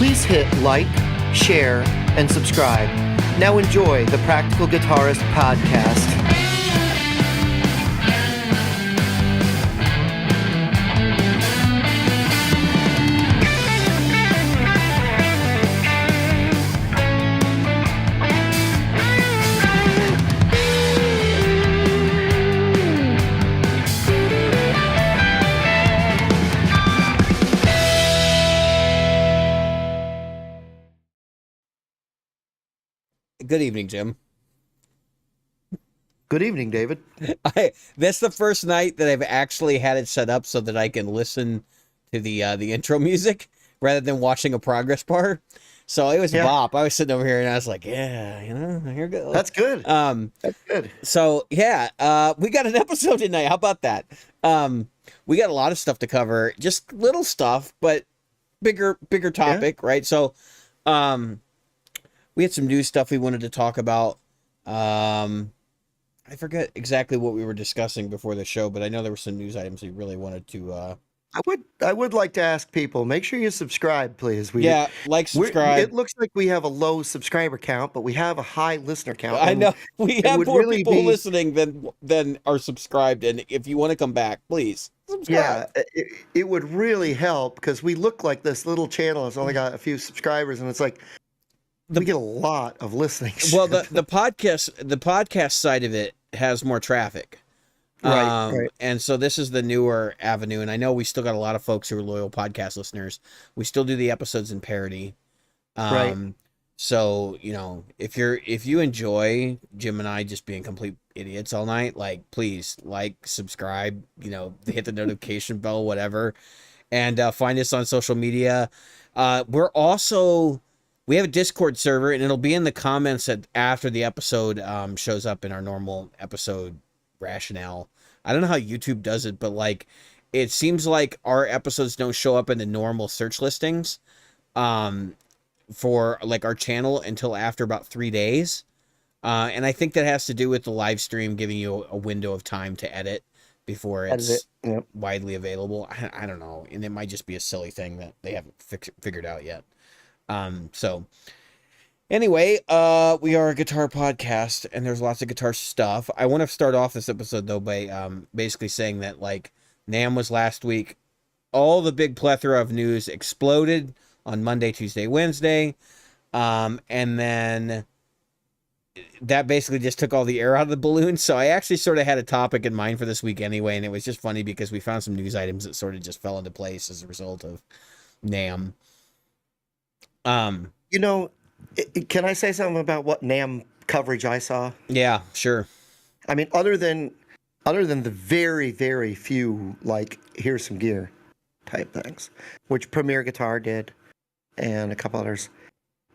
Please hit like, share, and subscribe. Now enjoy the Practical Guitarist podcast. Good evening, Jim. Good evening, David. That's the first night that I've actually had it set up so that I can listen to the intro music rather than watching a progress bar. So it was bop. I was sitting over here and I was like, yeah, here goes. That's good. That's good. So yeah, we got an episode tonight. How about that? We got a lot of stuff to cover, just little stuff, but bigger topic, right? So, we had some new stuff we wanted to talk about. I forget exactly what we were discussing before the show, but I know there were some news items we really wanted to. I would like to ask people, make sure you subscribe, please. Subscribe. It looks like we have a low subscriber count, but we have a high listener count. I know we have more people listening than are subscribed, and if you want to come back, please subscribe. Yeah, it would really help because we look like this little channel has only got a few subscribers, and it's like. We get a lot of listening. Well, the podcast side of it has more traffic. Right. And so this is the newer avenue. And I know we still got a lot of folks who are loyal podcast listeners. We still do the episodes in parody. Right. So, if you enjoy Jim and I just being complete idiots all night, please subscribe, hit the notification bell, whatever, and find us on social media. We have a Discord server, and it'll be in the comments after the episode shows up in our normal episode rationale. I don't know how YouTube does it, but it seems like our episodes don't show up in the normal search listings for our channel until after about 3 days. And I think that has to do with the live stream giving you a window of time to edit before it's widely available. I don't know, and it might just be a silly thing that they haven't figured out yet. So anyway, we are a guitar podcast and there's lots of guitar stuff. I want to start off this episode though by, basically saying that NAMM was last week. All the big plethora of news exploded on Monday, Tuesday, Wednesday. And then that basically just took all the air out of the balloon. So I actually sort of had a topic in mind for this week anyway. And it was just funny because we found some news items that sort of just fell into place as a result of NAMM. Can I say something about what NAMM coverage I saw? Yeah, sure. I mean, other than the very, very few, here's some gear type things, which Premier Guitar did and a couple others.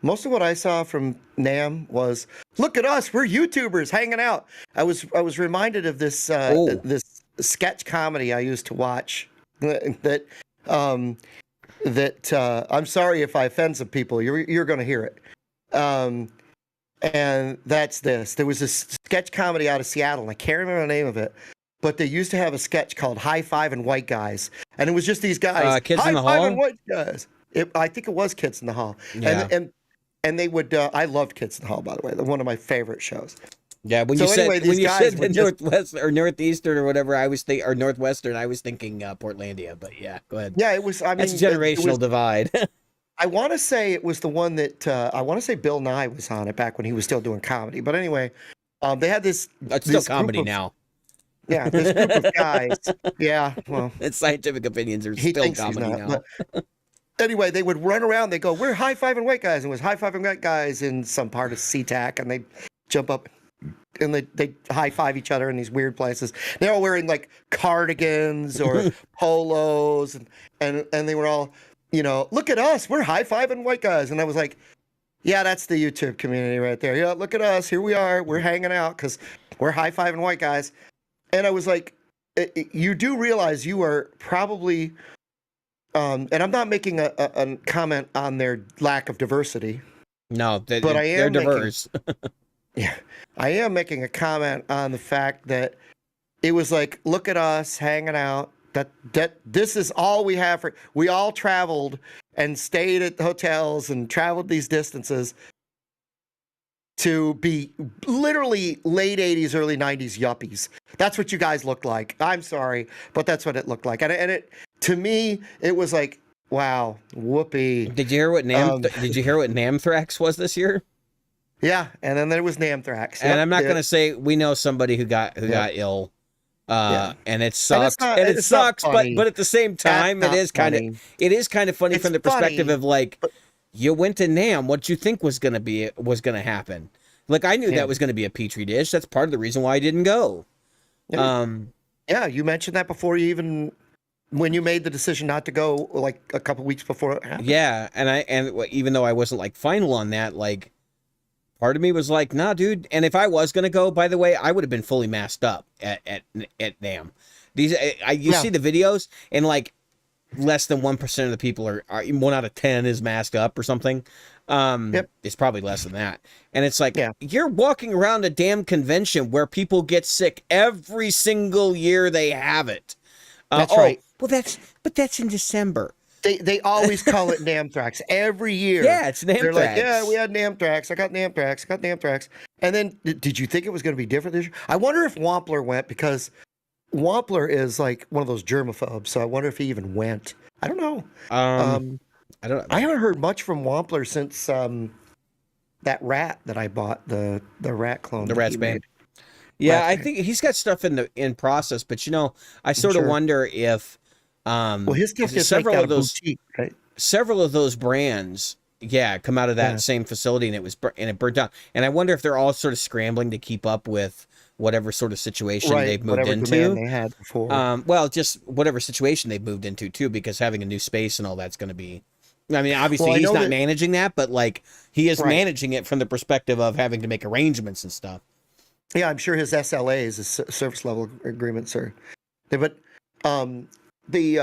Most of what I saw from NAMM was, look at us, we're YouTubers hanging out. I was reminded of this this sketch comedy I used to watch that I'm sorry if I offend some people. You're going to hear it. And that's this. There was a sketch comedy out of Seattle, and I can't remember the name of it, but they used to have a sketch called High Five and White Guys. And it was just these guys. Kids in the Hall? High Five and White Guys. I think it was Kids in the Hall. Yeah. And they would, I loved Kids in the Hall, by the way. They're one of my favorite shows. Yeah, when you said the Northwest or Northeastern or whatever, or Northwestern, I was thinking Portlandia, but yeah, go ahead. Yeah, it was. I mean, that's a generational divide. I want to say it was the one that I want to say Bill Nye was on it back when he was still doing comedy. But anyway, they had this. It's still comedy now. Yeah, this group of guys. Yeah, well, its scientific opinions are still comedy now. But anyway, they would run around. They go, "We're High Five and White Guys," and it was High Five and White Guys in some part of SeaTac, and they jump up. And they high five each other in these weird places. They're all wearing cardigans or polos, and they were all, look at us, we're high fiving white guys. And I was like, yeah, that's the YouTube community right there. Yeah, look at us, here we are, we're hanging out because we're high fiving white guys. And I was like, you do realize you are probably, and I'm not making a comment on their lack of diversity. No, they're diverse. Yeah, I am making a comment on the fact that it was like, look at us hanging out. That this is all we have we all traveled and stayed at hotels and traveled these distances to be literally late 80s, early 90s yuppies. That's what you guys looked like. I'm sorry, but that's what it looked like. And it to me, it was like, wow, whoopee. Did you hear what Namthrax was this year? Yeah, and then there was Namthrax. And I'm not going to say we know somebody who got ill. And it sucks. And it sucks, but at the same time, it is kind of funny from the perspective of like, you went to NAMM. What you think was going to happen? Like, I knew that was going to be a petri dish. That's part of the reason why I didn't go. Yeah, you mentioned that before you even, when you made the decision not to go, like a couple weeks before it happened. Yeah, and even though I wasn't like final on that, like, part of me was like, nah, dude. And if I was going to go, by the way, I would have been fully masked up at NAMM. You see the videos, and like less than 1% of the people are 1 out of 10 is masked up or something. It's probably less than that. And it's like, you're walking around a damn convention where people get sick every single year they have it. That's right. Well, that's in December. They always call it Namthrax every year. Yeah, it's Namthrax. They're like, yeah, we had Namthrax. I got Namthrax. And then, did you think it was going to be different this year? I wonder if Wampler went, because Wampler is like one of those germaphobes. So I wonder if he even went. I don't know. I don't know. I haven't heard much from Wampler since that rat that I bought, the rat clone. The Rat's Bane. Yeah, I think he's got stuff in process, but I sort of wonder if his stuff is several of those boutique, right? Several of those brands, come out of that same facility, and it burnt down. And I wonder if they're all sort of scrambling to keep up with whatever sort of situation they've moved into. They had before. Just whatever situation they've moved into too, because having a new space and all that's going to be. I mean, obviously he's not managing that, but like he is managing it from the perspective of having to make arrangements and stuff. Yeah, I'm sure his SLAs, his service level agreements are there, but they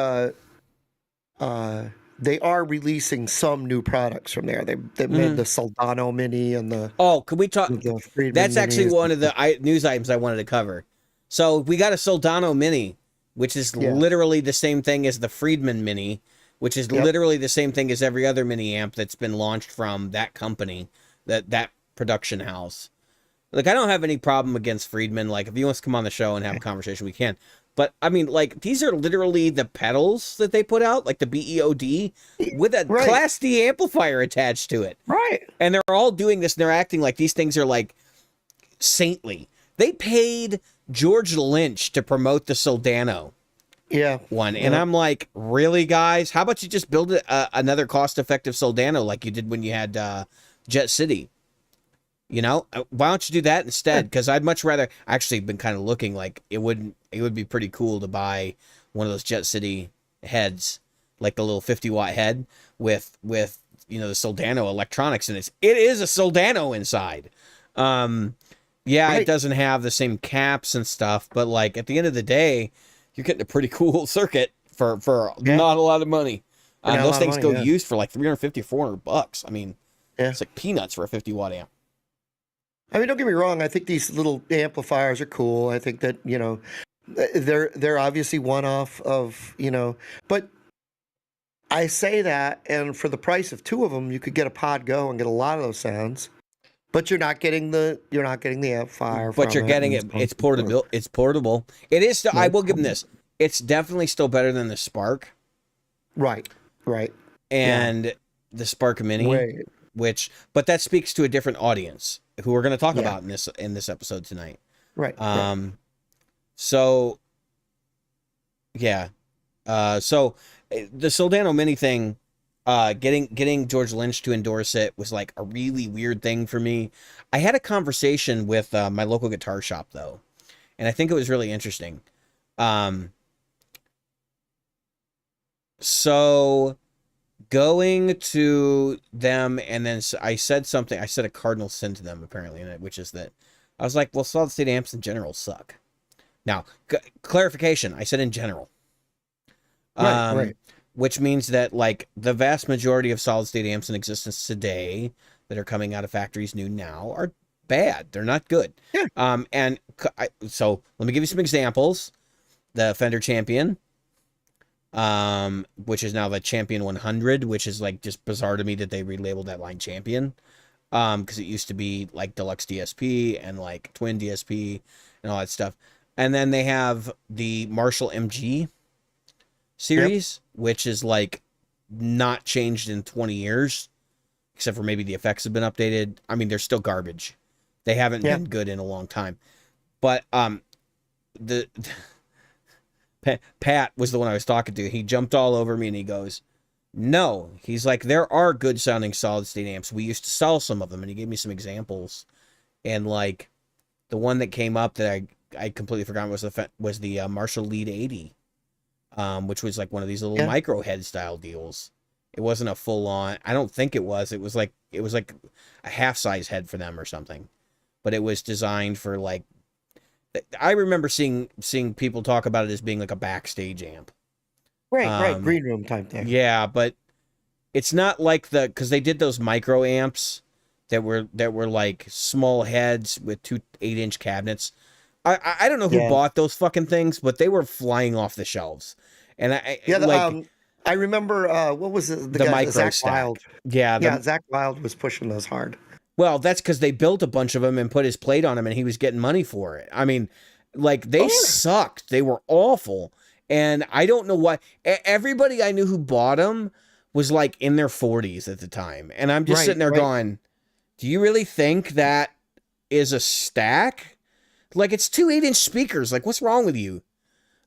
are releasing some new products from there. They made the Sultano Mini and the. Oh, can we talk? That's actually one of the news items I wanted to cover. So we got a Sultano Mini, which is literally the same thing as the Friedman Mini, which is literally the same thing as every other mini amp that's been launched from that company, that production house. Like, I don't have any problem against Friedman. Like, if he wants to come on the show and have a conversation, we can. But, I mean, like, these are literally the pedals that they put out, like the BEOD, with a Class D amplifier attached to it. Right. And they're all doing this, and they're acting like these things are, like, saintly. They paid George Lynch to promote the Soldano one. And I'm like, really, guys? How about you just build another cost-effective Soldano like you did when you had Jet City? You know, why don't you do that instead? Because I'd much rather actually been kind of looking like it would be pretty cool to buy one of those Jet City heads, like the little 50-watt head with the Soldano electronics in it. It is a Soldano inside. It doesn't have the same caps and stuff, but like at the end of the day, you're getting a pretty cool circuit for not a lot of money. Those things go used for like $350 or $400. I mean, it's like peanuts for a 50-watt amp. I mean, don't get me wrong. I think these little amplifiers are cool. I think that, they're obviously one-off of, but I say that, and for the price of 2 of them, you could get a Pod Go and get a lot of those sounds, but you're not getting the amplifier. But you're getting it. It's portable. It's portable. It is. Still, I will give them this. It's definitely still better than the Spark. Right. And the Spark Mini, but that speaks to a different audience who we're going to talk about in this episode tonight. Right. So the Soldano Mini thing, getting George Lynch to endorse it was like a really weird thing for me. I had a conversation with my local guitar shop though, and I think it was really interesting. So going to them, and then I said a cardinal sin to them apparently, which is that I was like, well, solid state amps in general suck. Now, clarification, I said in general. Right. Which means that like the vast majority of solid state amps in existence today that are coming out of factories new now are bad. They're not good. Yeah. So let me give you some examples. The Fender Champion, which is now the Champion 100, which is like just bizarre to me that they relabeled that line Champion. Because it used to be like Deluxe DSP and like Twin DSP and all that stuff. And then they have the Marshall MG series, which is like not changed in 20 years, except for maybe the effects have been updated. I mean, they're still garbage. They haven't been good in a long time. But the Pat was the one I was talking to. He jumped all over me and he goes, no, he's like, there are good sounding solid state amps. We used to sell some of them, and he gave me some examples. And like the one that came up that I completely forgot was the Marshall Lead 80, which was like one of these little micro head style deals. It wasn't a full on. I don't think it was. It was like a half size head for them or something, but it was designed for like. I remember seeing people talk about it as being like a backstage amp. Right, green room type thing. Yeah, but it's not like because they did those micro amps that were like small heads with 2 8-inch cabinets. I don't know who bought those fucking things, but they were flying off the shelves. And I remember what was it? The guy, micro Zach stack. Wild. Yeah, Zach Wild was pushing those hard. Well, that's because they built a bunch of them and put his plate on them, and he was getting money for it. I mean, like they sucked. They were awful. And I don't know why. Everybody I knew who bought them was like in their 40s at the time. And I'm just sitting there going, do you really think that is a stack? Like, it's 2 8-inch speakers. Like, what's wrong with you?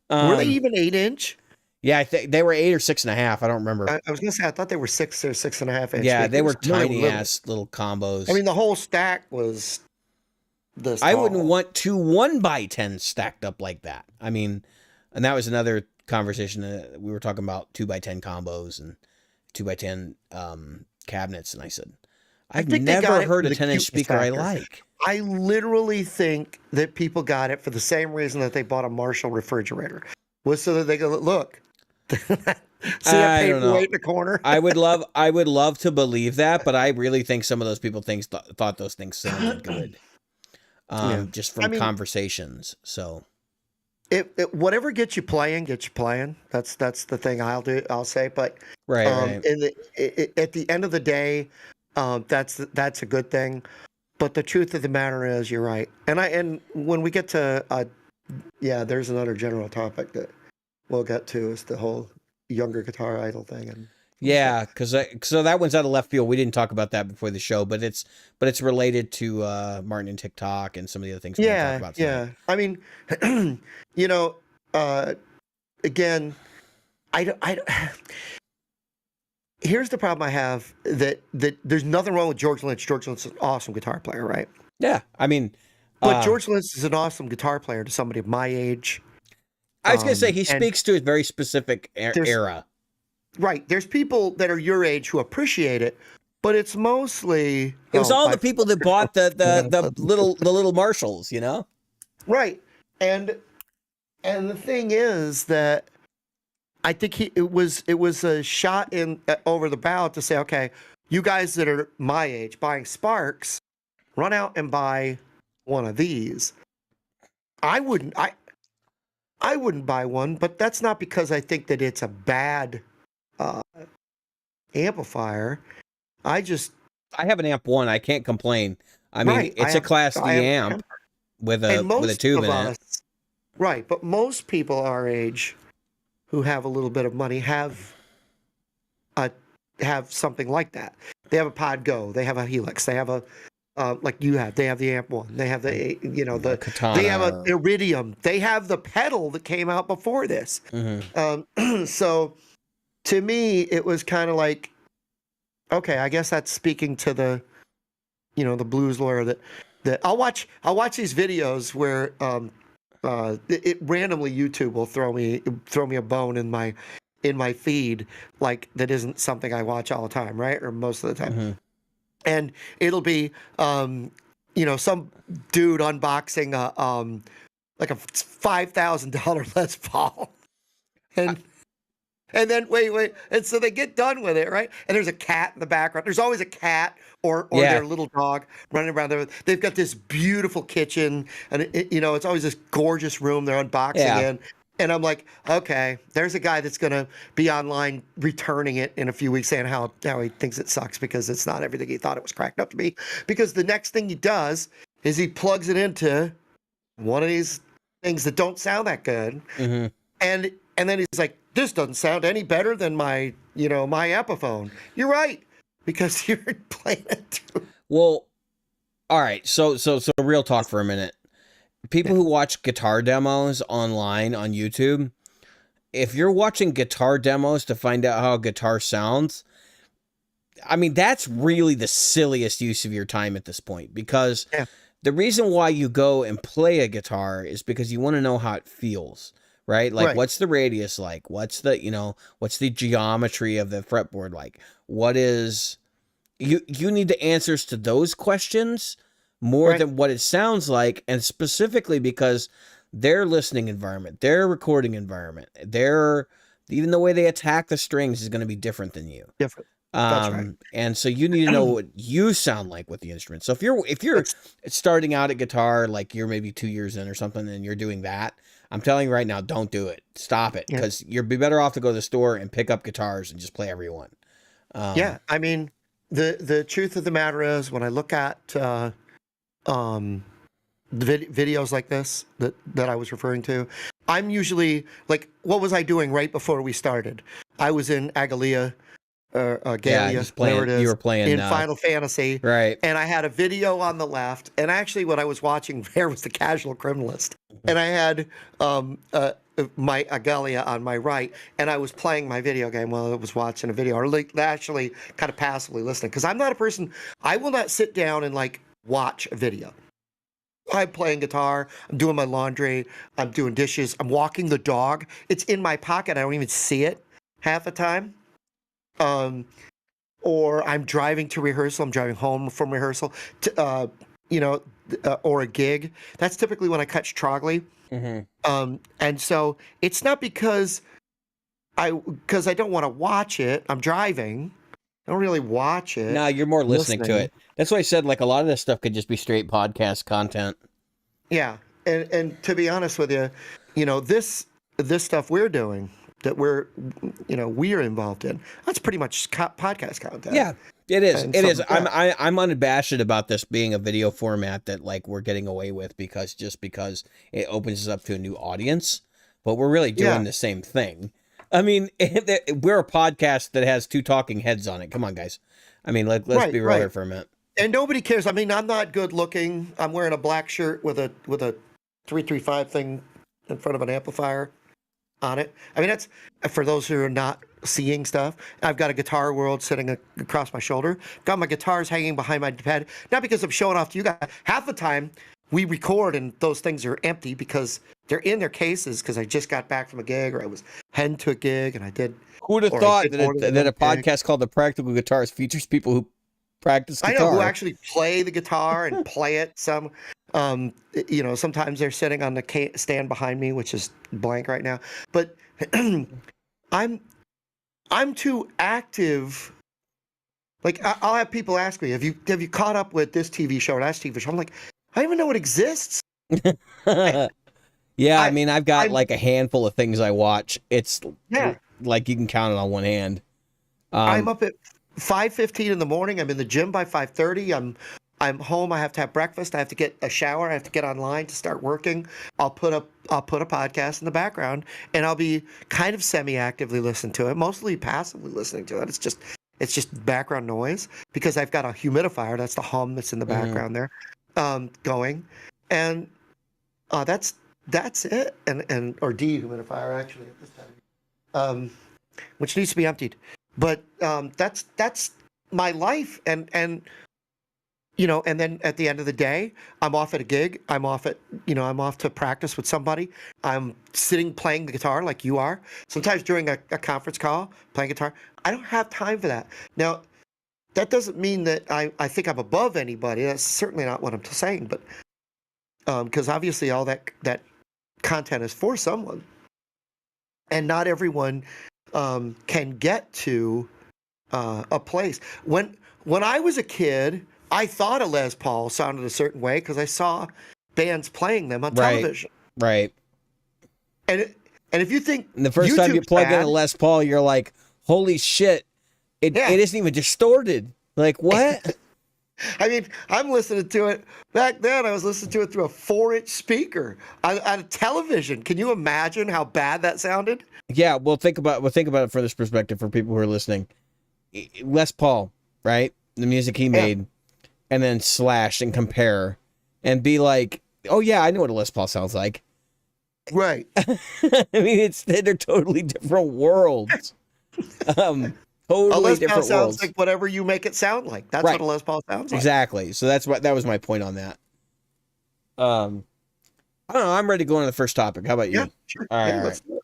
Were they even 8-inch? Yeah, I think they were 8 or 6.5. I don't remember. I was going to say, I thought they were 6 or 6.5 inch. Yeah, speakers. they were tiny ass little combos. I mean, the whole stack was this I tall. wouldn't want 2 1x10 stacked up like that. I mean, and that was another conversation. We were talking about 2x10 combos and 2x10 cabinets. And I said, I've never heard a 10-inch speaker I like. I literally think that people got it for the same reason that they bought a Marshall refrigerator. Was so that they go, look, see that paperweight in the corner? I would love to believe that, but I really think some of those people thought those things sounded good. Just from conversations. So whatever gets you playing. That's the thing I'll say. But right. At the end of the day, that's a good thing. But the truth of the matter is, you're right. And when we get to there's another general topic that we'll get to, is the whole younger guitar idol thing. And yeah, so that one's out of left field. We didn't talk about that before the show, but it's related to Martin and Tik Tok and some of the other things we talk about tonight. I mean, again, I here's the problem I have, that there's nothing wrong with George Lynch. George Lynch is an awesome guitar player, right? Yeah, I mean, but George Lynch is an awesome guitar player to somebody of my age. I was going to say, he speaks to a very specific era. Right. There's people that are your age who appreciate it, but it's mostly... It was all the people that bought the little Marshalls, you know? Right. And the thing is that I think it was a shot in over the bow to say, okay, you guys that are my age buying Sparks, run out and buy one of these. I wouldn't buy one, but that's not because I think that it's a bad amplifier. I have an Amp 1. I can't complain. I mean, it's a Class D amp with a tube in it. Right, but most people our age who have a little bit of money have something like that. They have a Pod Go. They have a Helix. They have a like you have. They have the Amp 1. They have the Katana. They have an Iridium. They have the pedal that came out before this. Mm-hmm. So to me, it was kind of like, okay, I guess that's speaking to the blues lawyer that I'll watch these videos where it randomly YouTube will throw me a bone in my feed, like that isn't something I watch all the time, right? Or most of the time. Mm-hmm. And it'll be some dude unboxing like a $5,000 Les Paul. And then wait, and so they get done with it, right? And there's a cat in the background. There's always a cat or their little dog running around there. They've got this beautiful kitchen, and it's always this gorgeous room they're unboxing in. And I'm like, okay, there's a guy that's going to be online returning it in a few weeks saying how he thinks it sucks because it's not everything he thought it was cracked up to be. Because the next thing he does is he plugs it into one of these things that don't sound that good. Mm-hmm. And then he's like, this doesn't sound any better than my Epiphone. You're right, because you're playing it too. Well, all right. So real talk for a minute. People who watch guitar demos online on YouTube, if you're watching guitar demos to find out how a guitar sounds, I mean, that's really the silliest use of your time at this point, because the reason why you go and play a guitar is because you want to know how it feels, right? Like, what's the radius like? What's the geometry of the fretboard like? What is, you need the answers to those questions more than what it sounds like, and specifically because their listening environment, their recording environment, even the way they attack the strings is going to be different than you. Different. That's right. And so you need to know what you sound like with the instrument. So if you're starting out at guitar, like you're maybe 2 years in or something, and you're doing that, I'm telling you right now, don't do it. Stop it, because you'd be better off to go to the store and pick up guitars and just play every one. I mean, the truth of the matter is, when I look at the videos like this that I was referring to, I'm usually like, what was I doing right before we started? I was in Agalia, just playing. You were playing in Final Fantasy, right? And I had a video on the left, and actually, what I was watching there was the Casual Criminalist, and I had my Agalia on my right, and I was playing my video game while I was watching a video, or like actually kind of passively listening, because I'm not a person. I will not sit down and like watch a video. I'm playing guitar, I'm doing my laundry, I'm doing dishes, I'm walking the dog. It's in my pocket. I don't even see it half the time. Or I'm driving to rehearsal, I'm driving home from rehearsal, or a gig. That's typically when I catch Trogley. And so it's not because I don't want to watch it. I'm driving. I don't really watch it. No, you're more listening to it. That's why I said, like, a lot of this stuff could just be straight podcast content. Yeah. And to be honest with you, this stuff we're doing, that we're involved in, that's pretty much podcast content. Yeah, it is. It is. I'm unabashed about this being a video format that, like, we're getting away with because it opens us up to a new audience, but we're really doing the same thing. I mean, we're a podcast that has two talking heads on it. Come on, guys. I mean, let's be real here for a minute. And nobody cares. I mean, I'm not good looking. I'm wearing a black shirt with a 335 thing in front of an amplifier on it. I mean, that's for those who are not seeing stuff. I've got a Guitar World sitting across my shoulder. Got my guitars hanging behind my head. Not because I'm showing off to you guys. Half the time we record and those things are empty because they're in their cases, because I just got back from a gig, or I was heading to a gig and I did. Who would have thought that a podcast called The Practical Guitarist features people who practice guitar? I know, who actually play the guitar and play it. Some, sometimes they're sitting on the stand behind me, which is blank right now. But I'm too active. Like, I'll have people ask me, have you caught up with this TV show or that TV show? I'm like, I don't even know it exists. Yeah, I mean, I've got like a handful of things I watch. It's like you can count it on one hand. I'm up at 5:15 in the morning. I'm in the gym by 5:30. I'm home. I have to have breakfast. I have to get a shower. I have to get online to start working. I'll put a podcast in the background, and I'll be kind of semi-actively listening to it, mostly passively listening to it. It's just background noise, because I've got a humidifier. That's the hum that's in the background there, going, and that's it. And or dehumidifier actually at this time, which needs to be emptied. But that's my life, and then at the end of the day, I'm off at a gig. I'm off to practice with somebody. I'm sitting playing the guitar like you are. Sometimes during a conference call, playing guitar. I don't have time for that. Now, that doesn't mean that I think I'm above anybody. That's certainly not what I'm saying. But because obviously all that content is for someone, and not everyone can get to a place. When I was a kid, I thought a Les Paul sounded a certain way because I saw bands playing them on television. Right. And And if you think and the first time you plug in a Les Paul, you're like, holy shit, it isn't even distorted. Like, what? I mean, I'm listening to it. Back then, I was listening to it through a 4-inch speaker on a television. Can you imagine how bad that sounded? Yeah, well, think about it from this perspective for people who are listening. Les Paul, right? The music he made, and then slash and compare and be like, oh, yeah, I know what a Les Paul sounds like. Right. I mean, they're totally different worlds. Totally a Les Paul different sounds worlds. like whatever you make it sound like. That's what a Les Paul sounds like. Exactly. So that was my point on that. I don't know. I'm ready to go on to the first topic. How about you? Yeah, sure. All right. Let's do it.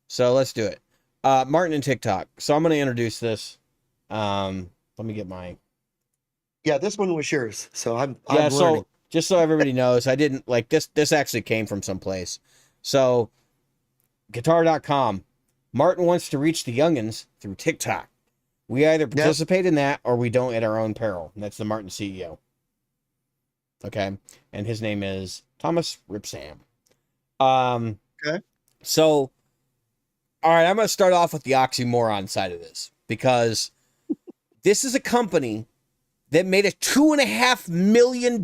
So let's do it. Martin and TikTok. So I'm going to introduce this. Let me get my. Yeah, this one was yours. So I'm learning. So just so everybody knows, I didn't like this. This actually came from someplace. So guitar.com. Martin wants to reach the youngins through TikTok. We either participate in that or we don't at our own peril. And that's the Martin CEO. Okay. And his name is Thomas Ripsam. Okay. So, all right, I'm going to start off with the oxymoron side of this because this is a company that made a $2.5 million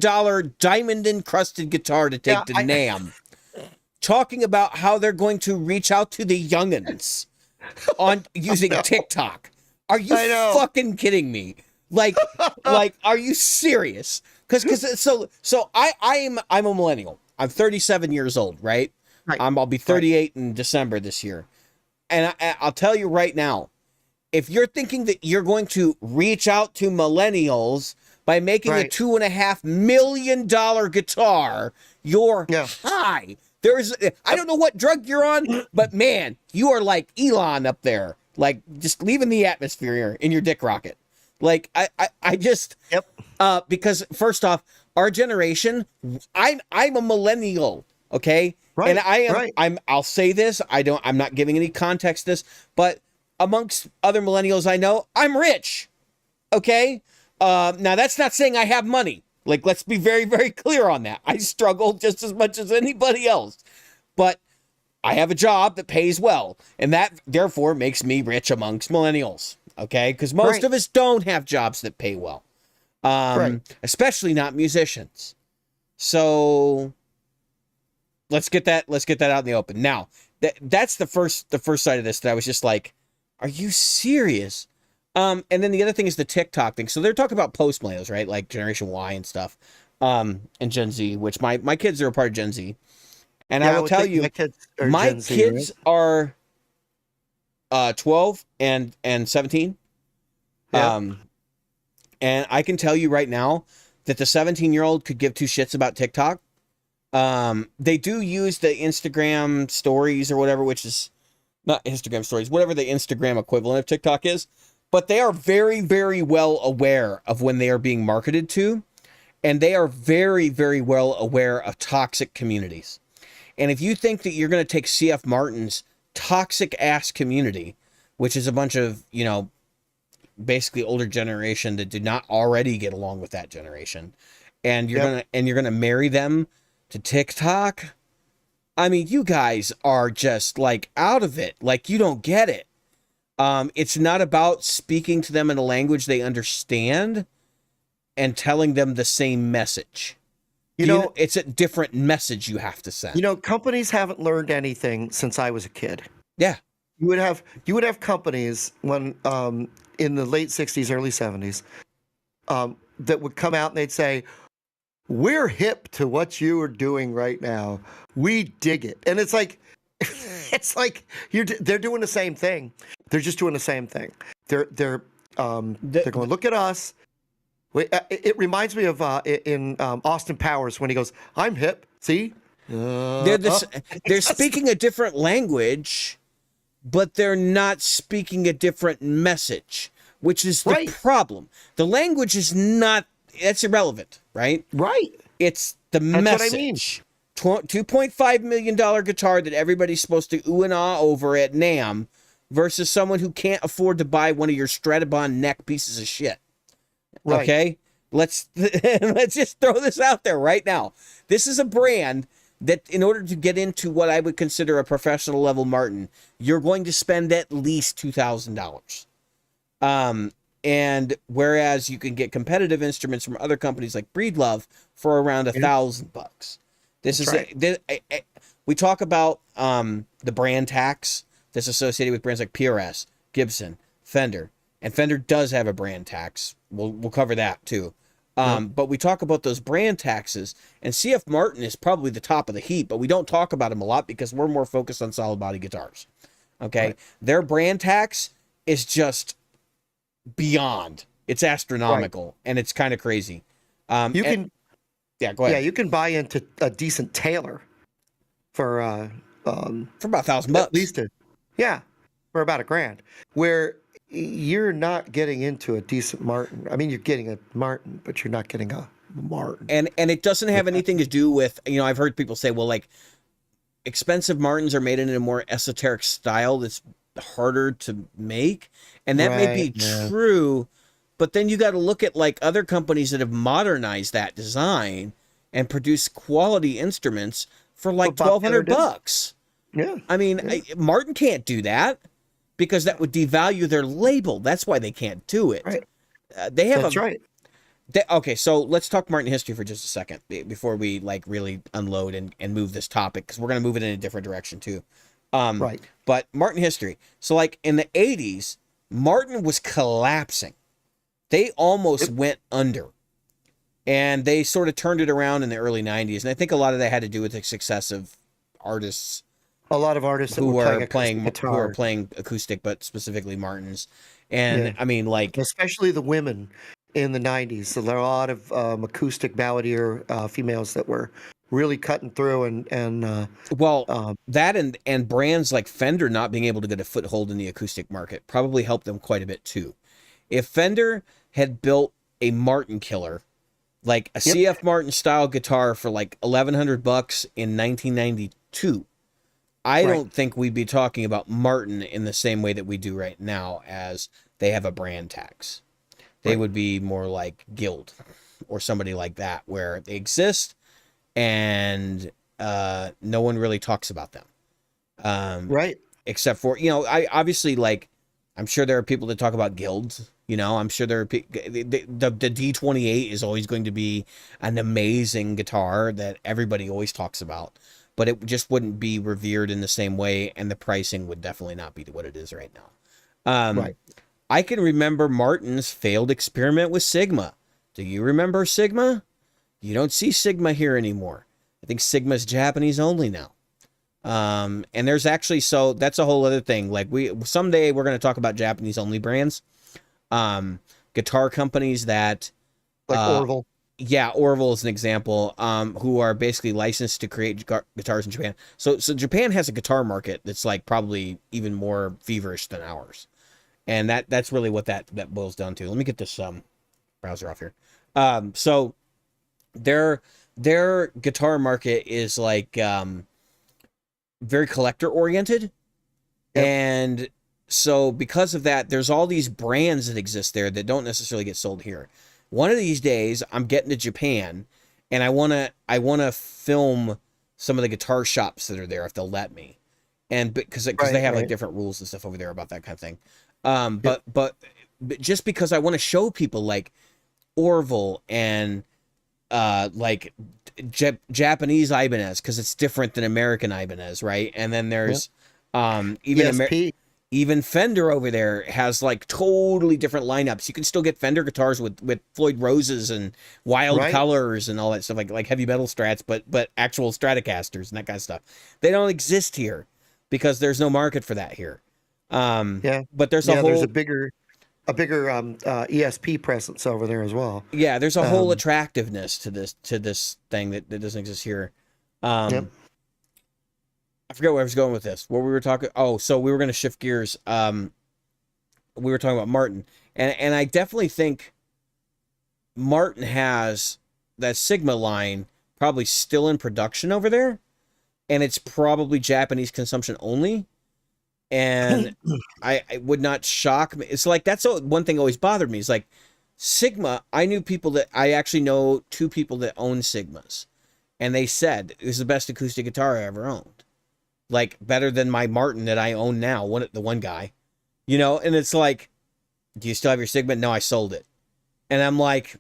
diamond encrusted guitar to take to NAMM, talking about how they're going to reach out to the youngins on using TikTok. Are you fucking kidding me? Like, are you serious? So I'm a millennial. I'm 37 years old, right? I'll be 38 in December this year. And I'll tell you right now, if you're thinking that you're going to reach out to millennials by making a $2.5 million guitar, you're high. I don't know what drug you're on, but man, you are like Elon up there, like just leaving the atmosphere in your dick rocket. Like I just, because first off, our generation, I'm a millennial, okay? Right, and I'll say this, I'm not giving any context to this, but amongst other millennials I know, I'm rich, okay? Now that's not saying I have money. Like, let's be very, very clear on that. I struggle just as much as anybody else, but I have a job that pays well, and that therefore makes me rich amongst millennials, okay? Because most of us don't have jobs that pay well, especially not musicians. So let's get that out in the open. Now, that's the first side of this that I was just like, are you serious? And then the other thing is the TikTok thing. So they're talking about post millennials, right? Like Generation Y and stuff, and Gen Z, which my kids are a part of Gen Z. And I will tell you, my kids are 12 and 17. Yeah. And I can tell you right now that the 17-year-old could give two shits about TikTok. They do use the Instagram stories or whatever, which is not Instagram stories, whatever the Instagram equivalent of TikTok is. But they are very, very well aware of when they are being marketed to. And they are very, very well aware of toxic communities. And if you think that you're going to take CF Martin's toxic ass community, which is a bunch of, basically older generation that did not already get along with that generation, and you're going to marry them to TikTok, I mean, you guys are just like out of it. Like, you don't get it. It's not about speaking to them in a language they understand and telling them the same message. It's a different message you have to send. Companies haven't learned anything since I was a kid. Yeah. You would have companies when in the late 60s, early 70s, that would come out and they'd say, "We're hip to what you are doing right now. We dig it." And it's like they're doing the same thing. They're just doing the same thing. They're going to look at us. It reminds me of in Austin Powers when he goes, "I'm hip." See, they're speaking a different language, but they're not speaking a different message, which is the problem. The language is not. That's irrelevant, right? Right. It's the message. What I mean. $2.5 million guitar that everybody's supposed to ooh and ah over at NAMM versus someone who can't afford to buy one of your Stradibon neck pieces of shit. Right. Okay? Let's just throw this out there right now. This is a brand that in order to get into what I would consider a professional level Martin, you're going to spend at least $2,000. And whereas you can get competitive instruments from other companies like Breedlove for around $1,000. This is right. We talk about the brand tax that's associated with brands like PRS, Gibson, Fender, and Fender does have a brand tax. We'll cover that too. But we talk about those brand taxes, and CF Martin is probably the top of the heap, but we don't talk about them a lot because we're more focused on solid body guitars. Okay, right. Their brand tax is just beyond. It's astronomical, right. And it's kind of crazy. Go ahead. Yeah, you can buy into a decent Taylor for about $1,000, at least for about $1,000. Where you're not getting into a decent Martin. I mean, you're getting a Martin, but you're not getting a Martin. And it doesn't have anything to do with, I've heard people say, well, like, expensive Martins are made in a more esoteric style that's harder to make. And that may be true, but then you got to look at like other companies that have modernized that design and produce quality instruments for like $1,200. Yeah. I mean, Martin can't do that because that would devalue their label. That's why they can't do it. Right. That's right. Okay, so let's talk Martin history for just a second before we like really unload and move this topic, because we're going to move it in a different direction too. Right. But Martin history. So like in the 80s, Martin was collapsing. They almost went under. And they sort of turned it around in the early 90s. And I think a lot of that had to do with the success of artists. A lot of artists who are playing acoustic, but specifically Martins. And I mean, like, especially the women in the 90s. So there are a lot of acoustic balladeer females that were really cutting through that and brands like Fender not being able to get a foothold in the acoustic market probably helped them quite a bit too. If Fender had built a Martin killer, like a CF Martin style guitar for like $1,100 in 1992, I don't think we'd be talking about Martin in the same way that we do right now, as they have a brand tax. They would be more like Guild or somebody like that, where they exist and no one really talks about them. Except for, I obviously, like, I'm sure there are people that talk about Guilds. I'm sure there are the D28 is always going to be an amazing guitar that everybody always talks about, but it just wouldn't be revered in the same way, and the pricing would definitely not be what it is right now. I can remember Martin's failed experiment with Sigma. Do you remember Sigma? You don't see Sigma here anymore. I think Sigma's Japanese only now. And there's actually, so that's a whole other thing. Like someday we're going to talk about Japanese only brands. Guitar companies that like Orville. Yeah, Orville is an example, who are basically licensed to create guitars in Japan. So Japan has a guitar market that's like probably even more feverish than ours. And that's really what that boils down to. Let me get this browser off here. So their guitar market is like very collector oriented. And so because of that, there's all these brands that exist there that don't necessarily get sold here. One of these days, I'm getting to Japan, and I wanna film some of the guitar shops that are there if they'll let me, and because they have like different rules and stuff over there about that kind of thing. But just because I want to show people like Orville and like Japanese Ibanez, because it's different than American Ibanez, right? And then there's even Fender over there has like totally different lineups. You can still get Fender guitars with Floyd Roses and wild colors and all that stuff, like heavy metal strats, but actual Stratocasters and that kind of stuff. They don't exist here because there's no market for that here. But there's there's a bigger ESP presence over there as well. Yeah, there's a whole attractiveness to this thing that doesn't exist here. I forget where I was going with this. What we were talking. Oh, so we were going to shift gears. We were talking about Martin, and I definitely think Martin has that Sigma line probably still in production over there, and it's probably Japanese consumption only. And I would not shock me. It's like that's one thing always bothered me. Is like Sigma. I actually know two people that own Sigmas, and they said it was the best acoustic guitar I ever owned, like better than my Martin that I own now. The one guy, you know, and it's like, do you still have your Sigma? No, I sold it, and I'm like,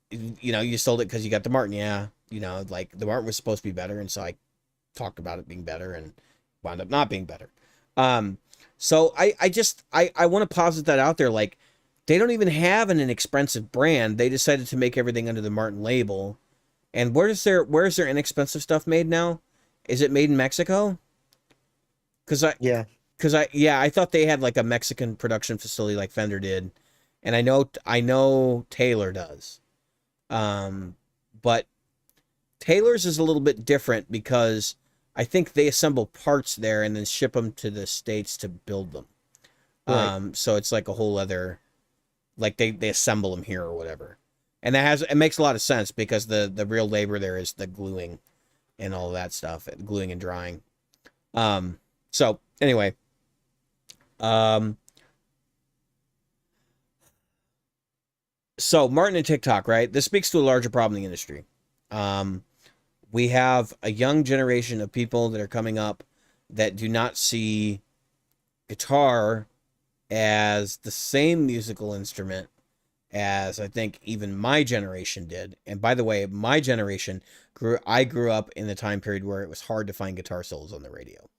you know, you sold it because you got the Martin, yeah, you know, like the Martin was supposed to be better, and so I talked about it being better and wound up not being better. So I want to posit that out there. Like, they don't even have an inexpensive brand. They decided to make everything under the Martin label. And where's their inexpensive stuff made now? Is it made in Mexico? I thought they had like a Mexican production facility like Fender did. And I know Taylor does. But Taylor's is a little bit different because I think they assemble parts there and then ship them to the States to build them. Right. So it's like a whole other, like they assemble them here or whatever. And it makes a lot of sense because the real labor there is the gluing and all that stuff, gluing and drying. So anyway, so Martin and TikTok, right? This speaks to a larger problem in the industry. We have a young generation of people that are coming up that do not see guitar as the same musical instrument as I think even my generation did. And by the way, my generation I grew up in the time period where it was hard to find guitar solos on the radio.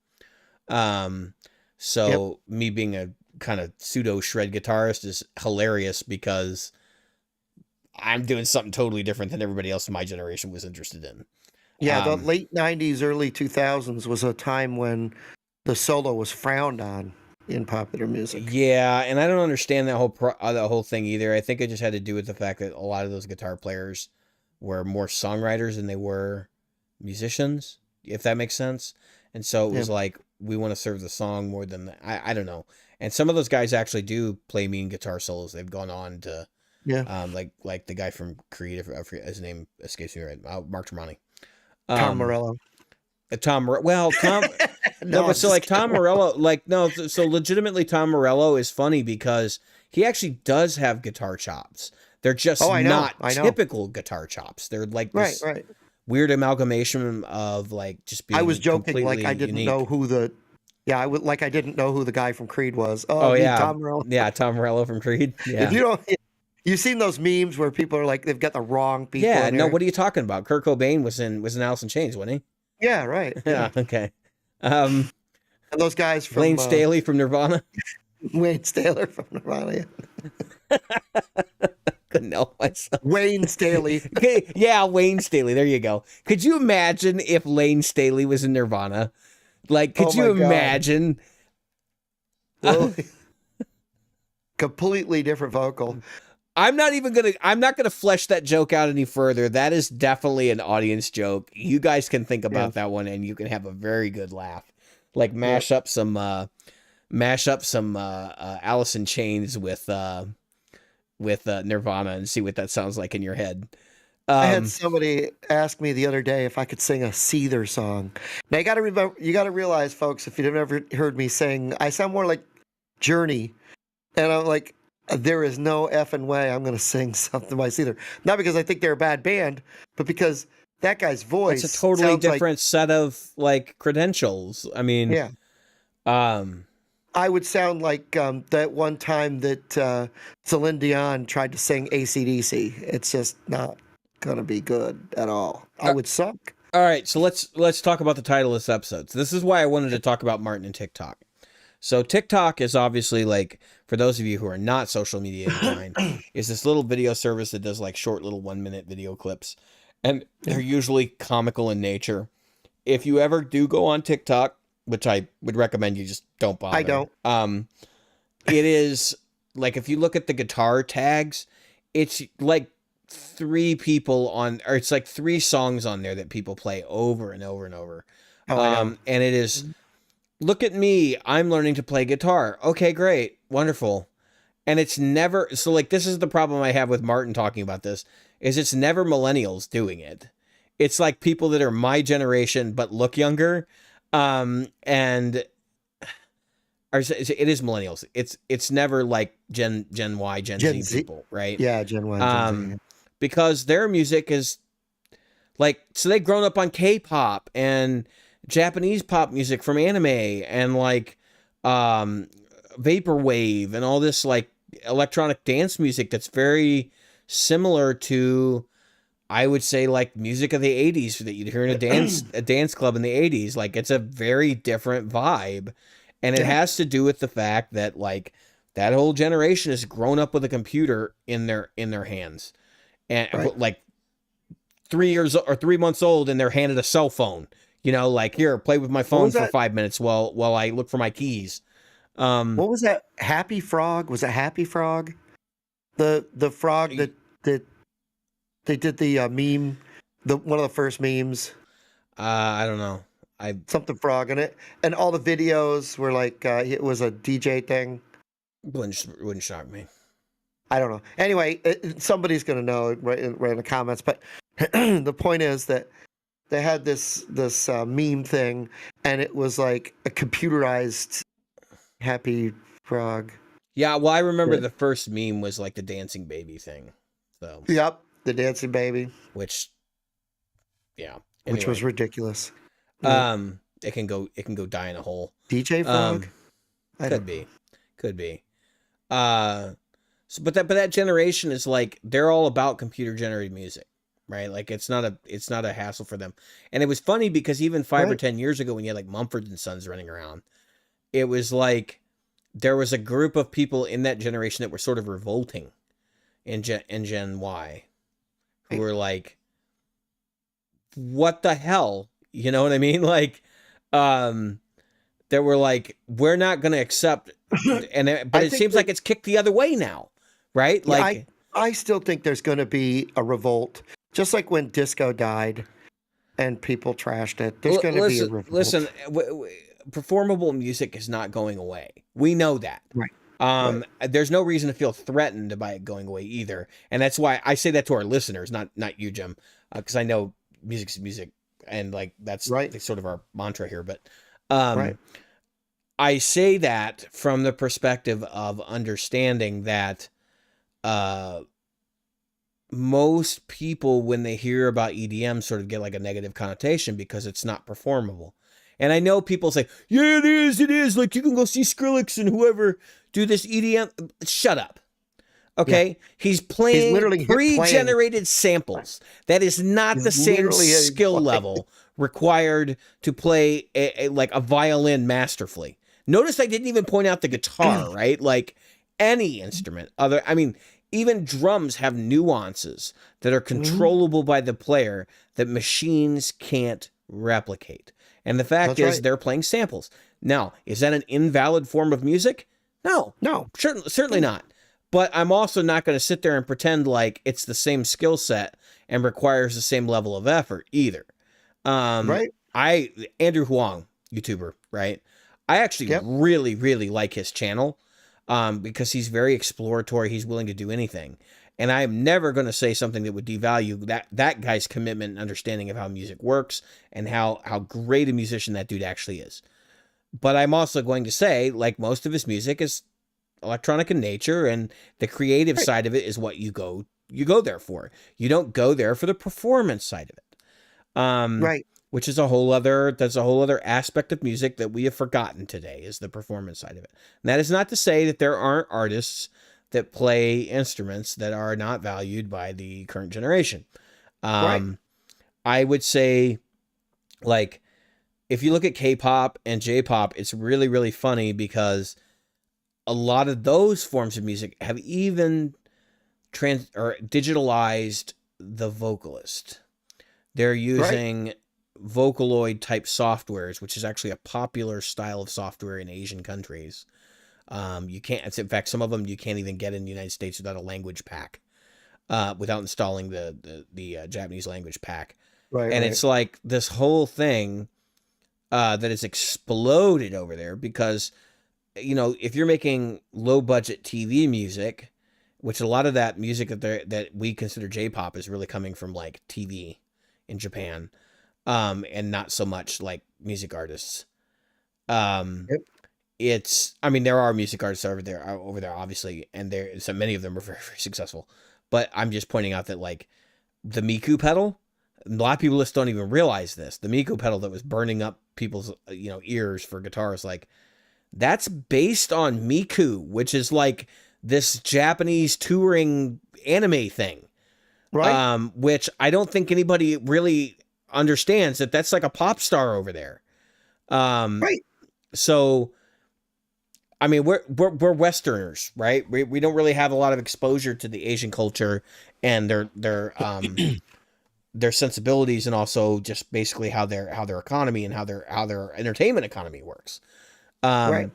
So me being a kind of pseudo shred guitarist is hilarious because I'm doing something totally different than everybody else in my generation was interested in. Yeah, the late 90s, early 2000s was a time when the solo was frowned on in popular music. Yeah, and I don't understand that whole thing either. I think it just had to do with the fact that a lot of those guitar players were more songwriters than they were musicians, if that makes sense. And so it was like, we want to serve the song more than I don't know. And some of those guys actually do play mean guitar solos. They've gone on to like the guy from Creed, his name escapes me right now, Mark Tremonti. Tom Morello. Tom, but so like Tom Morello, so legitimately Tom Morello is funny because he actually does have guitar chops. They're just not typical guitar chops. They're like this weird amalgamation of like just being. I was joking, like I didn't know who the. Yeah, I didn't know who the guy from Creed was. Oh yeah, Tom Morello. Yeah, Tom Morello from Creed. Yeah. If you don't. You've seen those memes where people are like, they've got the wrong people. Yeah, no, what are you talking about? Kurt Cobain was in Alice in Chains, wasn't he? Yeah, right. Yeah, okay. And those guys from Wayne Staley from Nirvana. Wayne Staley from Nirvana. Couldn't help myself. Wayne Staley. Yeah, Wayne Staley. There you go. Could you imagine if Lane Staley was in Nirvana? Like, could you imagine? Well, completely different vocal. I'm not gonna flesh that joke out any further. That is definitely an audience joke. You guys can think about that one and you can have a very good laugh. Like mash up some Alice in Chains with Nirvana and see what that sounds like in your head. I had somebody ask me the other day if I could sing a Seether song. Now you got to realize, folks, if you've never heard me sing, I sound more like Journey, and I'm like, there is no effing way I'm going to sing something by Seether. Not because I think they're a bad band, but because that guy's voice. It's a totally different set of like credentials. I mean, yeah. I would sound like that one time that Celine Dion tried to sing AC/DC. It's just not going to be good at all. I would suck. All right, so let's talk about the title of this episode. So this is why I wanted to talk about Martin and TikTok. So TikTok is obviously, like, for those of you who are not social media inclined, is this little video service that does like short little 1-minute video clips, and they're usually comical in nature. If you ever do go on TikTok, which I would recommend you just don't bother. I don't. It is like, if you look at the guitar tags, it's like 3 people on, or it's like 3 songs on there that people play over and over and over. And it is, look at me, I'm learning to play guitar. Okay, great, wonderful. And it's never, so like, this is the problem I have with Martin talking about this, is it's never millennials doing it. It's like people that are my generation but look younger. And it is millennials. It's never like Gen Y, Gen Z people, right? Yeah, Gen Y, Gen Z. Because their music is Like, so they've grown up on K-pop and Japanese pop music from anime and like vaporwave and all this like electronic dance music that's very similar to, I would say, like music of the 80s that you'd hear in a dance club in the 80s. Like, it's a very different vibe, and it has to do with the fact that like that whole generation has grown up with a computer in their hands, and like 3 months old, and they're handed a cell phone. You know, like, here, play with my phone for 5 minutes while I look for my keys. What was that? Happy Frog? Was it Happy Frog? The frog that they did the meme, one of the first memes. I don't know. Something frog in it, and all the videos were like it was a DJ thing. Wouldn't shock me. I don't know. Anyway, somebody's gonna know right in the comments. But the point is that they had this meme thing, and it was like a computerized Happy Frog. Yeah, well, I remember the first meme was like the dancing baby thing. So. Yep, the dancing baby. Which was ridiculous. It can go die in a hole. DJ Frog. Could be. But that generation is like, they're all about computer generated music, right? Like, it's not a hassle for them. And it was funny because even 5 or 10 years ago, when you had like Mumford and Sons running around, it was like there was a group of people in that generation that were sort of revolting in Gen Y, who were like, what the hell? You know what I mean? Like, that were like, we're not going to accept, but it seems like it's kicked the other way now, right? Yeah, like, I still think there's going to be a revolt, just like when disco died and people trashed it. There's going to be a revolt. Listen, performable music is not going away. We know that. Right. There's no reason to feel threatened by it going away either. And that's why I say that to our listeners, not you, Jim, because I know music's music, and like that's sort of our mantra here. But I say that from the perspective of understanding that most people, when they hear about EDM, sort of get like a negative connotation because it's not performable. And I know people say, yeah, it is. Like, you can go see Skrillex and whoever do this EDM. Shut up. Okay? Yeah. He's playing pre-generated samples. That is not the same skill level required to play like a violin masterfully. Notice I didn't even point out the guitar, right? Like, any instrument. Even drums have nuances that are controllable by the player that machines can't replicate. And the fact is, they're playing samples. Now, is that an invalid form of music? No. Certainly not. But I'm also not going to sit there and pretend like it's the same skill set and requires the same level of effort either. Andrew Huang, YouTuber, right? I actually really, really like his channel because he's very exploratory. He's willing to do anything. And I'm never going to say something that would devalue that guy's commitment and understanding of how music works and how great a musician that dude actually is. But I'm also going to say, like, most of his music is electronic in nature, and the creative side of it is what you go there for. You don't go there for the performance side of it. Which is a whole other aspect of music that we have forgotten today, is the performance side of it. And that is not to say that there aren't artists that play instruments that are not valued by the current generation. I would say, like, if you look at K-pop and J-pop, it's really, really funny because a lot of those forms of music have even digitalized the vocalist. They're using Vocaloid type softwares, which is actually a popular style of software in Asian countries. You can't, in fact, some of them you can't even get in the United States without a language pack, without installing the Japanese language pack. It's like this whole thing that has exploded over there because, you know, if you're making low budget TV music, which a lot of that music that we consider J-pop is really coming from like TV in Japan, and not so much like music artists. There are music artists over there, obviously, and so many of them are very, very successful. But I'm just pointing out that, like, the Miku pedal, A lot of people just don't even realize this. The Miko pedal that was burning up people's ears for guitars, like that's based on Miku, which is like this Japanese touring anime thing. Right. Which I don't think anybody really understands that that's like a pop star over there. Right. So, I mean, we're Westerners, right? We don't really have a lot of exposure to the Asian culture and their sensibilities, and also just basically how their economy and how their entertainment economy works. Right.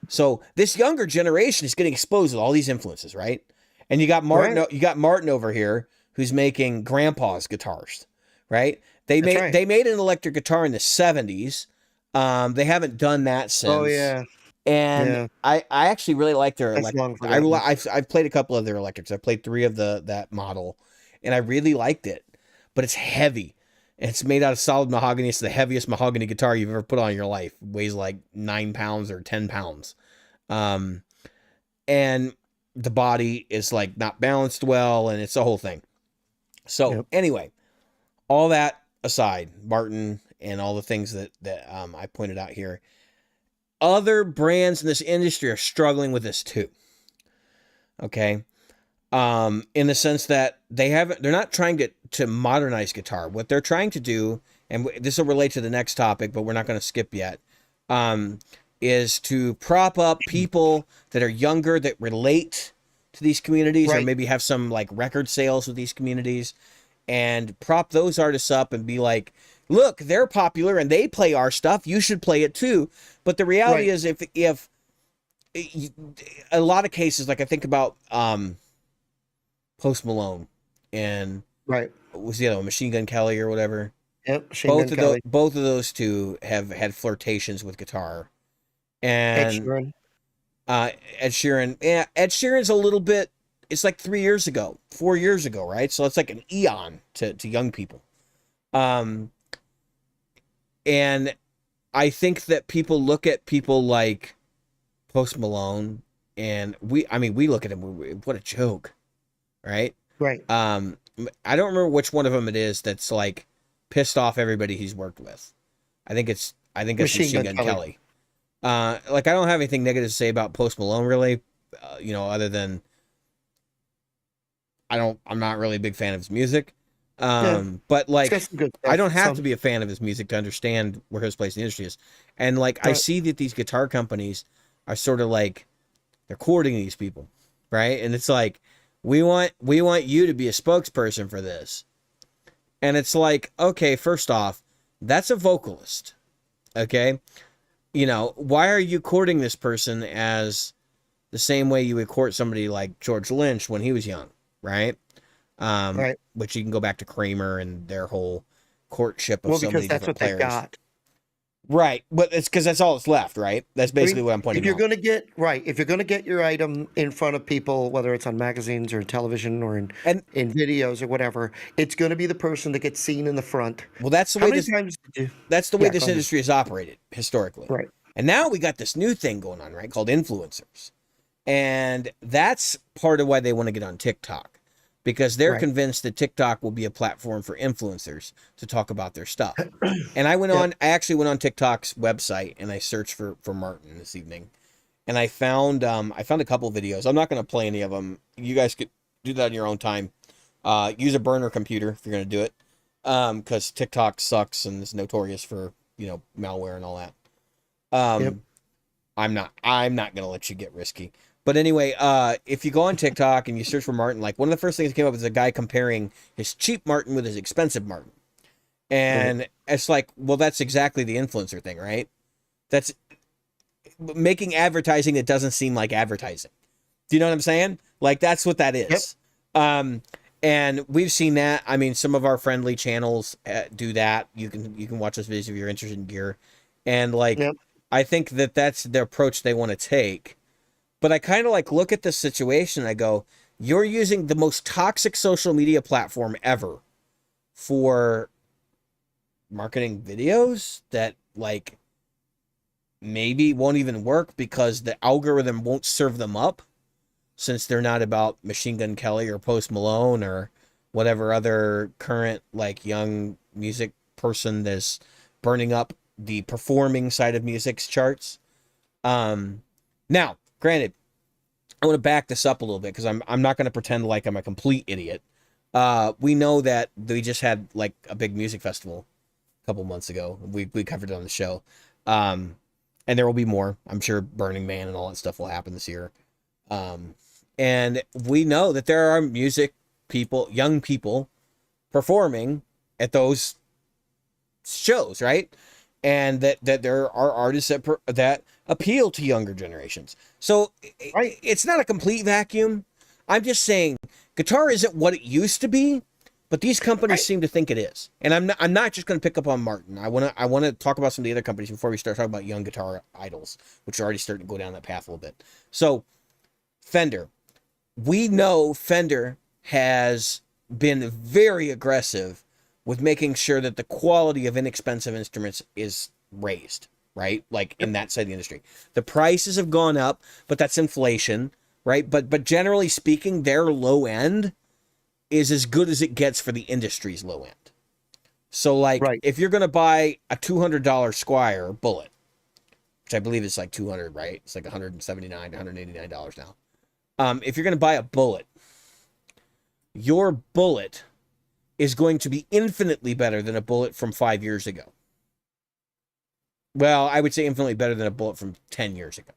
So this younger generation is getting exposed to all these influences, right? And you got Martin, Right. you got Martin over here who's making grandpa's guitars, right? They That's made right. they made an electric guitar in the 70s. They haven't done that since. Oh yeah. And Yeah. I actually really like their That's long electric. forgotten. I've played a couple of their electrics. I've played 3 of that model, and I really liked it. But it's heavy. It's made out of solid mahogany. It's the heaviest mahogany guitar you've ever put on in your life. It weighs like 9 pounds or 10 pounds. And the body is like not balanced well, and it's a whole thing. So anyway, all that aside, Martin and all the things that I pointed out here, other brands in this industry are struggling with this too. Okay. In the sense that they're not trying to modernize guitar. What they're trying to do, and this will relate to the next topic, but we're not going to skip yet, is to prop up people that are younger that relate to these communities, or maybe have some like record sales with these communities, and prop those artists up and be like, look, they're popular and they play our stuff. You should play it too. But the reality is, if a lot of cases, like I think about Post Malone and was the other one, Machine Gun Kelly or whatever. Yep. Both of those two have had flirtations with guitar. And Ed Sheeran. Yeah, Ed Sheeran's a little bit. It's like 4 years ago, right? So it's like an eon to young people. And I think that people look at people like Post Malone, and we look at him. What a joke, right? Right. I don't remember which one of them it is that's like pissed off everybody he's worked with. I think it's Machine Gun Kelly. Like, I don't have anything negative to say about Post Malone, really, other than I'm not really a big fan of his music. But like, I don't have to be a fan of his music to understand where his place in the industry is. And like, I see that these guitar companies are sort of like, they're courting these people, right? And it's like, we want you to be a spokesperson for this. And it's like, okay, first off, that's a vocalist. Okay. Why are you courting this person as the same way you would court somebody like George Lynch when he was young, right? Which you can go back to Kramer and their whole courtship of so many different players. They got. Right, but it's because that's all that's left, right? That's basically what I'm pointing out. Well, that's the way this industry is operated historically. Right. And now we got this new thing going on, right, called influencers. And that's part of why they want to get on TikTok. Because they're convinced that TikTok will be a platform for influencers to talk about their stuff. And I actually went on TikTok's website and I searched for Martin this evening. And I found a couple videos. I'm not going to play any of them. You guys could do that on your own time. Use a burner computer if you're going to do it. Because TikTok sucks and is notorious for, malware and all that. I'm not going to let you get risky. But anyway, if you go on TikTok and you search for Martin, like one of the first things that came up is a guy comparing his cheap Martin with his expensive Martin. And it's like, well, that's exactly the influencer thing, right? That's making advertising that doesn't seem like advertising. Do you know what I'm saying? Like, that's what that is. Yep. And we've seen that. I mean, some of our friendly channels do that. You can watch those videos if you're interested in gear. And like, I think that that's the approach they want to take. But I kind of like look at this situation and I go, you're using the most toxic social media platform ever for marketing videos that like maybe won't even work because the algorithm won't serve them up since they're not about Machine Gun Kelly or Post Malone or whatever other current like young music person that's burning up the performing side of music's charts. Now, granted, I want to back this up a little bit because I'm not going to pretend like I'm a complete idiot. We know that we just had like a big music festival a couple months ago. We covered it on the show. And there will be more. I'm sure Burning Man and all that stuff will happen this year. And we know that there are music people, young people performing at those shows, right? And that there are artists that appeal to younger generations. So Right. it's not a complete vacuum. I'm just saying guitar isn't what it used to be, but these companies seem to think it is. And I'm not just going to pick up on Martin. I want to talk about some of the other companies before we start talking about young guitar idols, which are already starting to go down that path a little bit. So Fender. We know Fender has been very aggressive with making sure that the quality of inexpensive instruments is raised, right? Like in that side of the industry. The prices have gone up, but that's inflation, right? But generally speaking, their low end is as good as it gets for the industry's low end. So like if you're going to buy a $200 Squire Bullet, which I believe is like 200, right? It's like $179 to $189 now. If you're going to buy a Bullet, your Bullet is going to be infinitely better than a Bullet from 5 years ago. Well, I would say infinitely better than a Bullet from 10 years ago.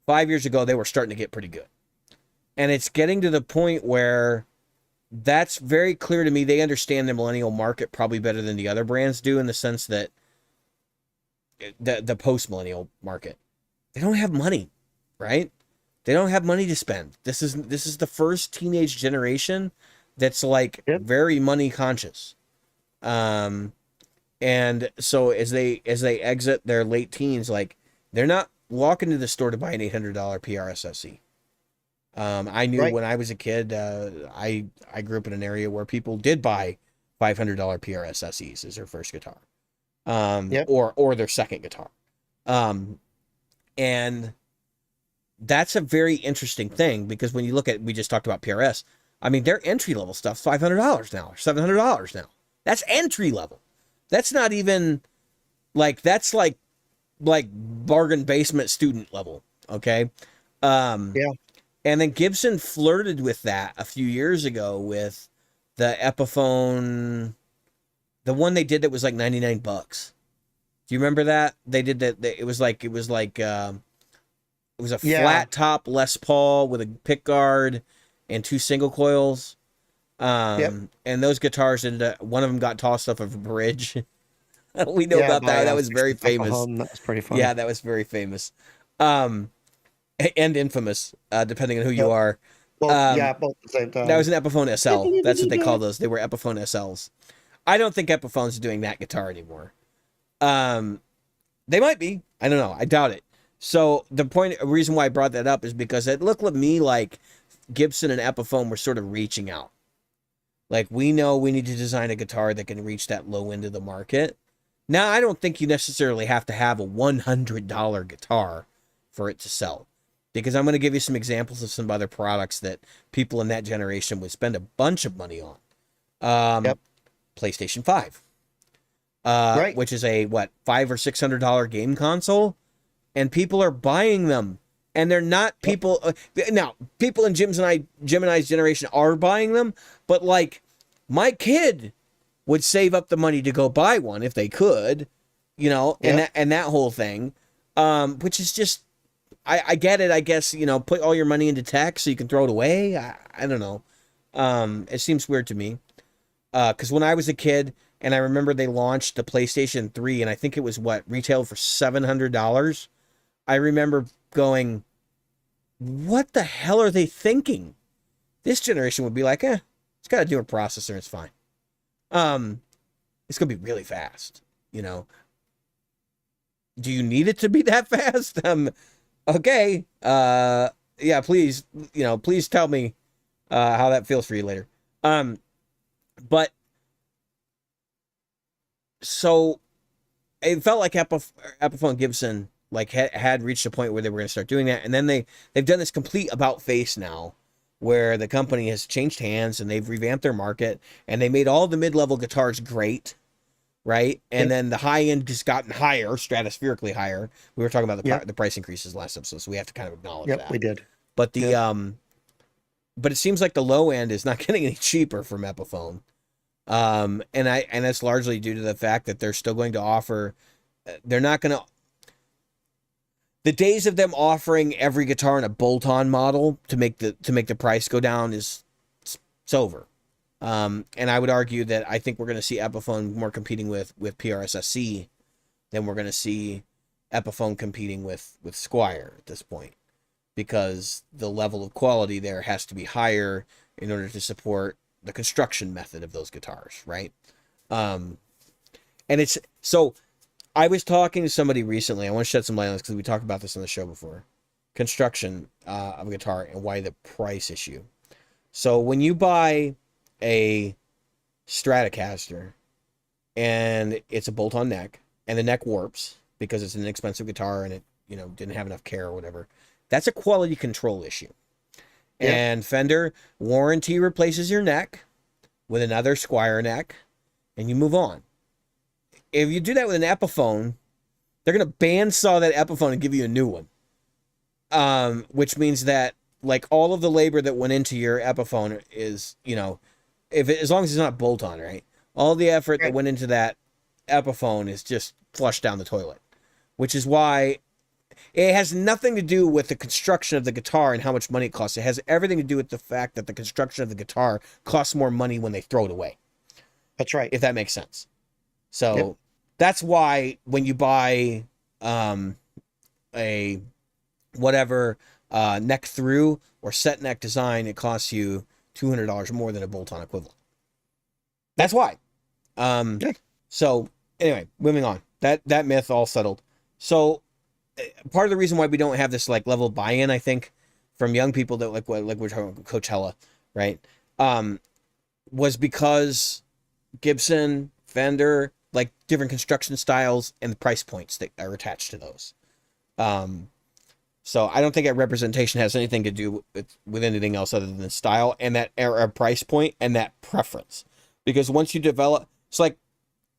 5 years ago, they were starting to get pretty good. And it's getting to the point where that's very clear to me. They understand the millennial market probably better than the other brands do, in the sense that the post-millennial market, they don't have money, right? They don't have money to spend. This is the first teenage generation that's like very money conscious. And so as they exit their late teens, like they're not walking to the store to buy an $800 PRSSE. I knew when I was a kid, I grew up in an area where people did buy $500 PRSSEs as their first guitar, or their second guitar. And that's a very interesting thing, because when you look at, we just talked about PRS. I mean, their entry level stuff's $500 now, or $700 now. That's entry level. That's not even like, that's like bargain basement student level. Okay. And then Gibson flirted with that a few years ago with the Epiphone, the one they did that was like $99. Do you remember that? They did that. It was a flat top Les Paul with a pick guard and 2 single coils. And those guitars one of them got tossed off of a bridge. We know about that. That was very famous. That was pretty fun. Yeah, that was very famous. And infamous, depending on who you are. Both at the same time. That was an Epiphone SL. That's what they call those. They were Epiphone SLs. I don't think Epiphone's doing that guitar anymore. They might be. I don't know. I doubt it. So the reason why I brought that up is because it looked to me like Gibson and Epiphone were sort of reaching out. Like, we know we need to design a guitar that can reach that low end of the market. Now, I don't think you necessarily have to have a $100 guitar for it to sell, because I'm going to give you some examples of some other products that people in that generation would spend a bunch of money on. PlayStation 5, which is a $500 or $600 game console, and people are buying them, and they're not people. Now, people in Jim and I's generation are buying them, but like my kid would save up the money to go buy one if they could, and that whole thing, which is just, I get it. I guess, put all your money into tech so you can throw it away. I don't know. It seems weird to me. Because when I was a kid, and I remember they launched the PlayStation 3, and I think it was retailed for $700. I remember going, what the hell are they thinking? This generation would be like, it's got a newer processor, it's fine. It's gonna be really fast, Do you need it to be that fast? Okay. Yeah, please, please tell me how that feels for you later. But so it felt like Epiphone Gibson had reached a point where they were going to start doing that, and then they've done this complete about face now where the company has changed hands and they've revamped their market and they made all the mid-level guitars great, right? And then the high end just gotten higher, stratospherically higher. We were talking about the price increases last episode, so we have to kind of acknowledge that. We did. But but it seems like the low end is not getting any cheaper from Epiphone. And that's largely due to the fact that they're still going to offer, they're not going to, the days of them offering every guitar in a bolt-on model to make the price go down it's over. And I would argue that I think we're going to see Epiphone more competing with PRSSC than we're going to see Epiphone competing with Squier at this point, because the level of quality there has to be higher in order to support the construction method of those guitars, right? And it's so. I was talking to somebody recently. I want to shed some light on this because we talked about this on the show before. Construction of a guitar and why the price issue. So when you buy a Stratocaster and it's a bolt-on neck and the neck warps because it's an inexpensive guitar and it, didn't have enough care or whatever, that's a quality control issue. Yeah. And Fender warranty replaces your neck with another Squier neck and you move on. If you do that with an Epiphone, they're going to bandsaw that Epiphone and give you a new one. Which means that, like, all of the labor that went into your Epiphone is, as long as it's not bolt-on, right? All the effort that went into that Epiphone is just flushed down the toilet. Which is why it has nothing to do with the construction of the guitar and how much money it costs. It has everything to do with the fact that the construction of the guitar costs more money when they throw it away. That's right. If that makes sense. So that's why when you buy a whatever neck through or set neck design, it costs you $200 more than a bolt-on equivalent. That's why. So anyway, moving on. That myth all settled. So part of the reason why we don't have this like level of buy-in, I think, from young people that like we're talking about Coachella, right? Was because Gibson, Fender, like different construction styles and the price points that are attached to those. So I don't think that representation has anything to do with anything else other than the style and that era price point and that preference. Because once you develop, it's like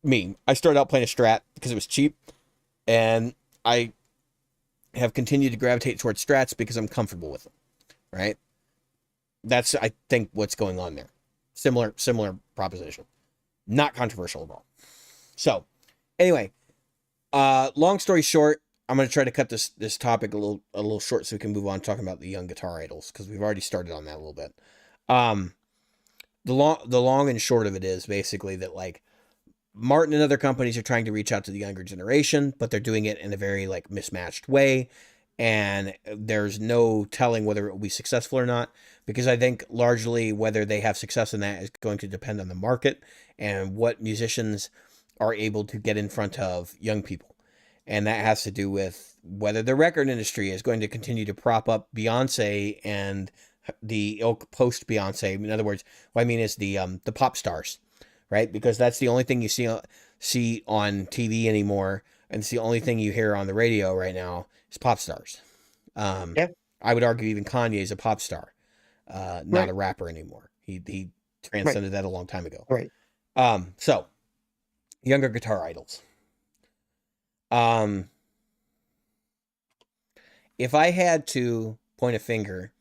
me. I started out playing a Strat because it was cheap, and I have continued to gravitate towards Strats because I'm comfortable with them. Right? That's, I think, what's going on there. Similar proposition. Not controversial at all. So, anyway, long story short, I'm going to try to cut this topic a little short so we can move on talking about the young guitar idols, because we've already started on that a little bit. The long and short of it is basically that, like, Martin and other companies are trying to reach out to the younger generation, but they're doing it in a very, like, mismatched way, and there's no telling whether it will be successful or not, because I think largely whether they have success in that is going to depend on the market and what musicians are able to get in front of young people. And that has to do with whether the record industry is going to continue to prop up Beyonce and the ilk post Beyonce. In other words, what I mean is the pop stars, right? Because that's the only thing you see on TV anymore, and it's the only thing you hear on the radio right now is pop stars. I would argue even Kanye is a pop star, not a rapper anymore. He transcended that a long time ago. Right. So younger guitar idols. If I had to point a finger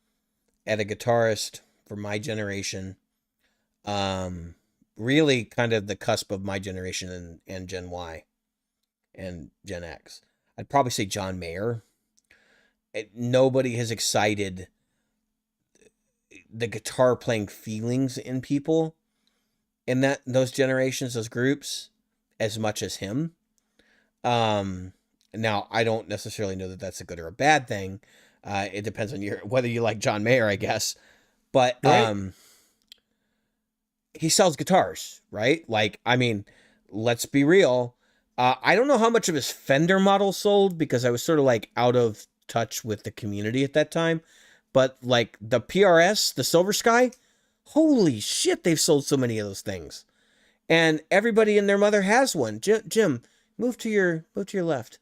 at a guitarist for my generation, really kind of the cusp of my generation and Gen Y and Gen X, I'd probably say John Mayer. Nobody has excited the guitar playing feelings in people in those generations, those groups, as much as him. Now I don't necessarily know that that's a good or a bad thing. It depends on whether you like John Mayer, I guess. But he sells guitars, right? Like, I mean, let's be real. I don't know how much of his Fender model sold because I was sort of like out of touch with the community at that time. But like the PRS, the Silver Sky, holy shit, they've sold so many of those things. And everybody and their mother has one. Jim, move to your left.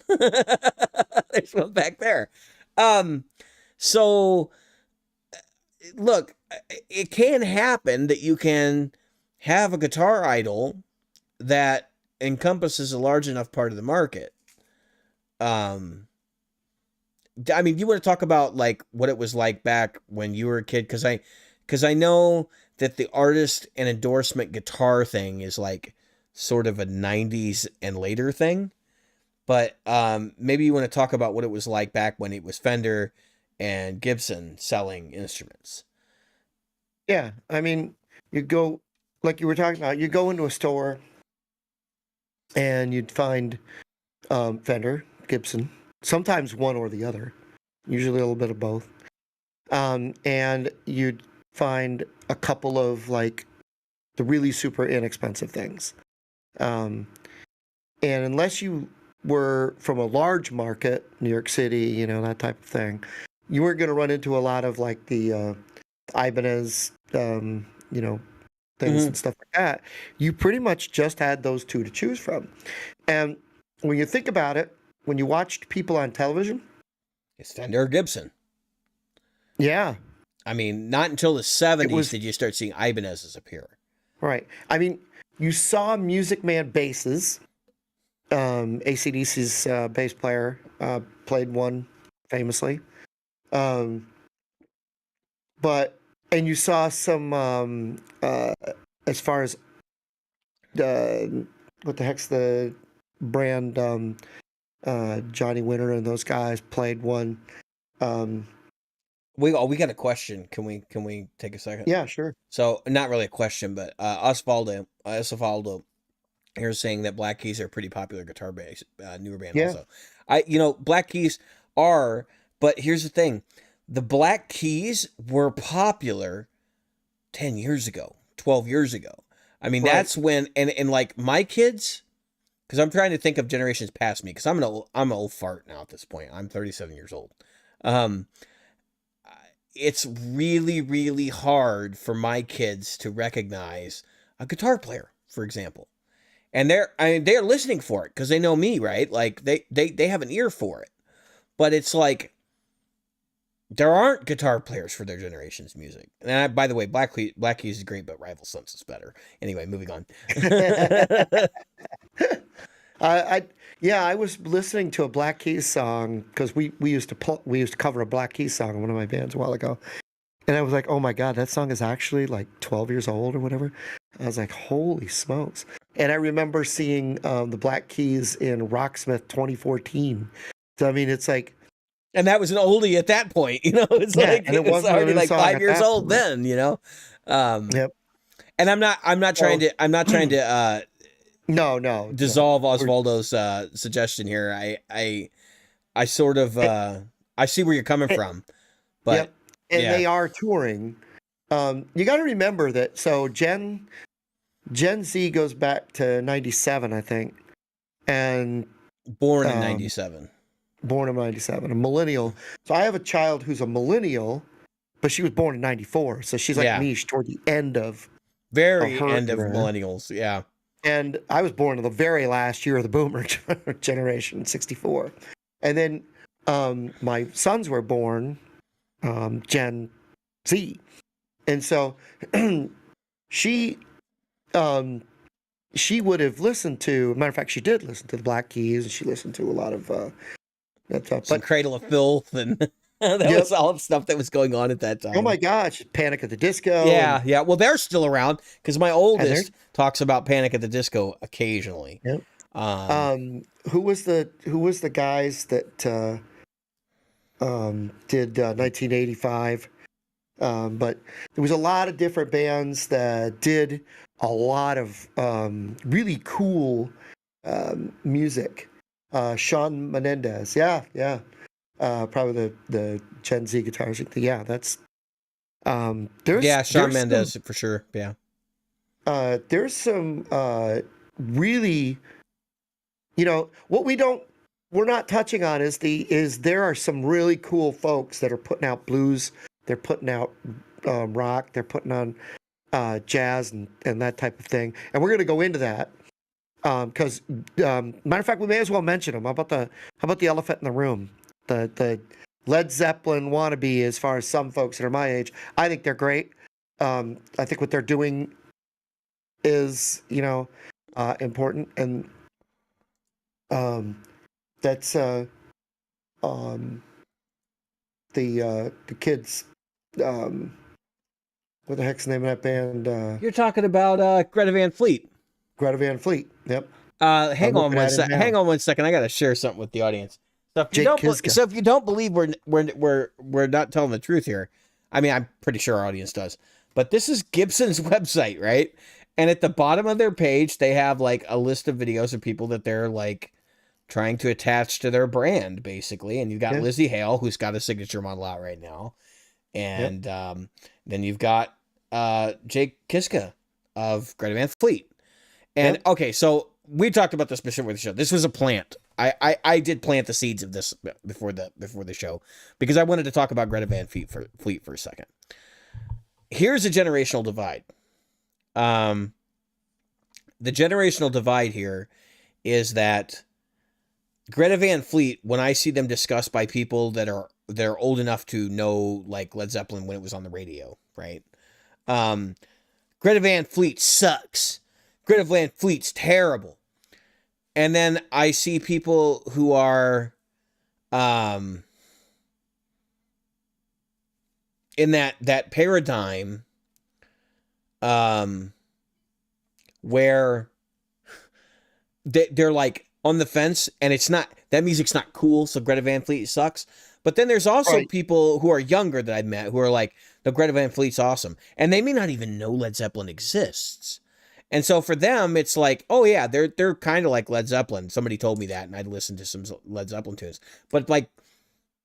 There's one back there. So look, it can happen that you can have a guitar idol that encompasses a large enough part of the market. I mean, you want to talk about like what it was like back when you were a kid? Because I know that the artist and endorsement guitar thing is like sort of a 90s and later thing. But maybe you want to talk about what it was like back when it was Fender and Gibson selling instruments. Yeah, I mean, you go, like you were talking about, you go into a store and you'd find Fender, Gibson, sometimes one or the other, usually a little bit of both. And you'd find a couple of like the really super inexpensive things. And unless you were from a large market, New York City, you know, that type of thing, you weren't going to run into a lot of like the Ibanez, you know, things and stuff like that. You pretty much just had those two to choose from. And when you think about it, when you watched people on television, it's Fender or Gibson. Yeah. I mean, not until the 70s did you start seeing Ibanez's appear. Right. I mean, you saw Music Man basses. AC/DC's bass player played one famously. And you saw some, as far as what the heck's the brand, Johnny Winter and those guys played one. We got a question. Can we take a second? Yeah, sure. So not really a question, but Osvaldo here's saying that Black Keys are a pretty popular guitar bass, newer band also. Black Keys are, but here's the thing. The Black Keys were popular 10 years ago, 12 years ago. I mean, that's when, and like my kids, because I'm trying to think of generations past me, because I'm an old fart now at this point. I'm 37 years old. It's really, really hard for my kids to recognize a guitar player, for example. And they're listening for it because they know me, right? Like they have an ear for it. But it's like there aren't guitar players for their generation's music. And by the way, Black Keys is great, but Rival Sons is better. Anyway, moving on. I was listening to a Black Keys song because we used to cover a Black Keys song in one of my bands a while ago, and I was like, oh my god, that song is actually like 12 years old or whatever. I was like, holy smokes! And I remember seeing the Black Keys in Rocksmith 2014. So I mean, it's like, and that was an oldie at that point, you know. It's like and it was already like 5 years old then, you know. Yep. And I'm not trying to. No. Dissolve Osvaldo's suggestion here. I sort of I see where you're coming from, but they are touring. You got to remember that. So Gen Z goes back to 97, I think, and born in 97. Born in 97, a millennial. So I have a child who's a millennial, but she was born in 94, so she's like me. She's toward the end of end of millennials. Yeah. And I was born in the very last year of the boomer generation, 64. And then my sons were born Gen Z. And so she would have listened to, matter of fact, she did listen to the Black Keys, and she listened to a lot of that stuff. Some Cradle of Filth, and that was all the stuff that was going on at that time. Oh my gosh, Panic at the Disco. Yeah. Well, they're still around because my oldest talks about Panic at the Disco occasionally. Yep. Who was the guys that did 1985? But there was a lot of different bands that did a lot of really cool music. Shawn Menendez, yeah. Probably the Gen Z guitarist. Yeah, that's Shawn Mendes for sure. Yeah. There's some really, what we're not touching on is there are some really cool folks that are putting out blues, they're putting out rock, they're putting on jazz and that type of thing, and we're going to go into that. Because matter of fact, we may as well mention them. How about the elephant in the room? The Led Zeppelin wannabe as far as some folks that are my age. I think they're great. I think what they're doing is, important, and that's the kids. What the heck's the name of that band? You're talking about Greta Van Fleet. Greta Van Fleet. Yep. Hang on one second. I gotta share something with the audience. So if you don't believe we're not telling the truth here, I mean, I'm pretty sure our audience does. But this is Gibson's website, right? And at the bottom of their page, they have like a list of videos of people that they're like trying to attach to their brand, basically. And you've got Lizzie Hale, who's got a signature model out right now. And then you've got Jake Kiska of Greta Van Fleet. And okay, so we talked about this before the show. This was a plant. I did plant the seeds of this before the show because I wanted to talk about Greta Van Fleet for a second. Here's a generational divide. The generational divide here is that Greta Van Fleet, when I see them discussed by people they're old enough to know like Led Zeppelin when it was on the radio, right? Greta Van Fleet sucks. Greta Van Fleet's terrible. And then I see people who are in that paradigm where they're like on the fence, and it's not, that music's not cool, so Greta Van Fleet sucks. But then there's also people who are younger that I've met who are like, the Greta Van Fleet's awesome. And they may not even know Led Zeppelin exists. And so for them, it's like, oh yeah, they're kind of like Led Zeppelin. Somebody told me that, and I'd listened to some Led Zeppelin tunes. But like,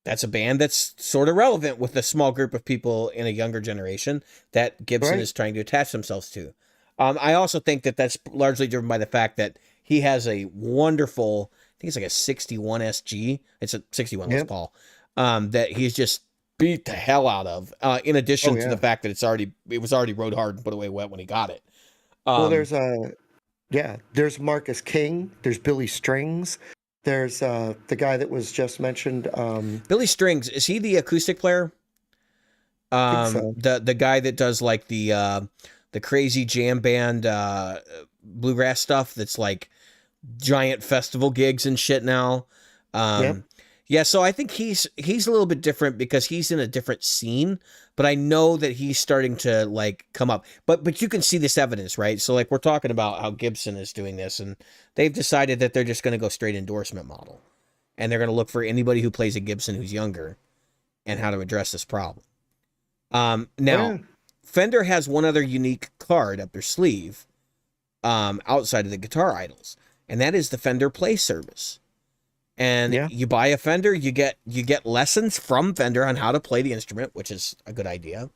that's a band that's sort of relevant with a small group of people in a younger generation that Gibson is trying to attach themselves to. I also think that that's largely driven by the fact that he has a wonderful, I think it's like a 61 SG. It's a 61 Les Paul that he's just beat the hell out of. In addition to the fact that it was already rode hard and put away wet when he got it. Well, there's Marcus King. There's Billy Strings. There's the guy that was just mentioned. Billy Strings, is he the acoustic player? The guy that does like the crazy jam band bluegrass stuff that's like giant festival gigs and shit now. Yeah, so I think he's a little bit different because he's in a different scene, but I know that he's starting to like come up. But you can see this evidence, right? So like we're talking about how Gibson is doing this, and they've decided that they're just going to go straight endorsement model. And they're going to look for anybody who plays a Gibson who's younger and how to address this problem. Now, Fender has one other unique card up their sleeve outside of the Guitar Idols, and that is the Fender Play service. And you buy a Fender, you get lessons from Fender on how to play the instrument, which is a good idea.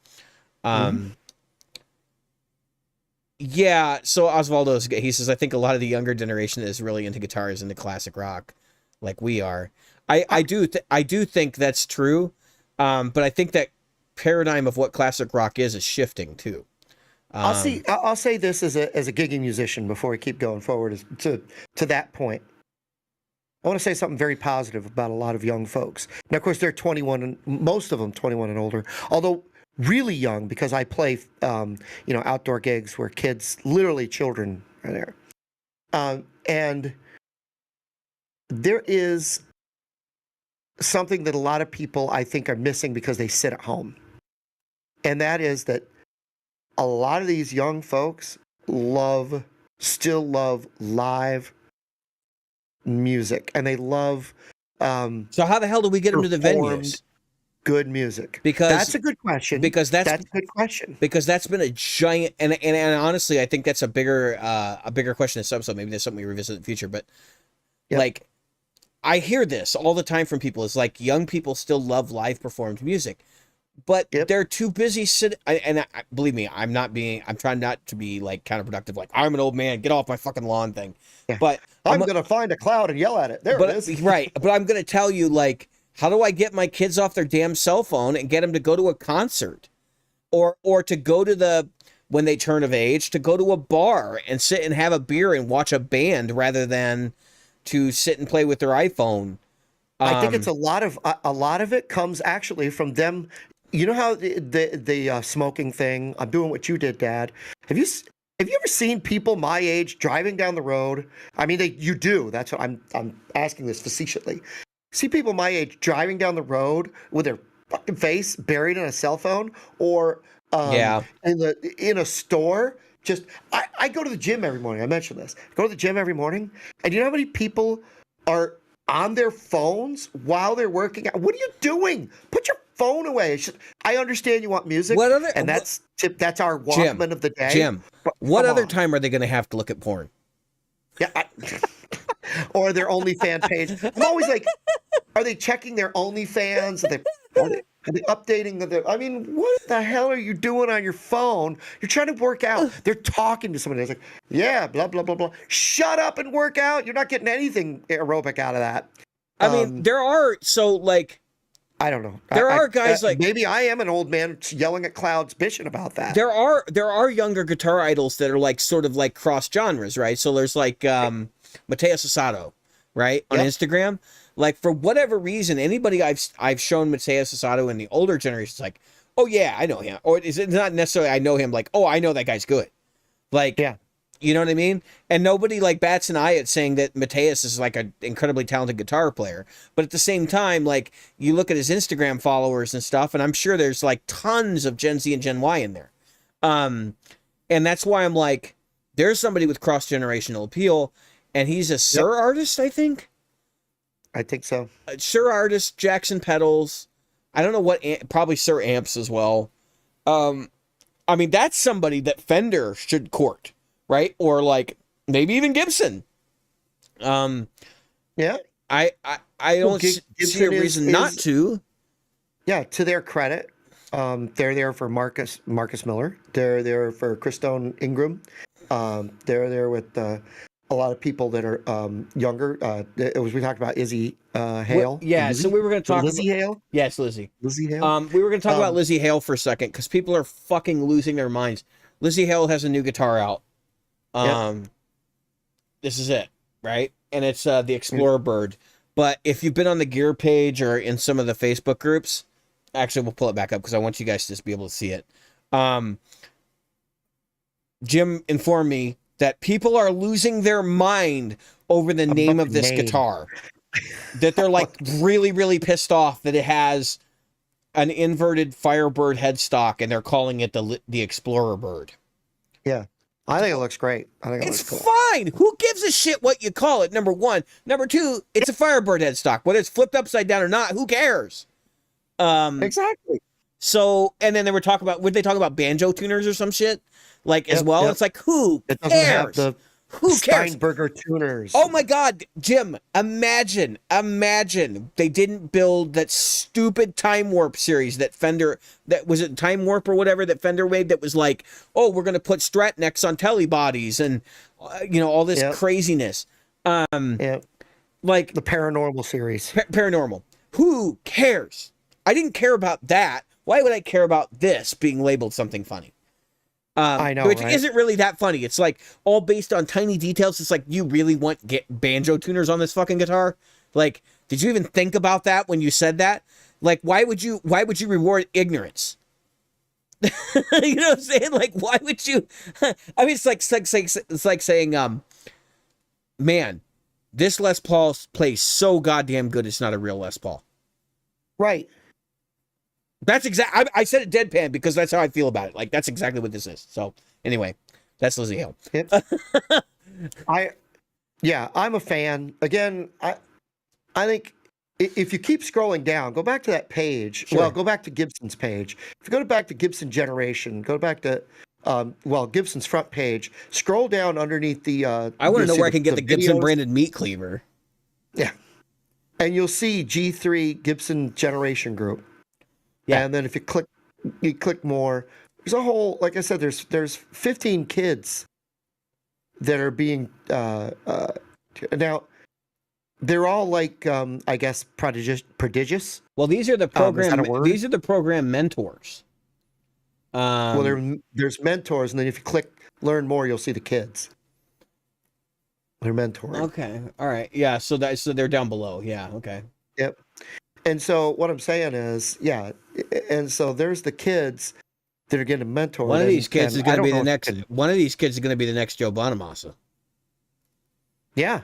Yeah, so Osvaldo, he says, I think a lot of the younger generation is really into guitars, into classic rock, like we are. I do think that's true, but I think that paradigm of what classic rock is shifting too. I'll say this as a gigging musician before we keep going forward to that point. I want to say something very positive about a lot of young folks. Now, of course, they're 21, and most of them 21 and older, although really young, because I play, outdoor gigs where kids, literally children, are there. And there is something that a lot of people, I think, are missing because they sit at home. And that is that a lot of these young folks still love live music, and they love so how the hell do we get them to the venues? Good music. Because that's a good question. Because that's a good question. Because that's been a giant, and honestly, I think that's a bigger question in this episode. Maybe that's something we revisit in the future. But like, I hear this all the time from people. It's like young people still love live performed music, but they're too busy sitting. And believe me, I'm trying not to be like counterproductive. Like, I'm an old man, get off my fucking lawn thing. Yeah. But I'm gonna find a cloud and yell at it. There it is. Right. But I'm gonna tell you, like, how do I get my kids off their damn cell phone and get them to go to a concert, or to go to when they turn of age, to go to a bar and sit and have a beer and watch a band rather than to sit and play with their iPhone I think it's a lot of it comes actually from them. You know how the smoking thing? I'm doing what you did, Dad. Have you ever seen people my age driving down the road? I mean, you do. That's what I'm asking this facetiously. See people my age driving down the road with their fucking face buried in a cell phone, or Yeah. in a store. Just I go to the gym every morning. I mentioned this. I go to the gym every morning, and you know how many people are on their phones while they're working out? What are you doing? Put your phone away. I understand you want music, and that's our Walkman of the day. Jim, what other time are they going to have to look at porn? Yeah, or their OnlyFans page. I'm always like, are they checking their OnlyFans? Are they updating their? I mean, what the hell are you doing on your phone? You're trying to work out. They're talking to somebody. It's like, yeah, blah blah blah blah. Shut up and work out. You're not getting anything aerobic out of that. I mean, there are I don't know. There are guys like maybe I am an old man yelling at clouds, bitching about that. There are younger guitar idols that are like sort of like cross genres, right? So there's like Mateus Asado, right, on Instagram. Like for whatever reason, anybody I've shown Mateus Asado in the older generations, like, oh yeah, I know him, or is it not necessarily I know him? Like, oh, I know that guy's good. Like, yeah. You know what I mean? And nobody like bats an eye at saying that Mateus is like an incredibly talented guitar player. But at the same time, like you look at his Instagram followers and stuff, and I'm sure there's like tons of Gen Z and Gen Y in there. And that's why I'm like, there's somebody with cross-generational appeal, and he's a Sir artist, I think. I think so. Sir artist, Jackson pedals. I don't know what, probably Sir amps as well. I mean, that's somebody that Fender should court. Right? Or like maybe even Gibson. Yeah. I don't see a reason not to. Yeah, to their credit, they're there for Marcus Miller. They're there for Christone Ingram. They're there with a lot of people that are younger. We talked about Izzy Hale. Yeah, Lizzie? so we were going to talk Lizzie about Hale. Yes, Lizzie. Lizzie Hale. We were going to talk about Lizzie Hale for a second because people are fucking losing their minds. Lizzie Hale has a new guitar out. This is it, right? And it's the Explorer Bird. But if you've been on the gear page or in some of the Facebook groups, actually we'll pull it back up because I want you guys to just be able to see it. Jim informed me that people are losing their mind over the name of this guitar. That they're like really, really pissed off that it has an inverted Firebird headstock and they're calling it the Explorer Bird. Yeah. I think it looks great. I think it's cool. Fine. Who gives a shit what you call it? Number one. Number two, it's a Firebird headstock. Whether it's flipped upside down or not, who cares? Exactly. So, and then they were talking about, would they talk about banjo tuners or some shit? Like as well? It's like, who cares? It doesn't have the Who cares? Steinberger tuners. Oh my God, Jim, imagine they didn't build that stupid Time Warp series that Fender, that was it Time Warp or whatever that Fender made that was like, oh, we're going to put Strat necks on telly bodies and, all this craziness. Like the Paranormal series. Paranormal. Who cares? I didn't care about that. Why would I care about this being labeled something funny? I know, which right? isn't really that funny. It's like all based on tiny details. It's like, you really want banjo tuners on this fucking guitar? Like, did you even think about that when you said that? Like, why would you reward ignorance? You know what I'm saying? Like, why would you? I mean, it's like saying, man, this Les Paul plays so goddamn good. It's not a real Les Paul. Right. That's I said it deadpan because that's how I feel about it. Like, that's exactly what this is. So anyway, that's Lizzie Hale. I'm a fan. Again, I think if you keep scrolling down, go back to that page. Sure. Well, go back to Gibson's page. If you go back to Gibson Generation, go back to Gibson's front page. Scroll down underneath the. I want to know where I can get the Gibson branded meat cleaver. Yeah, and you'll see G3 Gibson Generation Group. Yeah, and then if you click more, there's a whole, like I said, there's 15 kids that are being now. They're all like I guess prodigious. Well, these are the program. These are the program mentors. Well, there's mentors, and then if you click learn more, you'll see the kids. They're mentoring. Okay, all right, yeah. So they're down below. Yeah, okay. Yep. And so what I'm saying is, yeah, and so there's the kids that are getting mentored. One of these kids is going to be the next. Can, one of these kids is going to be the next Joe Bonamassa. Yeah,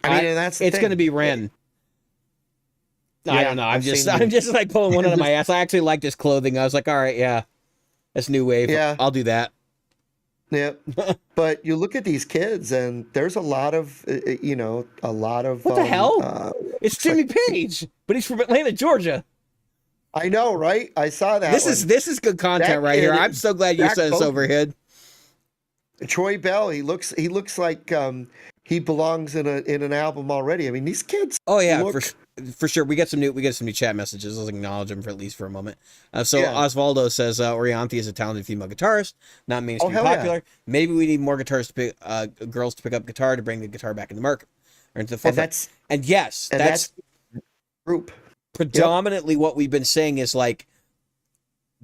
I mean, and that's the it's thing. going to be Ren. Yeah, I don't know. I'm just like pulling one out of my ass. I actually like this clothing. I was like, all right, yeah, that's new wave. Yeah, I'll do that. Yeah, but you look at these kids, and there's a lot of, a lot of. What the hell? It's Jimmy Page, but he's from Atlanta, Georgia. I know, right? I saw that. This is good content right here. I'm so glad you sent us overhead. Troy Bell, he looks like he belongs in an album already. I mean, these kids. Oh yeah, for sure. We get some new chat messages. Let's acknowledge them for at least for a moment. Osvaldo says Orianthi is a talented female guitarist, not mainstream popular. Yeah. Maybe we need more guitarists to pick, girls to pick up guitar to bring the guitar back in the market or into the forefront. And that's group. Predominantly what we've been saying is like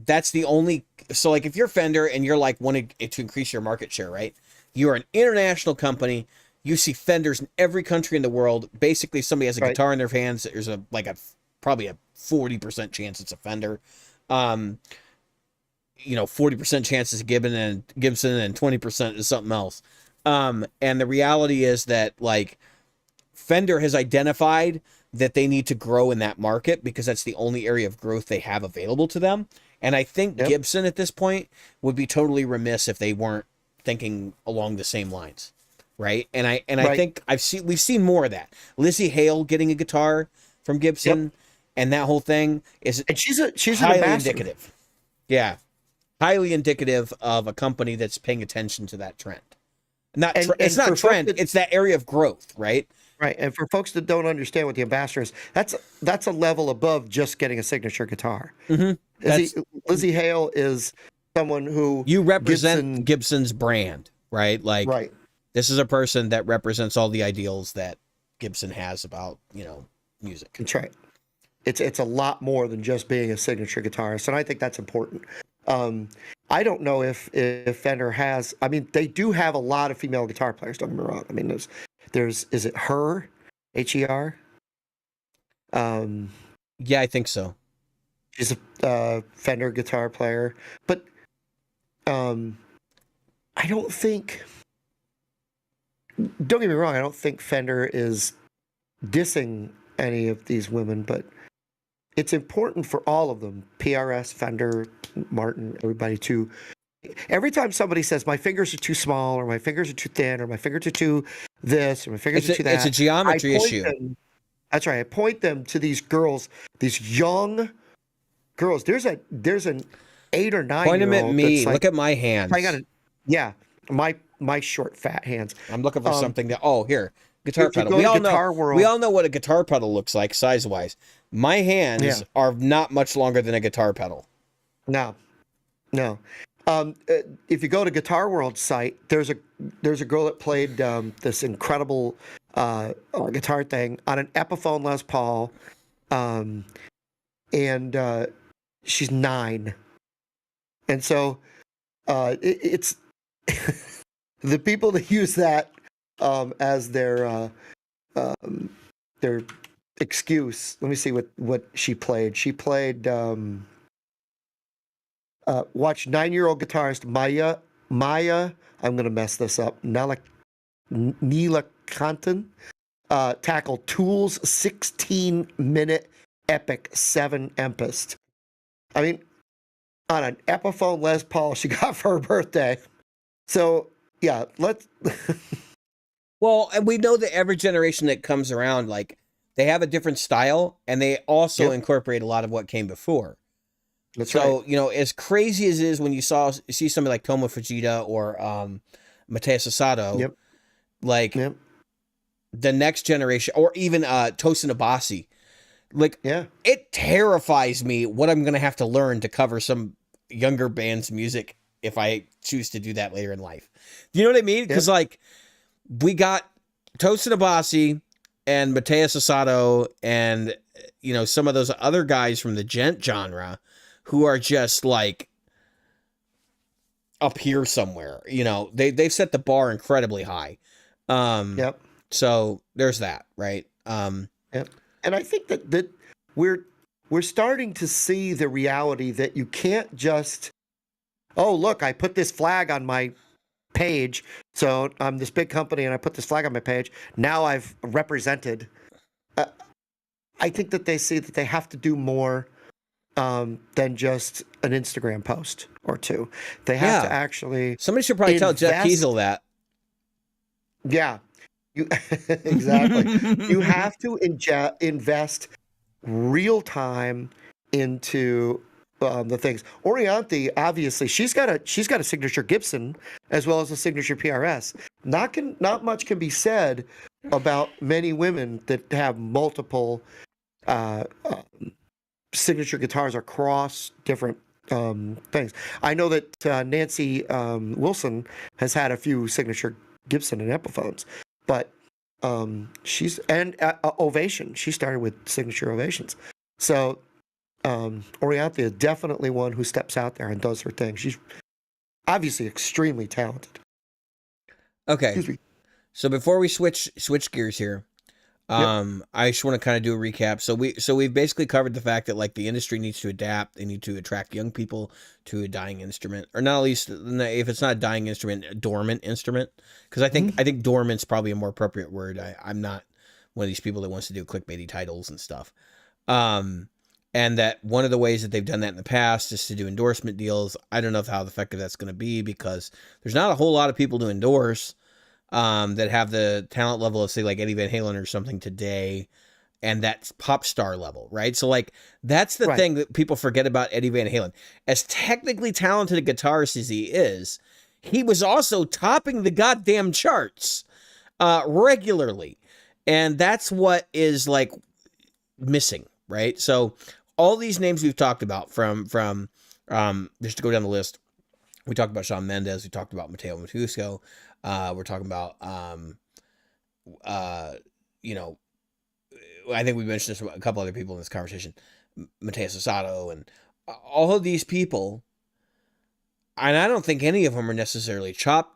that's the only. So like if you're Fender and you're like wanting to increase your market share, right? You're an international company. You see Fenders in every country in the world. Basically, if somebody has a guitar in their hands, there's probably a 40% chance it's a Fender. 40% chance is Gibson and 20% is something else. And the reality is that like Fender has identified that they need to grow in that market because that's the only area of growth they have available to them. And I think Gibson at this point would be totally remiss if they weren't thinking along the same lines. Right. And I think we've seen more of that. Lizzie Hale getting a guitar from Gibson and that whole thing is she's highly indicative. Yeah. Highly indicative of a company that's paying attention to that trend. It's not trend, it's that area of growth, right? Right. And for folks that don't understand what the ambassador is, that's a level above just getting a signature guitar. Mm-hmm. Lizzie Hale is someone who you represent Gibson's brand, right? Like this is a person that represents all the ideals that Gibson has about, music. That's right. It's a lot more than just being a signature guitarist, and I think that's important. I don't know if Fender has. I mean, they do have a lot of female guitar players. Don't get me wrong. I mean, there's is it Her, Her? Yeah, I think so. She's a Fender guitar player, but I don't think. Don't get me wrong. I don't think Fender is dissing any of these women, but it's important for all of them. PRS, Fender, Martin, everybody to. Every time somebody says my fingers are too small, or my fingers are too thin, or my fingers are too this, or my fingers are too that, it's a geometry issue. That's right. I point them to these girls, these young girls. There's an 8 or 9. Point them at me. Look at my hands. My short, fat hands. I'm looking for something that. Oh, here, guitar pedal. We all know what a guitar pedal looks like size wise. My hands are not much longer than a guitar pedal. No. If you go to Guitar World's site, there's a girl that played this incredible guitar thing on an Epiphone Les Paul, and she's 9, and so it's the people that use that as their excuse. Let me see what she played. She played. Watch 9-year-old guitarist Maya. I'm gonna mess this up. Neelakantan tackle Tool's 16-minute epic 7 Empist. I mean, on an Epiphone Les Paul she got for her birthday. So yeah, let's. Well, and we know that every generation that comes around, like they have a different style, and they also incorporate a lot of what came before. That's right. As crazy as it is when you see somebody like Tomo Fujita or Matthias Sasato, the next generation, or even Tosin Abasi, it terrifies me what I'm going to have to learn to cover some younger band's music if I choose to do that later in life. You know what I mean? Because we got Tosin Abasi and Matthias Sasato and some of those other guys from the gent genre who are just like up here somewhere. They've set the bar incredibly high. So there's that, right? And I think that we're starting to see the reality that you can't just, oh, look, I put this flag on my page. So I'm this big company and I put this flag on my page. Now I've represented. I think that they see that they have to do more than just an Instagram post or two. They have to actually. Somebody should probably tell Jeff Kiesel that. Yeah, exactly. You have to invest real time into the things. Orianthi, obviously, she's got a signature Gibson as well as a signature PRS. Not much can be said about many women that have multiple signature guitars across different things. I know that Nancy Wilson has had a few signature Gibson and Epiphones, but she's Ovation. She started with signature Ovations. So Orianthi is definitely one who steps out there and does her thing. She's obviously extremely talented. Okay. So before we switch gears here, I just want to kind of do a recap. So we've basically covered the fact that like the industry needs to adapt. They need to attract young people to a dying instrument, or not at least if it's not a dying instrument, a dormant instrument. Because I think dormant's probably a more appropriate word. I'm not one of these people that wants to do clickbaity titles and stuff. And that one of the ways that they've done that in the past is to do endorsement deals. I don't know how effective that's going to be because there's not a whole lot of people to endorse that have the talent level of, say, like Eddie Van Halen or something today, and that's pop star level, right? So, like, that's the thing that people forget about Eddie Van Halen. As technically talented a guitarist as he is, he was also topping the goddamn charts regularly, and that's what is, like, missing, right? So, all these names we've talked about from just to go down the list, we talked about Shawn Mendes, we talked about Matteo Matusco, we're talking about, you know, I think we mentioned this about a couple other people in this conversation, Mateus Sasato, and all of these people, and I don't think any of them are necessarily chart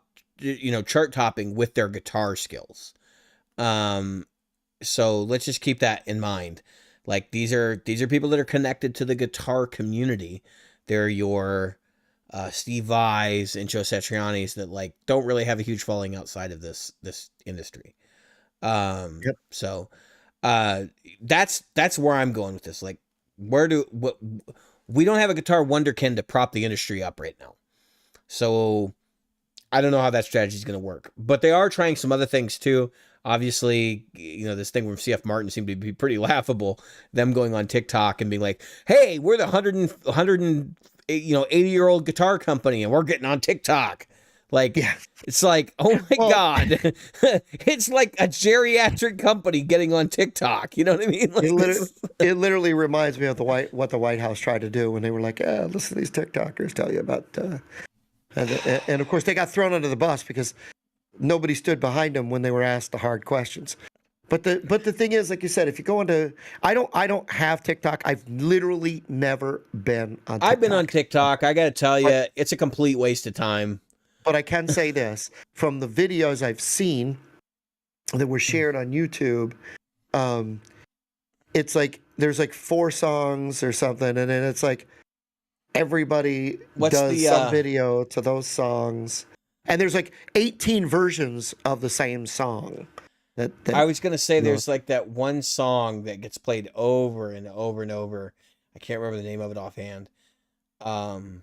topping with their guitar skills. So let's just keep that in mind. Like these are people that are connected to the guitar community. They're your Steve Vai's and Joe Satriani's that like don't really have a huge following outside of this industry. So that's where I'm going with this. Like, we don't have a guitar wonderkind to prop the industry up right now. So I don't know how that strategy is going to work, but they are trying some other things too. Obviously, you know, this thing from CF Martin seemed to be pretty laughable. Them going on TikTok and being like, "Hey, we're the 80-year-old guitar company, and we're getting on TikTok." Like, It's like, oh my God, it's like a geriatric company getting on TikTok. You know what I mean? Like, it literally reminds me of what the White House tried to do when they were like, listen to these TikTokers tell you about, and of course they got thrown under the bus because nobody stood behind them when they were asked the hard questions. But the thing is, like you said, if you go into, I don't have TikTok. I've literally never been on TikTok. I've been on TikTok. I got to tell you, it's a complete waste of time. But I can say this, from the videos I've seen that were shared on YouTube, it's like there's like 4 songs or something, and then it's like everybody does some video to those songs. And there's like 18 versions of the same song. That I was going to say there's like that one song that gets played over and over and over. I can't remember the name of it offhand. God,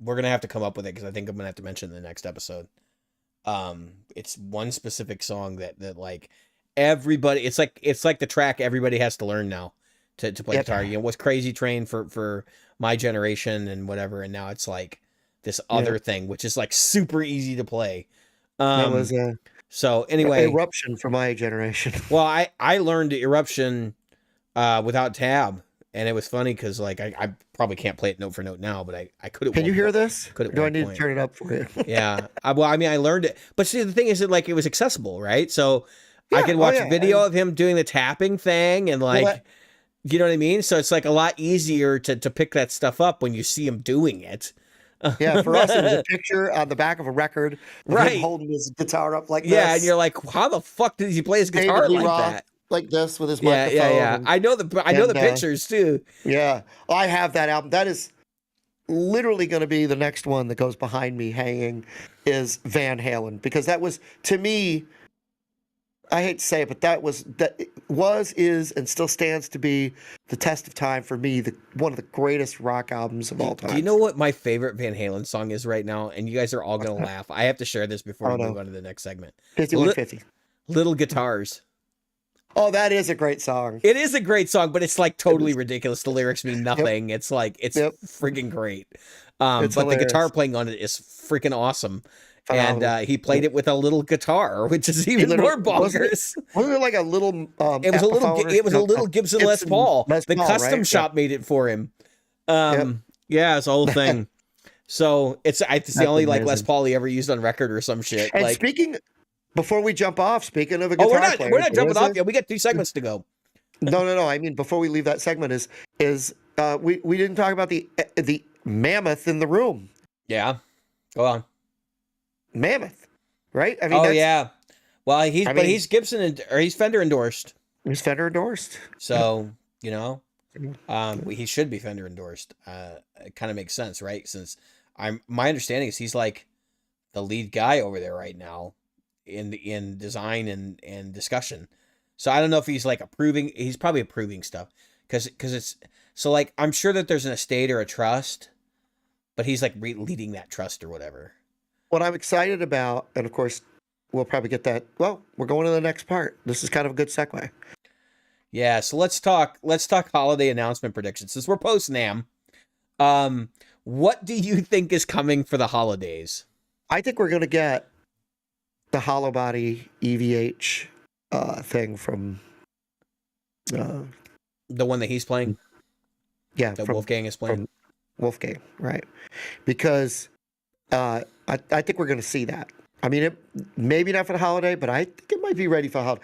we're going to have to come up with it because I think I'm going to have to mention it in the next episode. It's one specific song that like everybody, it's like the track everybody has to learn now to play guitar. You know, what's Crazy Train for my generation and whatever. And now it's like this other thing, which is like super easy to play. That was so anyway, Eruption for my generation. Well, I learned Eruption without tab, and it was funny because like I probably can't play it note for note now, but I could. Can you hear this? Do I need to turn it up for you? Yeah. Well, I mean, I learned it, but see, the thing is that like it was accessible, right? So I could watch a video of him doing the tapping thing, and like, you know what I mean. So it's like a lot easier to pick that stuff up when you see him doing it. Yeah, for us, it was a picture on the back of a record, right? Him holding his guitar up like this. Yeah, and you're like, how the fuck did he play his guitar like that? like this with his Yeah, yeah, microphone. yeah. I know the And pictures too. yeah, I have that album. That is literally going to be the next one that goes behind me hanging is Van Halen, because that was, to me, I hate to say it, but is and still stands to be the test of time for me, one of the greatest rock albums of all time. Do you know what my favorite Van Halen song is right now? And you guys are all going to laugh. I have to share this before we move on to the next segment. 5150. Little Guitars. Oh, that is a great song. It is a great song, but it's like totally ridiculous. The lyrics mean nothing. Yep. It's like, it's freaking great. But hilarious. The guitar playing on it is freaking awesome. Phenomenal. And he played it with a little guitar, which is even more bonkers. Wasn't it like a little? It was a little Gibson Les Paul. The custom shop made it for him. Yeah, it's a whole thing. So it's the only like Les Paul he ever used on record or some shit. And like, before we jump off, speaking of a guitar player, we're not jumping off yet. We got 2 segments to go. No. I mean, before we leave that segment, we didn't talk about the mammoth in the room. Yeah, go on. Mammoth, right? I mean, yeah. Well, he's Gibson or he's Fender endorsed. He's Fender endorsed. So he should be Fender endorsed. It kind of makes sense, right? Since my understanding is he's like the lead guy over there right now in design and discussion. So I don't know if he's like approving. He's probably approving stuff because it's so like I'm sure that there's an estate or a trust, but he's like leading that trust or whatever. What I'm excited about, and of course, we'll probably get that. Well, we're going to the next part. This is kind of a good segue. Yeah, so let's talk holiday announcement predictions. Since we're post NAMM, what do you think is coming for the holidays? I think we're going to get the hollow body EVH thing from the one that he's playing. Yeah, that Wolfgang is playing. Wolfgang, right? Because I think we're going to see that. I mean, maybe not for the holiday, but I think it might be ready for the holiday.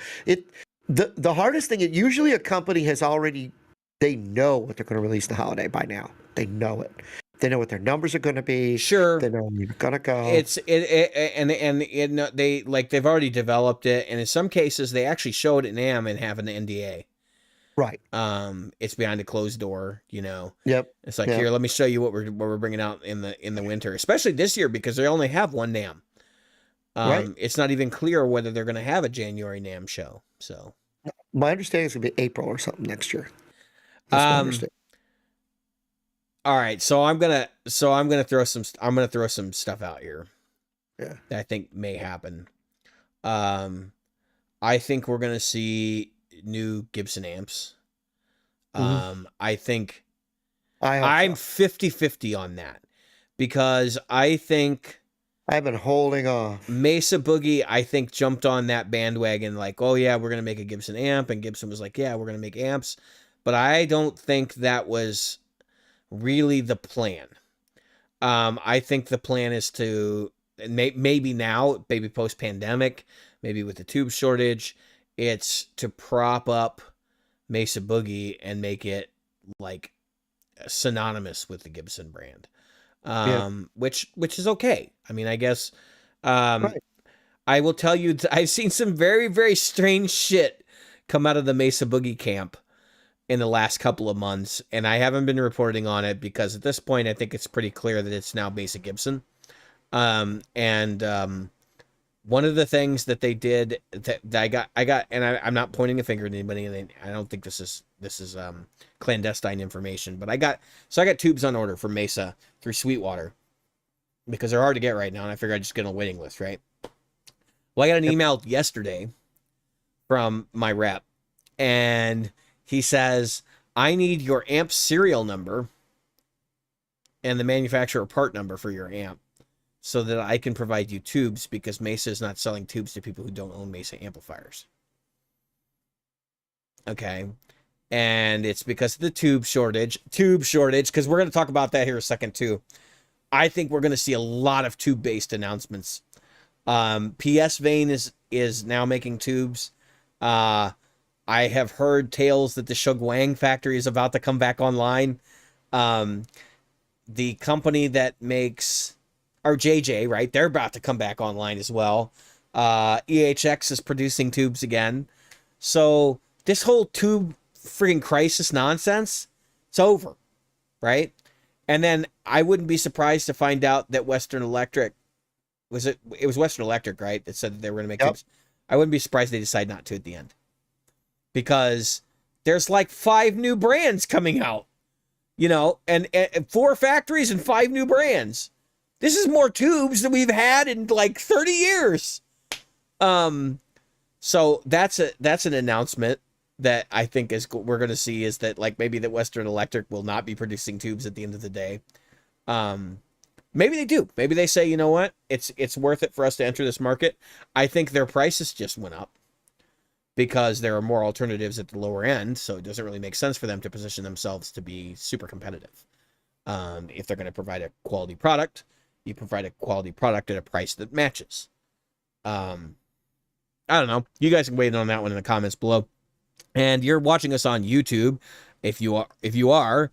The hardest thing, usually a company they know what they're going to release the holiday by now. They know it. They know what their numbers are going to be. Sure. They know when you're going to go. They've already developed it. And in some cases, they actually show it at NAMM and have an NDA. Right. It's behind a closed door, Yep. It's like, here, let me show you what we're bringing out in the winter, especially this year because they only have one NAMM. Right. It's not even clear whether they're going to have a January NAMM show. So my understanding is going to be April or something next year. All right, so I'm gonna throw some stuff out here. Yeah, that I think may happen. I think we're gonna see new Gibson amps. I'm 50-50 on that because I think I've been holding off. Mesa Boogie, I think, jumped on that bandwagon like, oh yeah, we're gonna make a Gibson amp, and Gibson was like, yeah, we're gonna make amps, but I don't think that was really the plan. I think the plan is to maybe now, maybe post-pandemic, maybe with the tube shortage, it's to prop up Mesa Boogie and make it like synonymous with the Gibson brand. Which is okay. I mean, I guess right. I will tell you, I've seen some very, very strange shit come out of the Mesa Boogie camp in the last couple of months, and I haven't been reporting on it because at this point I think it's pretty clear that it's now Mesa Gibson. One of the things that they did that I got, and I'm not pointing a finger at anybody, and I don't think this is clandestine information, but I got tubes on order for Mesa through Sweetwater because they're hard to get right now, and I figured I'd just get on a waiting list, right? Well, I got an email yesterday from my rep, and he says, I need your amp serial number and the manufacturer part number for your amp so that I can provide you tubes because Mesa is not selling tubes to people who don't own Mesa amplifiers. Okay. And it's because of the tube shortage, because we're going to talk about that here a second too. I think we're going to see a lot of tube-based announcements. PS Vane is now making tubes. I have heard tales that the Huang factory is about to come back online. The company that makes our JJ, right? They're about to come back online as well. EHX is producing tubes again. So this whole tube friggin' crisis nonsense, it's over, right? And then I wouldn't be surprised to find out that Western Electric it was Western Electric, right? That said that they were going to make tubes. I wouldn't be surprised they decide not to at the end, because there's like 5 new brands coming out, you know, and 4 factories and 5 new brands. This is more tubes than we've had in like 30 years. So that's an announcement that I think we're going to see, is that like maybe that Western Electric will not be producing tubes at the end of the day. Maybe they do. Maybe they say, you know what, it's worth it for us to enter this market. I think their prices just went up because there are more alternatives at the lower end, so it doesn't really make sense for them to position themselves to be super competitive. If they're going to provide a quality product, you provide a quality product at a price that matches. I don't know. You guys can weigh in on that one in the comments below. And you're watching us on YouTube. If you are,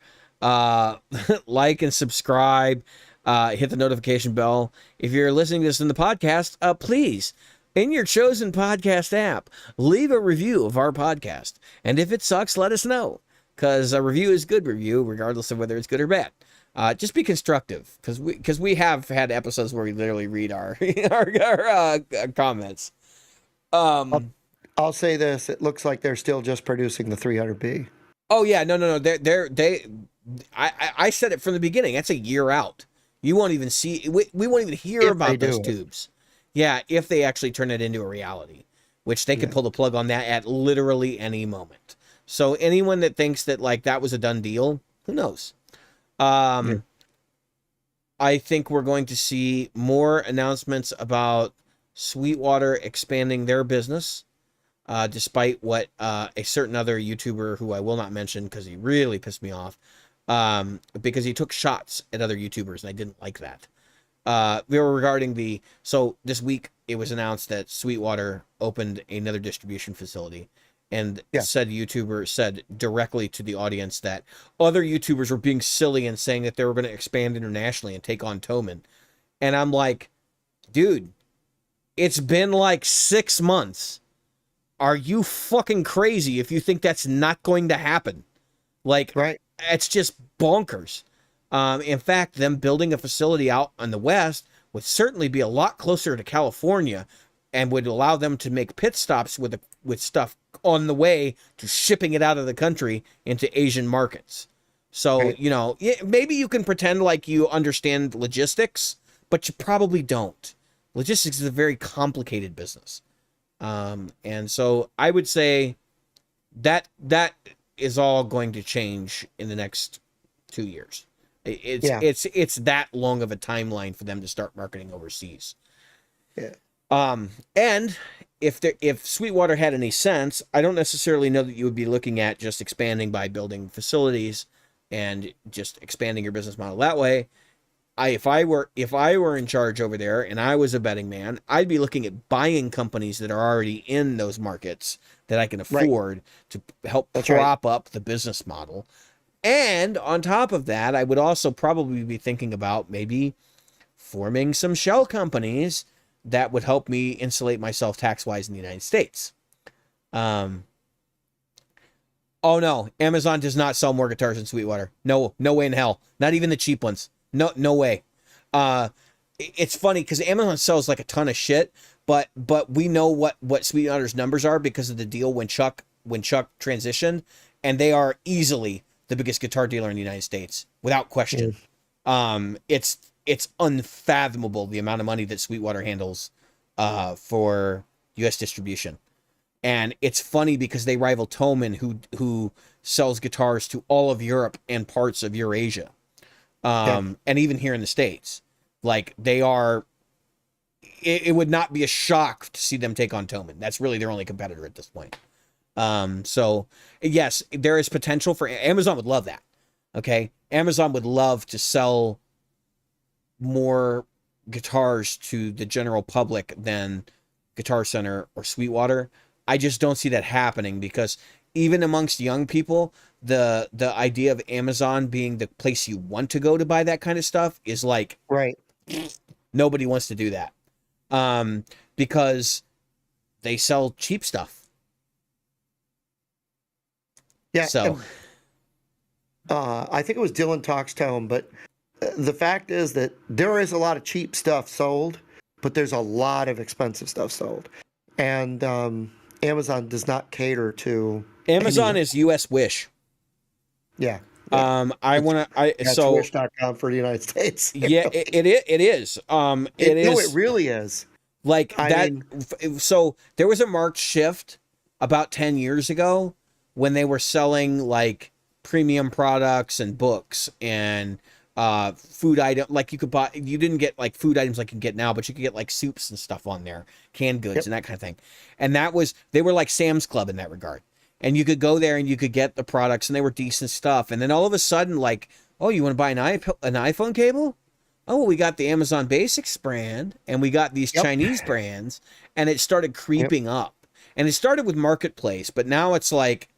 like and subscribe, hit the notification bell. If you're listening to this in the podcast, please, in your chosen podcast app, leave a review of our podcast. And if it sucks, let us know, because a review is good review, regardless of whether it's good or bad. Just be constructive, because we have had episodes where we literally read our comments. I'll say this: it looks like they're still just producing the 300B. Oh yeah, no. I said it from the beginning. That's a year out. You won't even see. We won't even hear about those tubes. Yeah, if they actually turn it into a reality, which they could pull the plug on that at literally any moment. So anyone that thinks that like that was a done deal, who knows? I think we're going to see more announcements about Sweetwater expanding their business, despite what a certain other YouTuber, who I will not mention because he really pissed me off, because he took shots at other YouTubers, and I didn't like that. We were regarding so this week it was announced that Sweetwater opened another distribution facility, and said YouTuber said directly to the audience that other YouTubers were being silly and saying that they were going to expand internationally and take on Toman. And I'm like, dude, it's been like 6 months. Are you fucking crazy if you think that's not going to happen? Like, right. It's just bonkers. In fact, them building a facility out on the West would certainly be a lot closer to California, and would allow them to make pit stops with stuff on the way to shipping it out of the country into Asian markets. So, right. You know, maybe you can pretend like you understand logistics, but you probably don't. Logistics is a very complicated business. And so I would say that is all going to change in the next 2 years. It's that long of a timeline for them to start marketing overseas. Yeah. And if Sweetwater had any sense, I don't necessarily know that you would be looking at just expanding by building facilities and just expanding your business model that way. If I were in charge over there and I was a betting man, I'd be looking at buying companies that are already in those markets that I can afford to help prop up the business model. And on top of that, I would also probably be thinking about maybe forming some shell companies that would help me insulate myself tax-wise in the United States. Oh no, Amazon does not sell more guitars than Sweetwater. No way in hell. Not even the cheap ones. No way. It's funny because Amazon sells like a ton of shit, but we know what Sweetwater's numbers are because of the deal when Chuck transitioned, and they are easily the biggest guitar dealer in the United States without question. It's unfathomable the amount of money that Sweetwater handles for U.S. distribution. And it's funny because they rival Toman, who sells guitars to all of Europe and parts of Eurasia. And even here in the States. Like, they are... It would not be a shock to see them take on Toman. That's really their only competitor at this point. So, yes, there is potential for... Amazon would love that. Okay? Amazon would love to sell more guitars to the general public than Guitar Center or Sweetwater. I just don't see that happening because even amongst young people, the idea of Amazon being the place you want to go to buy that kind of stuff is like, right. Nobody wants to do that. Because they sell cheap stuff. Yeah. So I think it was Dylan Talks Tone, but the fact is that there is a lot of cheap stuff sold, but there's a lot of expensive stuff sold. And Amazon does not cater to Amazon any. is US Wish. Yeah. Yeah. I It's, want to, yeah, it's so wish.com for the United States. yeah, it is. No, it really is. Like I that. mean, So there was a marked shift about 10 years ago when they were selling like premium products and books and food item. Like you didn't get like food items like you can get now, but you could get like soups and stuff on there, canned goods yep. and that kind of thing. And they were like Sam's Club in that regard. And you could go there and you could get the products and they were decent stuff. And then all of a sudden, like, oh, you want to buy an iPhone cable? Oh, well, we got the Amazon Basics brand and we got these Yep. Chinese brands, and it started creeping up. And it started with Marketplace, but now it's like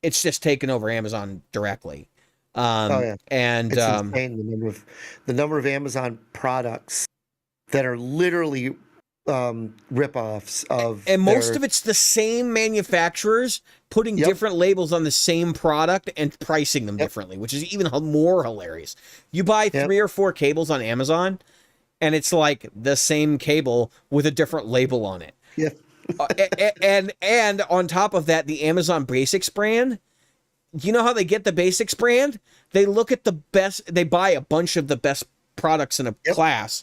it's just taken over Amazon directly. Oh yeah, And it's insane the number of Amazon products that are literally rip-offs of. and most of it's the same manufacturers putting Yep. different labels on the same product and pricing them Yep. differently, which is even more hilarious. You buy Yep. 3 or 4 cables on Amazon, and it's like the same cable with a different label on it. Yeah. And on top of that, the Amazon Basics brand, you know how they get the Basics brand? They look at the best, they buy a bunch of the best products in a Yep. class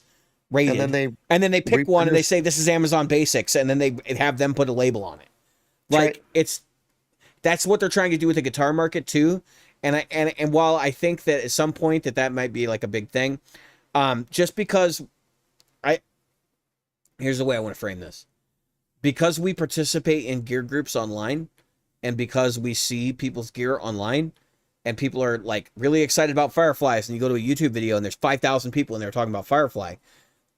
rated, and then they pick one and they say this is Amazon Basics, and then they have them put a label on it. Like right. that's what they're trying to do with the guitar market too. And while I think that at some point that might be like a big thing, just because here's the way I want to frame this. Because we participate in gear groups online, and because we see people's gear online, and people are like really excited about Fireflies, and you go to a YouTube video and there's 5,000 people in there talking about Firefly,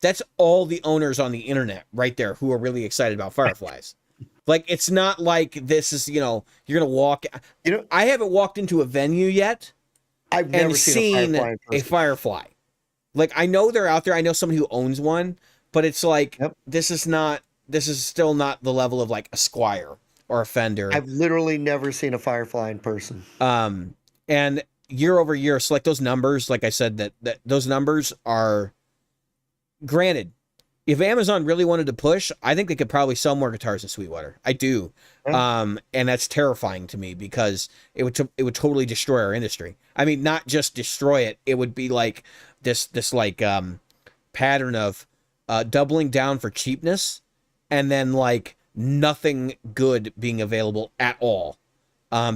that's all the owners on the internet right there who are really excited about Fireflies. Like, it's not like this is, you're going to walk. I haven't walked into a venue yet I've never seen a Firefly. Like, I know they're out there. I know somebody who owns one, but it's like, this is still not the level of like a Squire or a Fender. I've literally never seen a Firefly in person. And year over year, so like those numbers, like I said, that those numbers are, granted, if Amazon really wanted to push, I think they could probably sell more guitars in Sweetwater. I do. And that's terrifying to me because it would totally destroy our industry. I mean, not just destroy it. It would be like this like pattern of doubling down for cheapness and then like nothing good being available at all,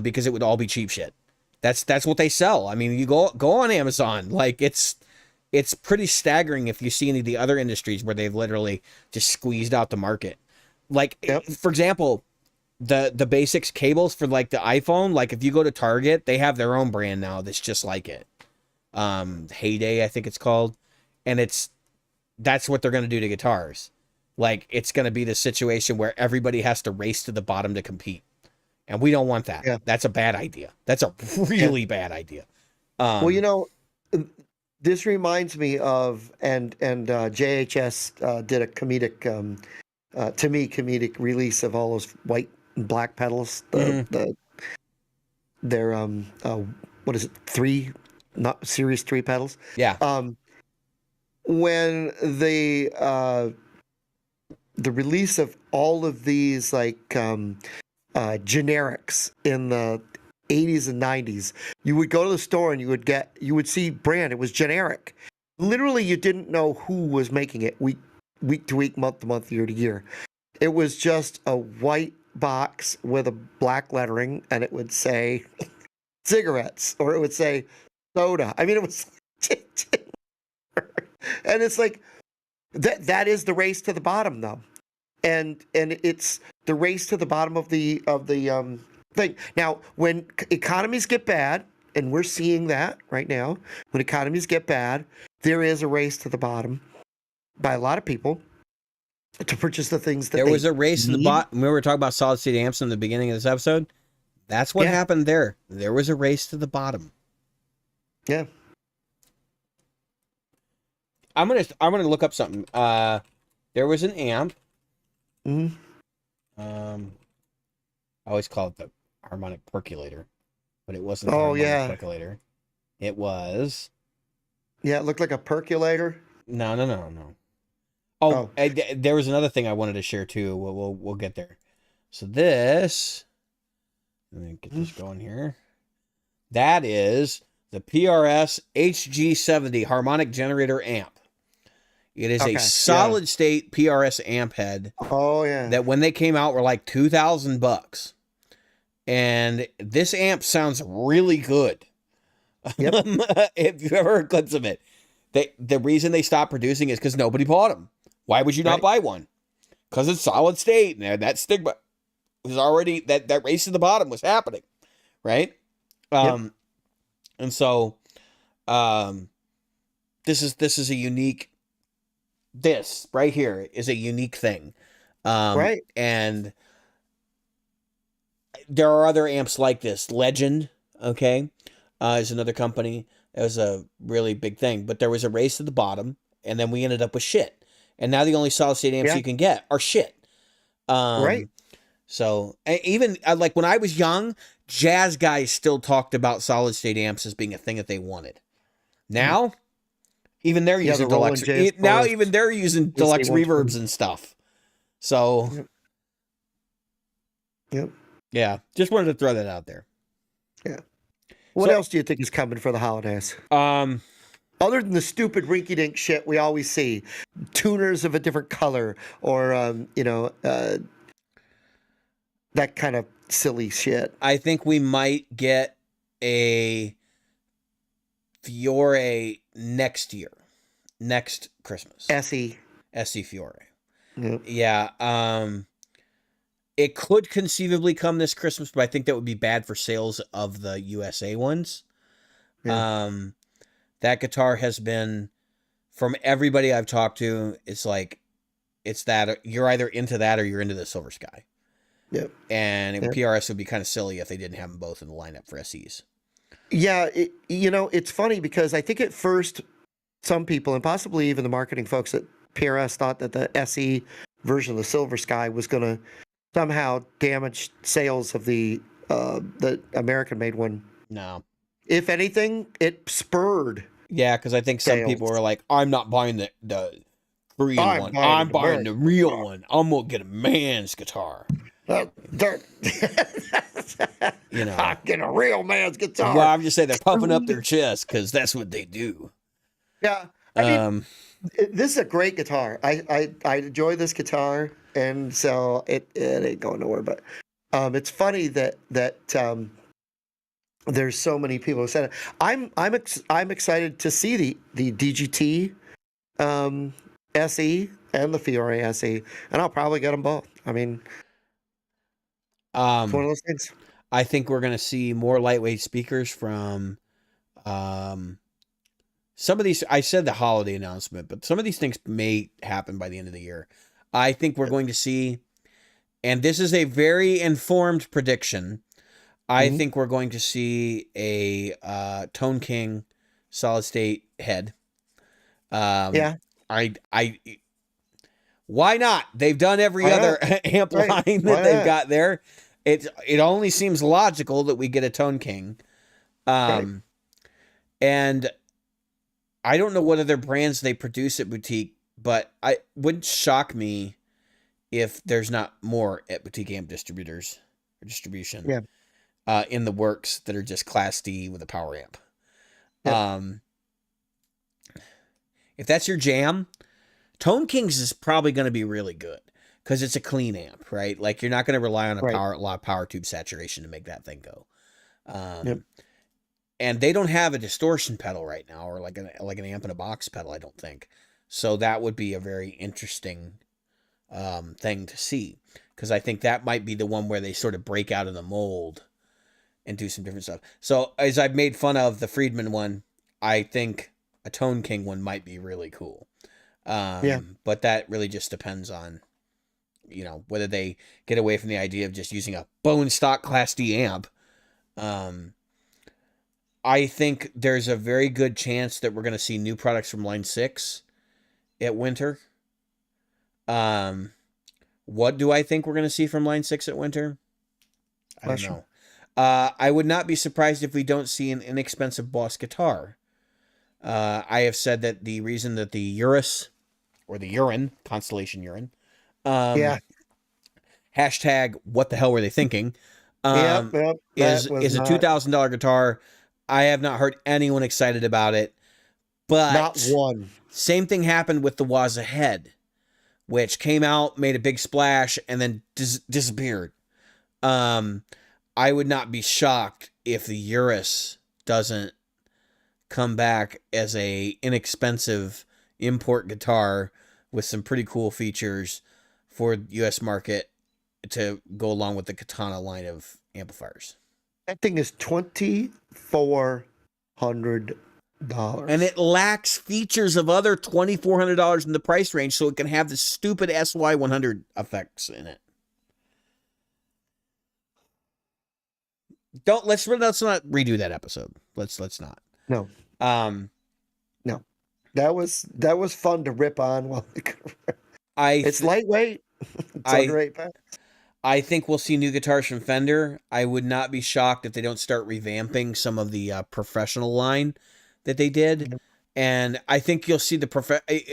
because it would all be cheap shit. That's what they sell. I mean, you go on Amazon, like it's pretty staggering if you see any of the other industries where they've literally just squeezed out the market. Like, for example, the Basics cables for like the iPhone, like if you go to Target, they have their own brand now that's just like it. Heyday, I think it's called. And that's what they're going to do to guitars. Like, it's going to be the situation where everybody has to race to the bottom to compete. And we don't want that. Yeah. That's a bad idea. That's a really bad idea. Well, this reminds me of, and JHS did a comedic, to me, comedic release of all those white and black pedals. Their what is it? Not Series 3 pedals. Yeah. When the release of all of these like generics in the 80s and 90s, you would go to the store and you would see brand. It was generic. Literally, you didn't know who was making it week to week, month to month, year to year. It was just a white box with a black lettering, and it would say cigarettes or it would say soda. I mean, it was, and it's like that is the race to the bottom, though, and it's the race to the bottom of the thing. Now, when economies get bad, and we're seeing that right now, when economies get bad, there is a race to the bottom by a lot of people to purchase the things that there was a race to the bottom. We were talking about solid state amps in the beginning of this episode. That's what happened there. There was a race to the bottom. Yeah. I'm gonna look up something. There was an amp. Mm-hmm. I always call it the harmonic percolator. but it wasn't the Oh harmonic yeah. percolator. It was Yeah, it looked like a percolator. no. Oh, Oh. there was another thing I wanted to share too. We'll get there. So this, let me get this going here. That is the PRS HG70 harmonic generator amp. It is a Okay. solid state PRS amp head Oh yeah. that when they came out were like $2,000. And this amp sounds really good. Yep. If you've ever heard clips of it, the reason they stopped producing is because nobody bought them. Why would you not Right. buy one? Because it's solid state, and that stigma was already that race to the bottom was happening, right? Yep. And so, this is a unique. This right here is a unique thing, Right. and there are other amps like this. Legend, okay, is another company. It was a really big thing, but there was a race to the bottom, and then we ended up with shit. And now the only solid state amps Yeah. you can get are shit. Right. So even like when I was young, jazz guys still talked about solid state amps as being a thing that they wanted. Now, even they're using the Roland deluxe. J Now Forest even they're using deluxe reverbs and stuff. So, Yep. Yeah, just wanted to throw that out there. Yeah. What else do you think is coming for the holidays? Other than the stupid rinky-dink shit we always see, tuners of a different color, or that kind of silly shit. I think we might get a Fiore next Christmas. SE Fiore. Yep. Yeah. It could conceivably come this Christmas, but I think that would be bad for sales of the USA ones. Yeah. That guitar has been, from everybody I've talked to, it's that you're either into that or you're into the Silver Sky. Yep. And PRS would be kind of silly if they didn't have them both in the lineup for SEs. Yeah, it's funny because I think at first some people, and possibly even the marketing folks at PRS, thought that the SE version of the Silver Sky was going to somehow damage sales of the American-made one. No. If anything, it spurred. Yeah, because I think some sales. people are like, I'm not buying the Korean one. I'm buying the real one. I'm going to get a man's guitar. I'm getting a real man's guitar. Well, I'm just saying they're puffing up their chest because that's what they do. Yeah. I mean, this is a great guitar. I enjoy this guitar, and so it ain't going nowhere. But it's funny that there's so many people who said it. I'm excited to see the DGT SE and the Fiore SE, and I'll probably get them both. I mean, it's one of those things. I think we're going to see more lightweight speakers from some of these. I said the holiday announcement, but some of these things may happen by the end of the year. I think we're going to see, and this is a very informed prediction, I think we're going to see a Tone King solid state head. Yeah. Why not? They've done every other amp line that they've got there. It only seems logical that we get a Tone King. And I don't know what other brands they produce at Boutique, but I wouldn't shock me if there's not more at Boutique Amp distribution. Yeah. In the works that are just Class D with a power amp. Yep. If that's your jam, Tone Kings is probably going to be really good because it's a clean amp, right? Like you're not going to rely on a lot of power tube saturation to make that thing go. And they don't have a distortion pedal right now, or like an amp in a box pedal, I don't think. So that would be a very interesting thing to see, because I think that might be the one where they sort of break out of the mold and do some different stuff. So as I've made fun of the Friedman one, I think a Tone King one might be really cool. But that really just depends on, whether they get away from the idea of just using a bone stock Class D amp. I think there's a very good chance that we're going to see new products from Line 6 at Winter. What do I think we're going to see from Line 6 at Winter? I don't know. I would not be surprised if we don't see an inexpensive Boss guitar. I have said that the reason that the Urus, or the Urine, Constellation Urine, Yeah. hashtag what the hell were they thinking, Yep. That is was a not $2,000 guitar. I have not heard anyone excited about it, not but one. same thing happened with the Waza Head, which came out, made a big splash, and then disappeared. I would not be shocked if the Urus doesn't come back as a inexpensive import guitar with some pretty cool features for US market to go along with the Katana line of amplifiers. That thing is $2,400. And it lacks features of other $2,400 in the price range, so it can have the stupid SY100 effects in it. Let's not redo that episode. Let's not. No. No. That was fun to rip on while it's lightweight. It's under 8 pounds. I think we'll see new guitars from Fender. I would not be shocked if they don't start revamping some of the professional line that they did. Mm-hmm. And I think you'll see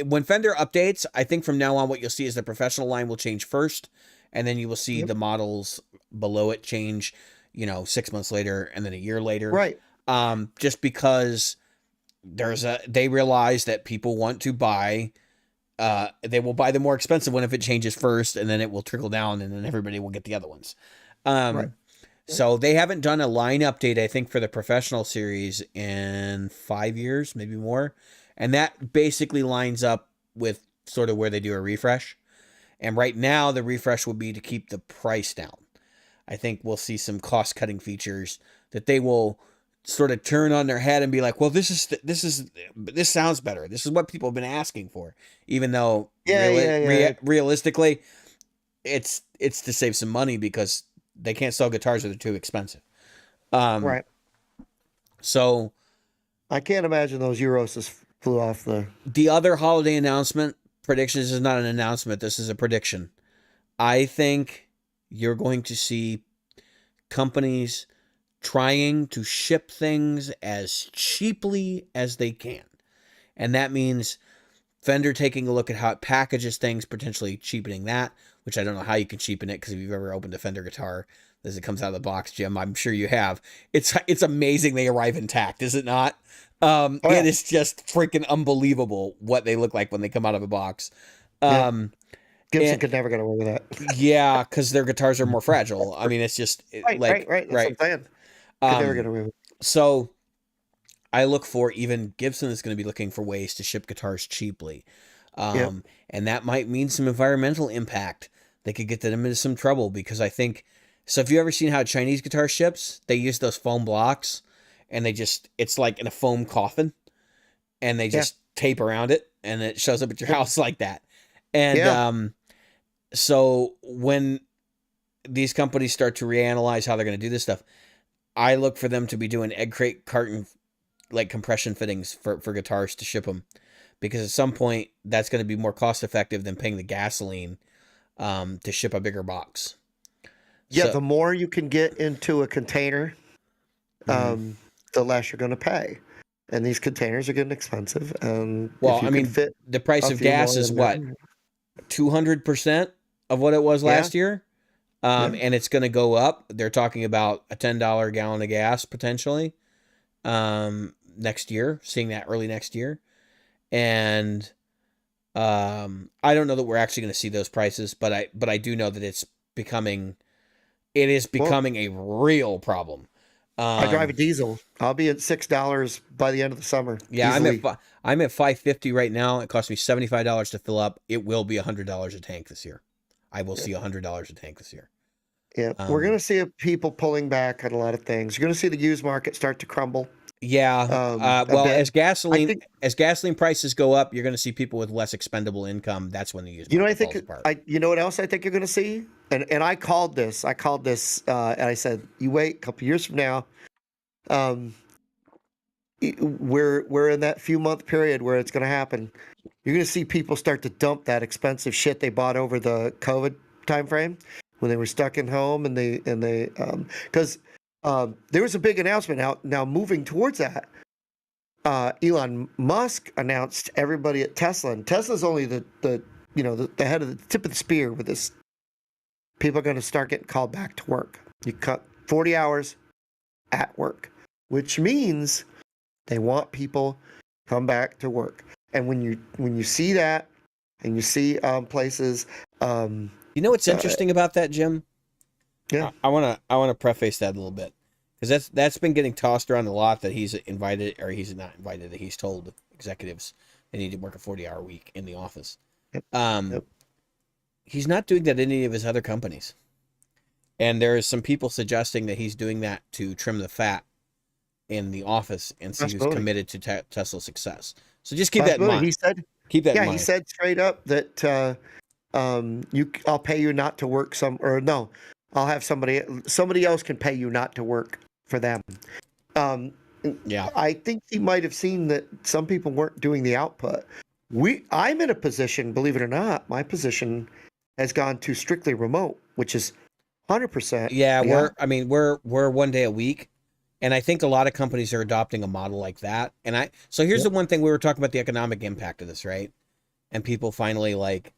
when Fender updates, I think from now on what you'll see is the professional line will change first, and then you will see the models below it change, 6 months later and then a year later. Right. Just because they realize that people want to buy, they will buy the more expensive one if it changes first, and then it will trickle down, and then everybody will get the other ones. Right. So they haven't done a line update, I think, for the professional series in 5 years, maybe more. And that basically lines up with sort of where they do a refresh. And right now, the refresh would be to keep the price down. I think we'll see some cost-cutting features that they will sort of turn on their head and be like, well, this sounds better. This is what people have been asking for, even though realistically, it's to save some money because they can't sell guitars that are too expensive. Right. So I can't imagine those Euros flew off the other holiday announcement prediction. This is not an announcement. This is a prediction. I think you're going to see companies trying to ship things as cheaply as they can. And that means Fender taking a look at how it packages things, potentially cheapening that, which I don't know how you can cheapen it, because if you've ever opened a Fender guitar as it comes out of the box, Jim, I'm sure you have. It's amazing they arrive intact, is it not? It is just freaking unbelievable what they look like when they come out of a box. Gibson could never get away with that. Yeah, because their guitars are more fragile. I mean, it's just right. That's what I'm saying. Could never get away with it. So I look for, even Gibson is going to be looking for ways to ship guitars cheaply. And that might mean some environmental impact. They could get them into some trouble, because I think, so if you ever seen how Chinese guitar ships, they use those foam blocks, and it's like in a foam coffin, and they just tape around it, and it shows up at your house like that. And so when these companies start to reanalyze how they're going to do this stuff, I look for them to be doing egg crate carton, like compression fittings for guitars to ship them, because at some point that's going to be more cost effective than paying the gasoline to ship a bigger box. Yeah, so, the more you can get into a container, the less you're going to pay. And these containers are getting expensive. Well, I mean, the price of gas is what? 200% of what it was last year? And it's going to go up. They're talking about a $10 gallon of gas potentially next year, seeing that early next year. And I don't know that we're actually going to see those prices, but I do know that it is becoming a real problem. I drive a diesel. I'll be at $6 by the end of the summer. Yeah, easily. I'm at $5.50 right now. It cost me $75 to fill up. It will be $100 a tank this year. I will see $100 a tank this year. Yeah, we're going to see people pulling back on a lot of things. You're going to see the used market start to crumble. Yeah. Well, as gasoline prices go up, you're going to see people with less expendable income. That's when the used market falls apart. You know what else I think you're going to see? And I called this. And I said, you wait a couple years from now. We're in that few month period where it's going to happen. You're going to see people start to dump that expensive shit they bought over the COVID timeframe when they were stuck in home, and they because There was a big announcement out now moving towards that. Elon Musk announced everybody at Tesla, and Tesla's only the head of the tip of the spear with this. People are going to start getting called back to work. You cut 40 hours at work, which means they want people come back to work. And when you see that, and you see places, you know what's interesting about that, Jim? Yeah, I wanna preface that a little bit, because that's been getting tossed around a lot, that he's invited, or he's not invited, that he's told executives they need to work a 40-hour week in the office. yep, Um, yep. He's not doing that at any of his other companies, and there is some people suggesting that he's doing that to trim the fat in the office and see who's committed to Tesla's success. So just keep that in mind. Keep that in mind. He said straight up that I'll pay you not to work I'll have somebody else can pay you not to work for them. Yeah. I think he might have seen that some people weren't doing the output. I'm in a position, believe it or not, my position has gone to strictly remote, which is 100%. Yeah, we're 1 day a week. And I think a lot of companies are adopting a model like that. So here's the one thing, we were talking about the economic impact of this, right? And people finally like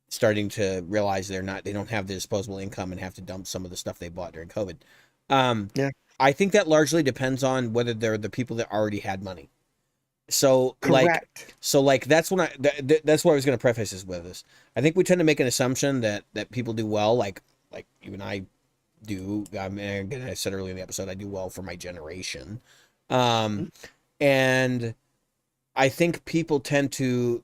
starting to realize they don't have the disposable income and have to dump some of the stuff they bought during COVID. I think that largely depends on whether they're the people that already had money. So correct. That's when that's what I was going to preface this with this. I think we tend to make an assumption that people do well, like even I do. I mean, again, I said earlier in the episode, I do well for my generation. And I think people tend to,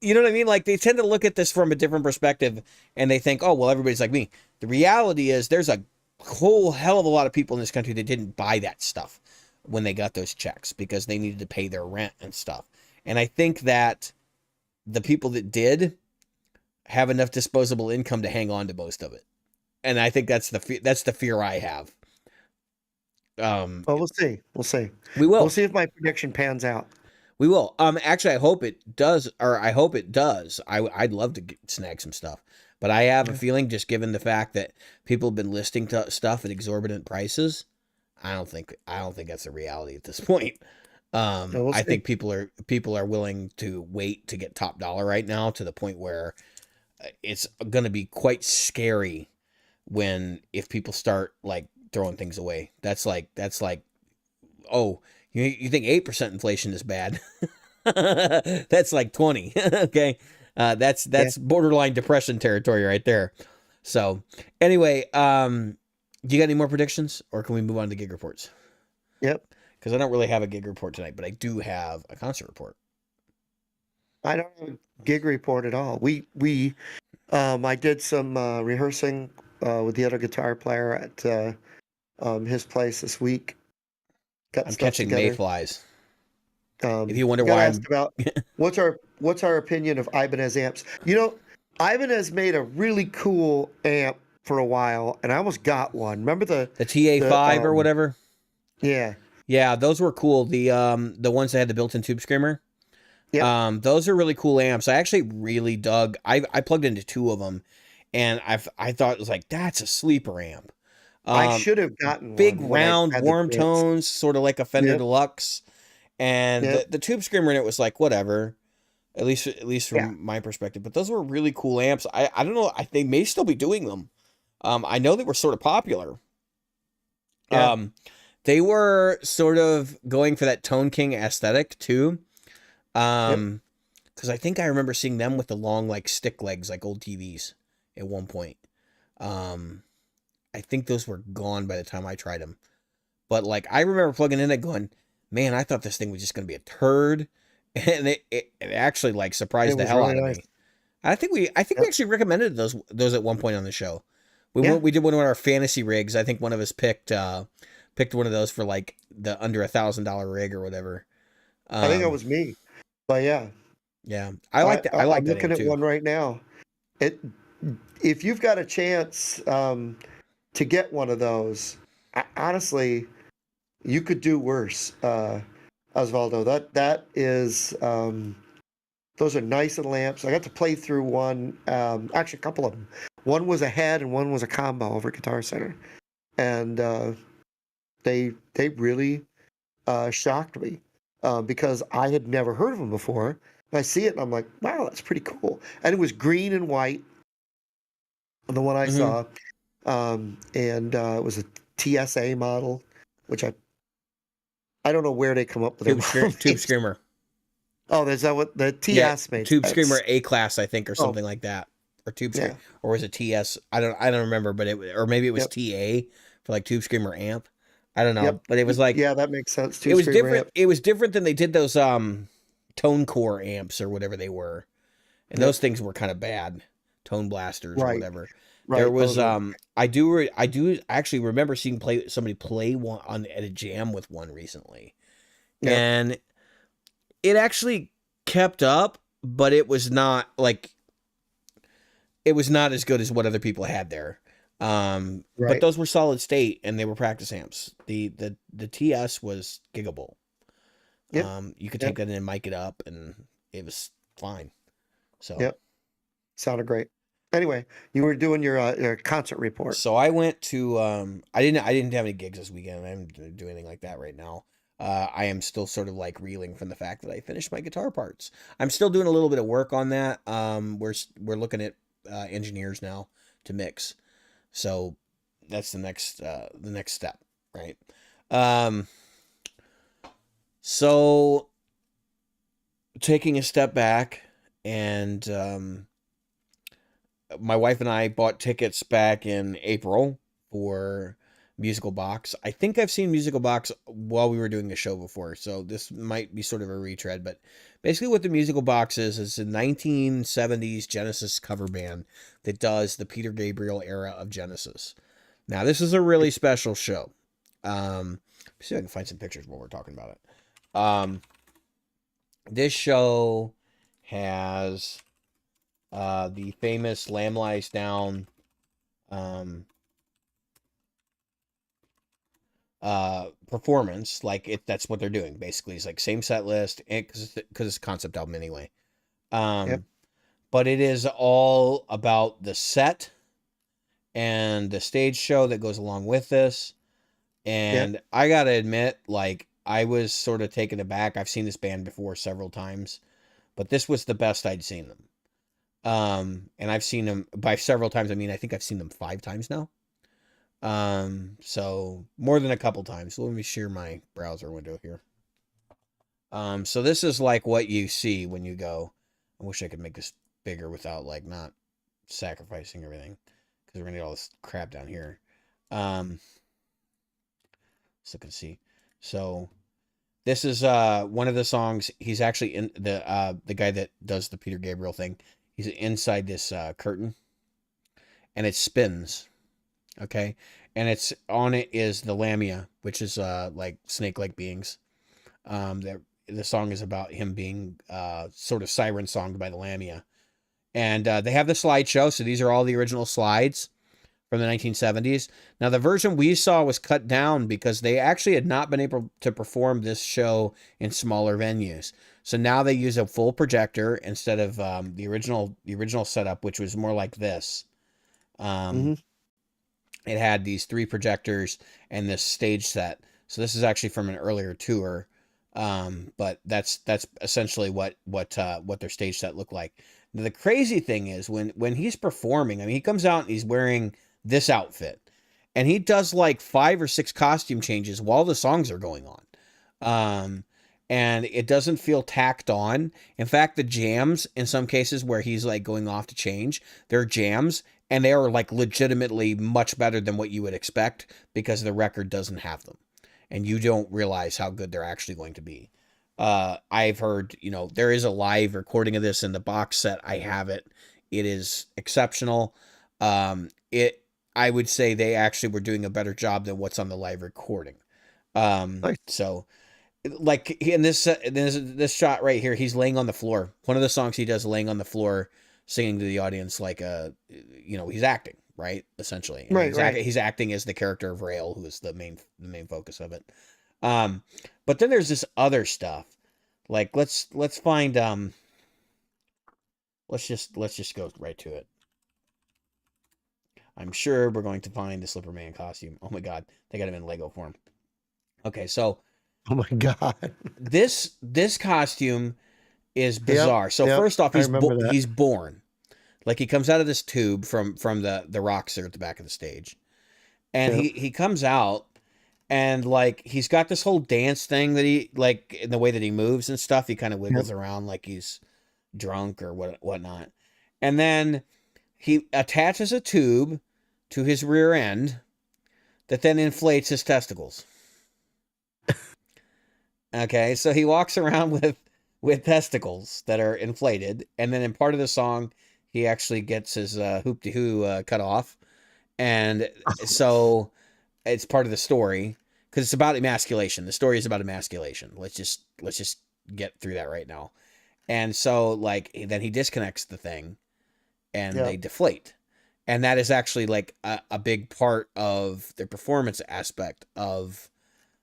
you know what I mean? Like, they tend to look at this from a different perspective, and they think, oh, well, everybody's like me. The reality is there's a whole hell of a lot of people in this country that didn't buy that stuff when they got those checks because they needed to pay their rent and stuff. And I think that the people that did have enough disposable income to hang on to most of it. And I think that's the fear I have. Well, we'll see. We will. We'll see if my prediction pans out. We will. Actually, I hope it does, I'd love to snag some stuff, but I have a feeling, just given the fact that people have been listing stuff at exorbitant prices, I don't think that's a reality at this point. I think people are willing to wait to get top dollar right now, to the point where it's going to be quite scary if people start like throwing things away. That's like, oh, you think 8% inflation is bad? That's like 20. Okay. That's borderline depression territory right there. So anyway, do you got any more predictions, or can we move on to gig reports? Yep. Because I don't really have a gig report tonight, but I do have a concert report. I don't have a gig report at all. I did some rehearsing with the other guitar player at his place this week. I'm catching mayflies. If you wonder why, asked about what's our opinion of Ibanez amps. You know, Ibanez made a really cool amp for a while, and I almost got one. Remember the TA5 or whatever? Yeah. Yeah, those were cool. The ones that had the built-in tube screamer. Yeah. Those are really cool amps. I actually really dug. I plugged into 2 of them, and I thought it was like, that's a sleeper amp. I should have gotten big one round warm tones, sort of like a Fender Deluxe, and the tube screamer in it was like whatever, at least from my perspective. But those were really cool amps. I don't know. They may still be doing them. I know they were sort of popular. Yeah. They were sort of going for that Tone King aesthetic too. Because I think I remember seeing them with the long like stick legs, like old TVs at one point. I think those were gone by the time I tried them. But like, I remember plugging in it going, man, I thought this thing was just going to be a turd. And it actually like surprised the hell out of me. I think we actually recommended those at one point on the show. We did one of our fantasy rigs. I think one of us picked one of those for like the under $1,000 rig or whatever. I think it was me. But yeah. I like that. I'm looking at one right now. If you've got a chance to get one of those, honestly, you could do worse, Osvaldo. That is, those are nice little amps. I got to play through one, actually a couple of them. One was a head and one was a combo over at Guitar Center. and they really shocked me because I had never heard of them before. And I see it and I'm like, wow, that's pretty cool. And it was green and white, the one I Mm-hmm. saw, and it was a TSA model, which I don't know where they come up with their model Tube names. Screamer. Oh, there's that what the Yeah, TS made Tube sense. Screamer A class, I think, or Oh, something like that, or Tube Screamer, yeah, or was it TS? I don't remember, but or maybe it was yep, TA for like Tube Screamer amp. I don't know, yep. but it was like Yeah, that makes sense. it Two was screamer different. amp. It was different than they did those tone core amps or whatever they were, and those Yep, things were kind of bad, tone blasters or right, whatever. There right. was Those were I do actually remember seeing somebody play one at a jam with one recently, yep. and it actually kept up, but it was not as good as what other people had there. But Right. those were solid state and they were practice amps. The TS was giggable. Yep. You could take Yep. that in and mic it up and it was fine. So Yep. Sounded great. Anyway, you were doing your concert report. so I went to I didn't have any gigs this weekend. I didn't do anything like that right now. I am still sort of like reeling from the fact that I finished my guitar parts. I'm still doing a little bit of work on that. We're looking at engineers now to mix. So that's the next step, right? Um, so taking a step back, and my wife and I bought tickets back in April for Musical Box. I think I've seen Musical Box while we were doing a show before, so this might be sort of a retread. But basically, what the Musical Box is a 1970s Genesis cover band that does the Peter Gabriel era of Genesis. Now, this is a really special show. See if I can find some pictures while we're talking about it. This show has the famous Lamb Lies Down um, performance. Like that's what they're doing basically. It's like same set list, because it's a concept album anyway. Yep. Um, but it is all about the set and the stage show that goes along with this. Yep. And I gotta admit, like, I was sort of taken aback. I've seen this band before several times, but this was the best I'd seen them. And I've seen them by several times. I mean, I think I've seen them 5 times now. So more than a couple times. Let me share my browser window here. So this is like what you see when you go. I wish I could make this bigger without like not sacrificing everything, because we're gonna get all this crap down here. So can see. So this is one of the songs. He's actually in the guy that does the Peter Gabriel thing. He's inside this curtain, and it spins. Okay, and it's on it is the lamia, which is like snake-like beings. The song is about him being sort of siren songed by the lamia, and they have the slideshow. So these are all the original slides from the 1970s. Now, the version we saw was cut down because they actually had not been able to perform this show in smaller venues. So now they use a full projector instead of the original setup, which was more like this. Hmm. It had these 3 projectors and this stage set. So this is actually from an earlier tour, but that's essentially what their stage set looked like. Now, the crazy thing is when he's performing, I mean, he comes out and he's wearing this outfit, and he does like 5 or 6 costume changes while the songs are going on. And it doesn't feel tacked on. In fact, the jams, in some cases where he's like going off to change, they're jams, and they are like legitimately much better than what you would expect, because the record doesn't have them, and you don't realize how good they're actually going to be. I've heard, there is a live recording of this in the box set. I have it. It is exceptional. It I would say they actually were doing a better job than what's on the live recording. Nice. So like in this shot right here, he's laying on the floor. One of the songs he does laying on the floor, singing to the audience like he's acting, right, essentially, and Right. Right. he's acting as the character of Rail, who is the main focus of it. But then there's this other stuff. Like let's find let's just go right to it. I'm sure we're going to find the Slipper Man costume. Oh my god, they got him in Lego form. Okay, so Oh my god. this costume is Yep. bizarre. So Yep. first off, I remember that. he's born like he comes out of this tube from the rocks there at the back of the stage, and Yep. he comes out and like he's got this whole dance thing that he like in the way that he moves and stuff. He kind of wiggles Yep. around like he's drunk or whatnot, and then he attaches a tube to his rear end that then inflates his testicles. Okay, so he walks around with testicles that are inflated, and then in part of the song, he actually gets his hoop-de-hoo cut off, and so it's part of the story because it's about emasculation. The story is about emasculation. Let's just get through that right now. And so like then he disconnects the thing, and they deflate, and that is actually like a big part of the performance aspect of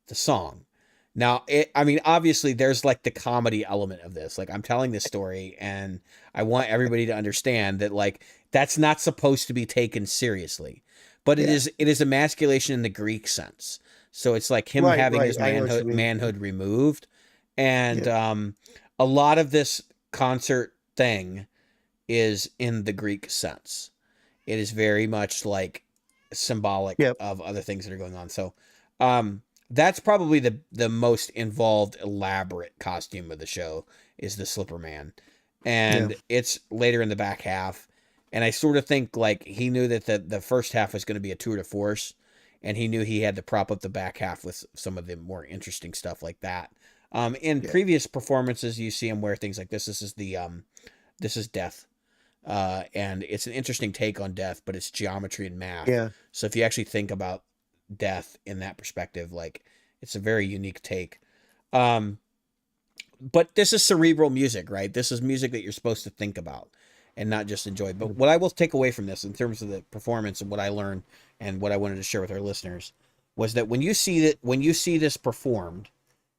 the song. Now, I mean, obviously, there's like the comedy element of this. Like, I'm telling this story, and I want everybody to understand that, like, that's not supposed to be taken seriously, but it is emasculation in the Greek sense. So it's like him having his manhood removed, and a lot of this concert thing is in the Greek sense. It is very much like symbolic of other things that are going on. So, that's probably the most involved, elaborate costume of the show is the Slipper Man. And it's later in the back half. And I sort of think like he knew that the first half was going to be a tour de force, and he knew he had to prop up the back half with some of the more interesting stuff like that. In previous performances, you see him wear things like this. This is death. And it's an interesting take on death, but it's geometry and math. Yeah. So if you actually think about death in that perspective, like it's a very unique take. But this is cerebral music, right? This is music that you're supposed to think about and not just enjoy. But what I will take away from this in terms of the performance and what I learned and what I wanted to share with our listeners was that when you see this performed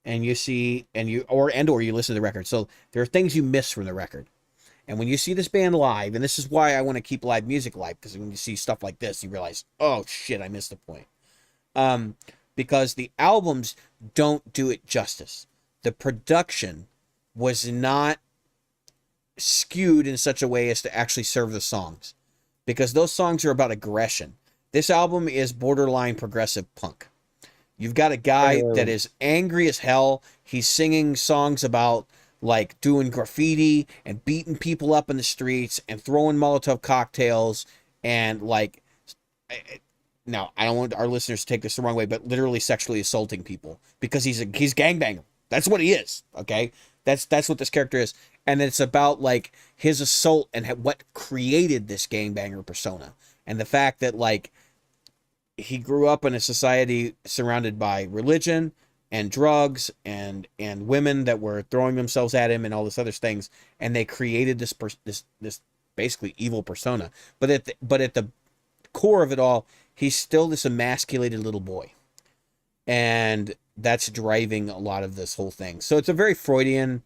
and you listen to the record, so there are things you miss from the record. And when you see this band live, and this is why I want to keep live music live, because when you see stuff like this, you realize, oh shit, I missed the point. Because the albums don't do it justice. The production was not skewed in such a way as to actually serve the songs, because those songs are about aggression. This album is borderline progressive punk. You've got a guy that is angry as hell. He's singing songs about like doing graffiti and beating people up in the streets and throwing Molotov cocktails and like, now I don't want our listeners to take this the wrong way, but literally sexually assaulting people because he's gangbanger. That's what he is. Okay. That's what this character is. And it's about like his assault and what created this gangbanger persona. And the fact that like he grew up in a society surrounded by religion and drugs and women that were throwing themselves at him and all this other things. And they created this basically evil persona. But at the core of it all, he's still this emasculated little boy. And that's driving a lot of this whole thing. So it's a very Freudian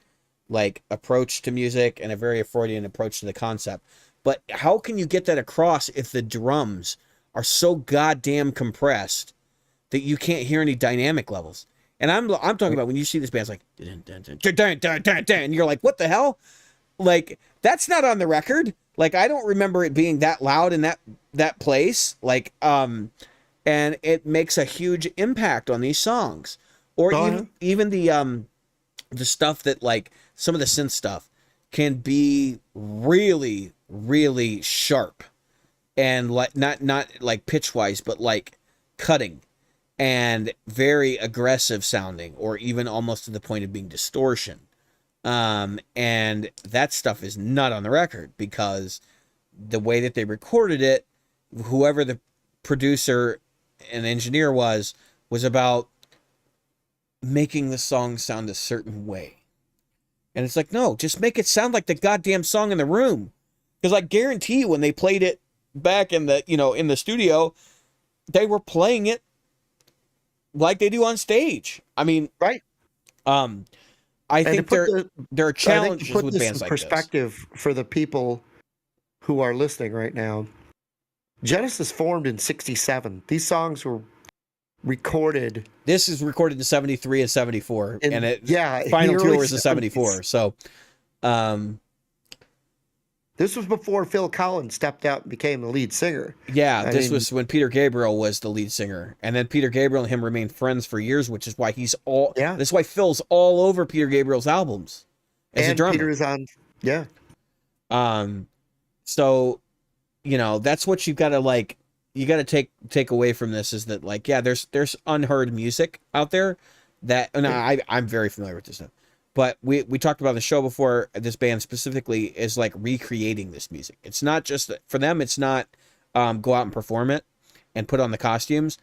like approach to music and a very Freudian approach to the concept. But how can you get that across if the drums are so goddamn compressed that you can't hear any dynamic levels? And I'm talking about when you see this band, it's like dun, dun, dun, dun, dun, dun, dun, and you're like, what the hell? Like that's not on the record. Like I don't remember it being that loud in that place. Like and it makes a huge impact on these songs. Or even the stuff that like some of the synth stuff can be really, really sharp and like not like pitch wise, but like cutting and very aggressive sounding, or even almost to the point of being distortion. And that stuff is not on the record because the way that they recorded it, whoever the producer and engineer was about making the song sound a certain way. And it's like, no, just make it sound like the goddamn song in the room. Because I guarantee you when they played it back in the, in the studio, they were playing it like they do on stage. I mean, right. I think there are challenges with bands like this. Perspective for the people who are listening right now. Genesis formed in '67. These songs were recorded. This is recorded in 73 and 74, and final the tour early was in 74. So, this was before Phil Collins stepped out and became the lead singer. Yeah, this was when Peter Gabriel was the lead singer, and then Peter Gabriel and him remained friends for years, which is why that's why Phil's all over Peter Gabriel's albums as a drummer. Peter's on, So, that's what you've got to you got to take away from this is that there's unheard music out there that, and I'm very familiar with this stuff. But we talked about the show before, this band specifically is recreating this music. It's not just, for them, it's not go out and perform it and put on the costumes.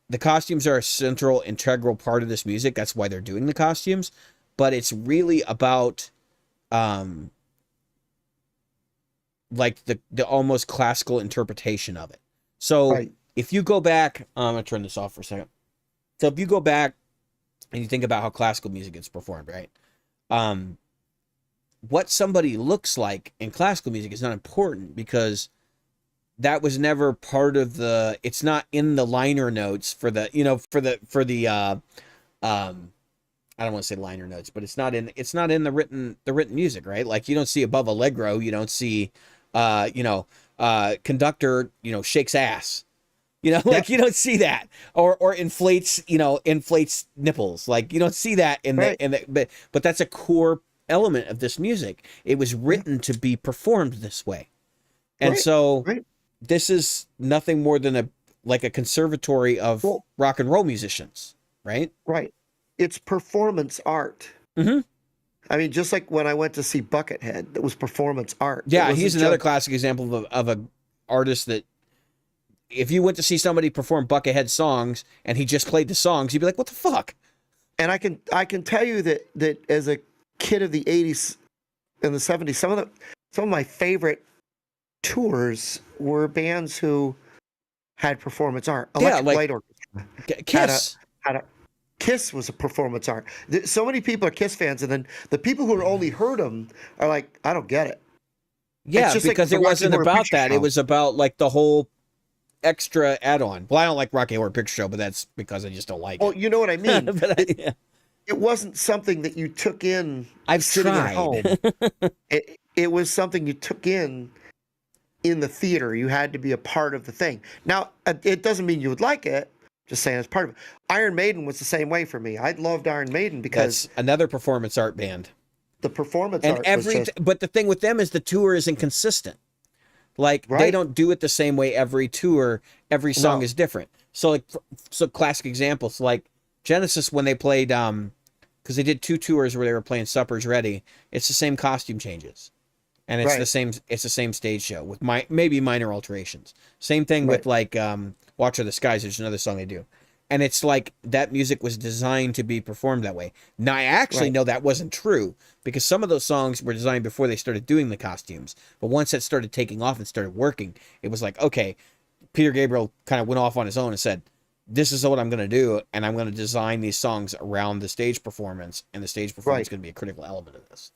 The costumes are a central, integral part of this music. That's why they're doing the costumes. But it's really about the almost classical interpretation of it. So if you go back, I'm going to turn this off for a second. So if you go back and you think about how classical music gets performed, right? What somebody looks like in classical music is not important because that was never part of it's not in the liner notes for the I don't want to say liner notes, but it's not in the written music, right? Like you don't see above Allegro, you don't see, conductor, shakes ass. You don't see that, or inflates nipples. Like you don't see that but that's a core element of this music. It was written to be performed this way, and this is nothing more than a conservatory of rock and roll musicians, right? Right. It's performance art. Mm-hmm. I mean, just like when I went to see Buckethead, it was performance art. Yeah, he's another classic example of an artist that. If you went to see somebody perform Buckethead songs and he just played the songs, you'd be like, "What the fuck?" And I can tell you that as a kid of the '80s and the '70s, some of my favorite tours were bands who had performance art. Electric Light Orchestra. Kiss. Kiss was a performance art. So many people are Kiss fans, and then the people who only heard them are like, "I don't get it." Yeah, because it wasn't about that. It was about the whole extra add-on. Well, I don't like Rocky Horror Picture Show, but that's because I just don't like it. Well, you know what I mean. It wasn't something that you took in. I've sitting tried. At home. It was something you took in the theater. You had to be a part of the thing. Now, it doesn't mean you would like it. Just saying, it's part of it. Iron Maiden was the same way for me. I loved Iron Maiden because that's another performance art band. The performance art. But the thing with them is the tour isn't consistent. They don't do it the same way every tour. Every song is different. So classic examples like Genesis when they played because they did 2 tours where they were playing Supper's Ready. It's the same costume changes, and it's the same stage show with maybe minor alterations. Same thing with Watch of the Skies, which is another song they do. And it's that music was designed to be performed that way. Now, I actually know that wasn't true because some of those songs were designed before they started doing the costumes. But once that started taking off and started working, it was okay, Peter Gabriel kind of went off on his own and said, this is what I'm going to do, and I'm going to design these songs around the stage performance, and the stage performance is going to be a critical element of this.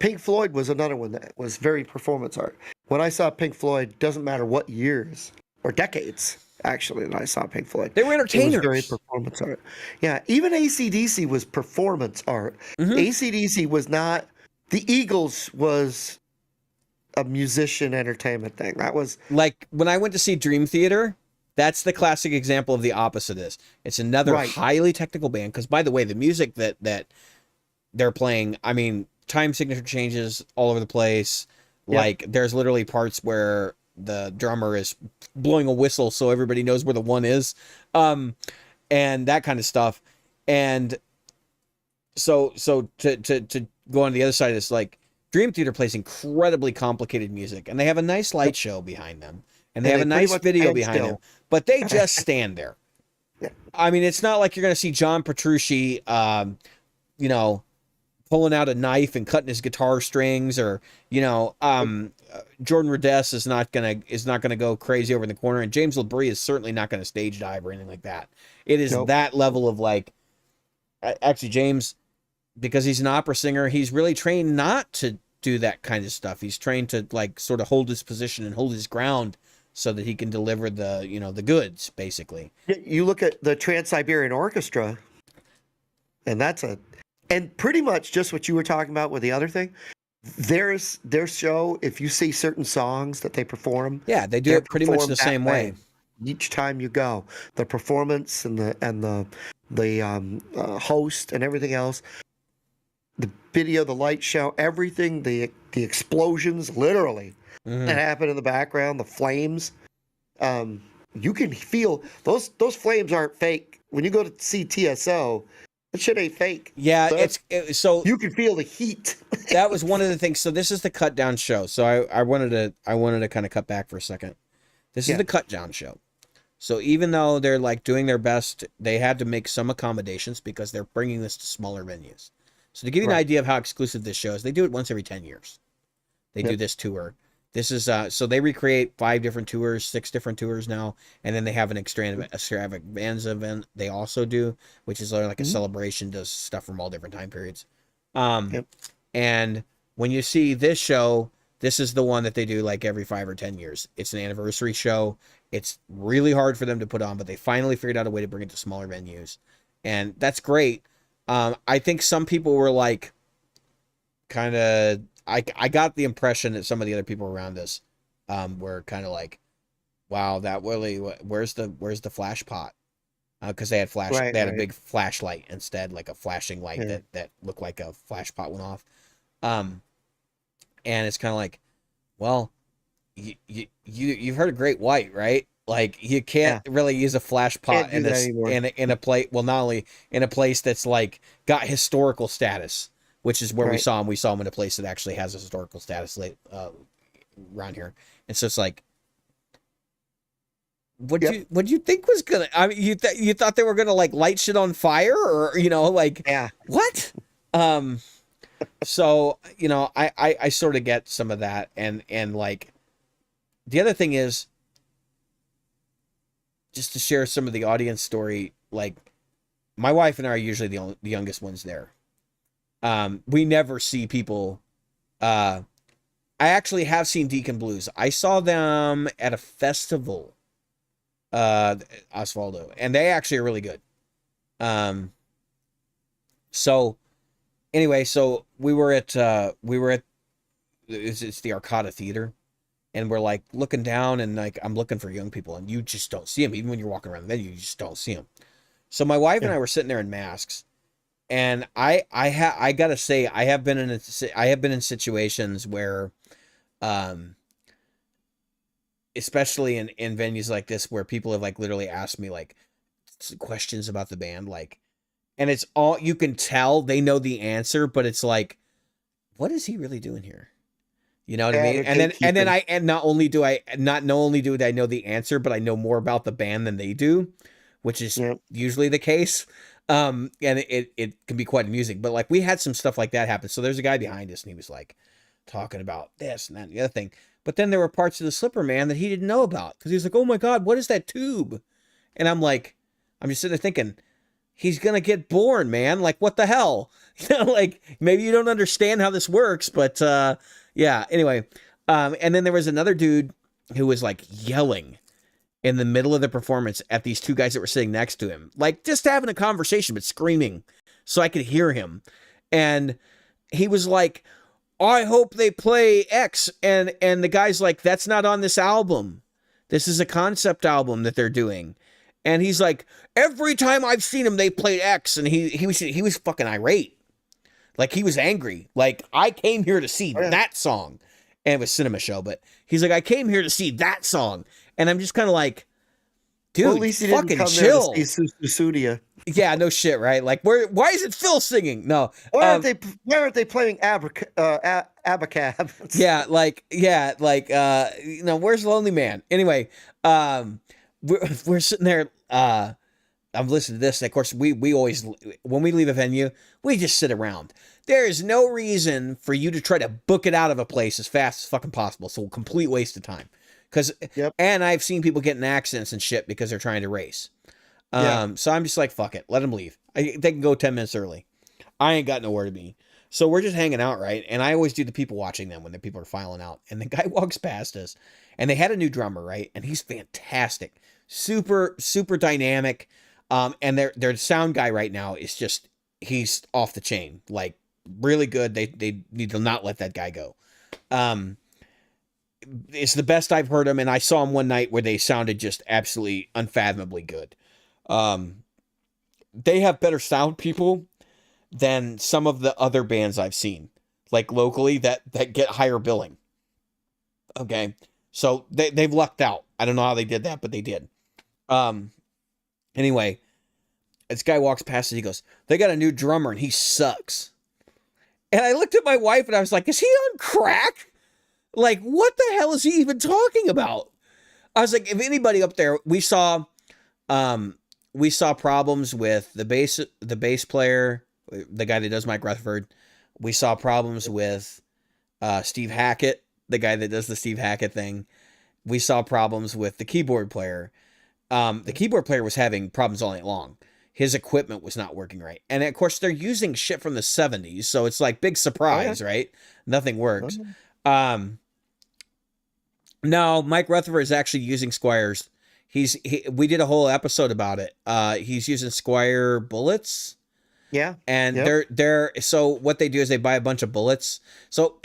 Pink Floyd was another one that was very performance art. When I saw Pink Floyd, doesn't matter what years or decades, actually, when I saw Pink Floyd. They were entertainers. It was very performance art. Yeah, even AC/DC was performance art. Mm-hmm. AC/DC was not... The Eagles was a musician entertainment thing. That was... when I went to see Dream Theater, that's the classic example of the opposite of this. It's another highly technical band, because, by the way, the music that they're playing, I mean, time signature changes all over the place. Yep. There's literally parts where the drummer is blowing a whistle so everybody knows where the one is, and that kind of stuff. And so to go on the other side of this, Dream Theater plays incredibly complicated music, and they have a nice light show behind them, and they have a nice video behind them, but they just stand there. Yeah. I mean, it's not like you're going to see John Petrucci, pulling out a knife and cutting his guitar strings, or Jordan Rudess is not gonna go crazy over in the corner, and James LaBrie is certainly not gonna stage dive or anything like that. It is that level of actually James, because he's an opera singer, he's really trained not to do that kind of stuff. He's trained to sort of hold his position and hold his ground so that he can deliver the, the goods, basically. You look at the Trans-Siberian Orchestra, and and pretty much just what you were talking about with the other thing. Their show, if you see certain songs that they perform, yeah, they do it pretty much the same way. Each time you go, the performance and the host and everything else, the video, the light show, everything, the explosions, literally, that happen in the background, the flames. You can feel those flames aren't fake. When you go to see TSO, that shit ain't fake. Yeah, so you can feel the heat. That was one of the things. So this is the cut down show. So I wanted to kind of cut back for a second. This is the cut down show. So even though they're like doing their best, they had to make some accommodations because they're bringing this to smaller venues. So to give you an idea of how exclusive this show is, they do it once every 10 years. They do this tour. This is so they recreate 5 different tours, 6 different tours now, and then they have an extravaganza event they also do, which is like a celebration, does stuff from all different time periods. And when you see this show, this is the one that they do like every 5 or 10 years. It's an anniversary show. It's really hard for them to put on, but they finally figured out a way to bring it to smaller venues, and that's great. I think some people were like, kind of. I got the impression that some of the other people around us were kind of like, wow, that really, where's the flash pot? Because they had they had a big flashlight instead, like a flashing light that looked like a flash pot went off. And it's kind of like, well, you've heard of Great White, right? Like you can't really use a flash pot in a place. Well, not only in a place that's like got historical status, which is where we saw him. We saw him in a place that actually has a historical status around here. And so it's like, what do you think was gonna? I mean, you thought they were gonna like light shit on fire, or what? So I sort of get some of that, and like the other thing is, just to share some of the audience story. Like my wife and I are usually the youngest ones there. We never see people. I actually have seen Deacon Blues. I saw them at a festival, Osvaldo, and they actually are really good. So anyway, so we were at it's the Arcada Theater, and we're like looking down, and like I'm looking for young people, and you just don't see them. Even when you're walking around the venue, you just don't see them. So my wife and I were sitting there in masks. And I gotta say, I have been in situations where, especially in venues like this, where people have like literally asked me like questions about the band, like, and it's all, you can tell they know the answer, but it's like, what is he really doing here? You know what I mean? And not only do I know the answer, but I know more about the band than they do, which is usually the case. And it can be quite amusing, but like we had some stuff like that happen. So there's a guy behind us and he was like talking about this and that and the other thing. But then there were parts of the Slipper Man that he didn't know about because he was like, oh my God, what is that tube? And I'm just sitting there thinking, he's going to get born, man. Like, what the hell? Like maybe you don't understand how this works, but anyway. And then there was another dude who was like yelling in the middle of the performance at these 2 guys that were sitting next to him, like just having a conversation, but screaming so I could hear him. And he was like, I hope they play X. And the guy's like, that's not on this album. This is a concept album that they're doing. And he's like, every time I've seen him, they played X. And he was fucking irate. Like he was angry. Like I came here to see that song. And it was cinema show, but he's like, I came here to see that song. And I'm just kind of like, dude, at least he fucking didn't come chill. There to see Susudia. Yeah, no shit, right? Like, why isn't Phil singing? No. Why aren't they playing Abacab? Where's Lonely Man? Anyway, we're sitting there, I'm listening to this, and of course, we always, when we leave a venue, we just sit around. There is no reason for you to try to book it out of a place as fast as fucking possible. So complete waste of time. And I've seen people get in accidents and shit because they're trying to race. So I'm just like, fuck it, let them leave. They can go 10 minutes early. I ain't got nowhere to be. So we're just hanging out, right? And I always do the people watching them when the people are filing out. And the guy walks past us, and they had a new drummer, right? And he's fantastic, super dynamic. And their sound guy right now is just, he's off the chain, like really good. They need to not let that guy go. It's the best I've heard him, and I saw him one night where they sounded just absolutely unfathomably good. They have better sound people than some of the other bands I've seen, like locally, that get higher billing. Okay, so they've lucked out. I don't know how they did that, but they did. Anyway, this guy walks past and he goes, "They got a new drummer and he sucks." And I looked at my wife and I was like, "Is he on crack? Like, what the hell is he even talking about?" I was like, if anybody up there, we saw problems with the bass player, the guy that does Mike Rutherford. We saw problems with Steve Hackett, the guy that does the Steve Hackett thing. We saw problems with the keyboard player. The keyboard player was having problems all night long. His equipment was not working right. And of course, they're using shit from the 70s. So it's like big surprise, right? Nothing works. No, Mike Rutherford is actually using Squiers. We did a whole episode about it. He's using Squier bullets. Yeah. And so what they do is they buy a bunch of bullets. So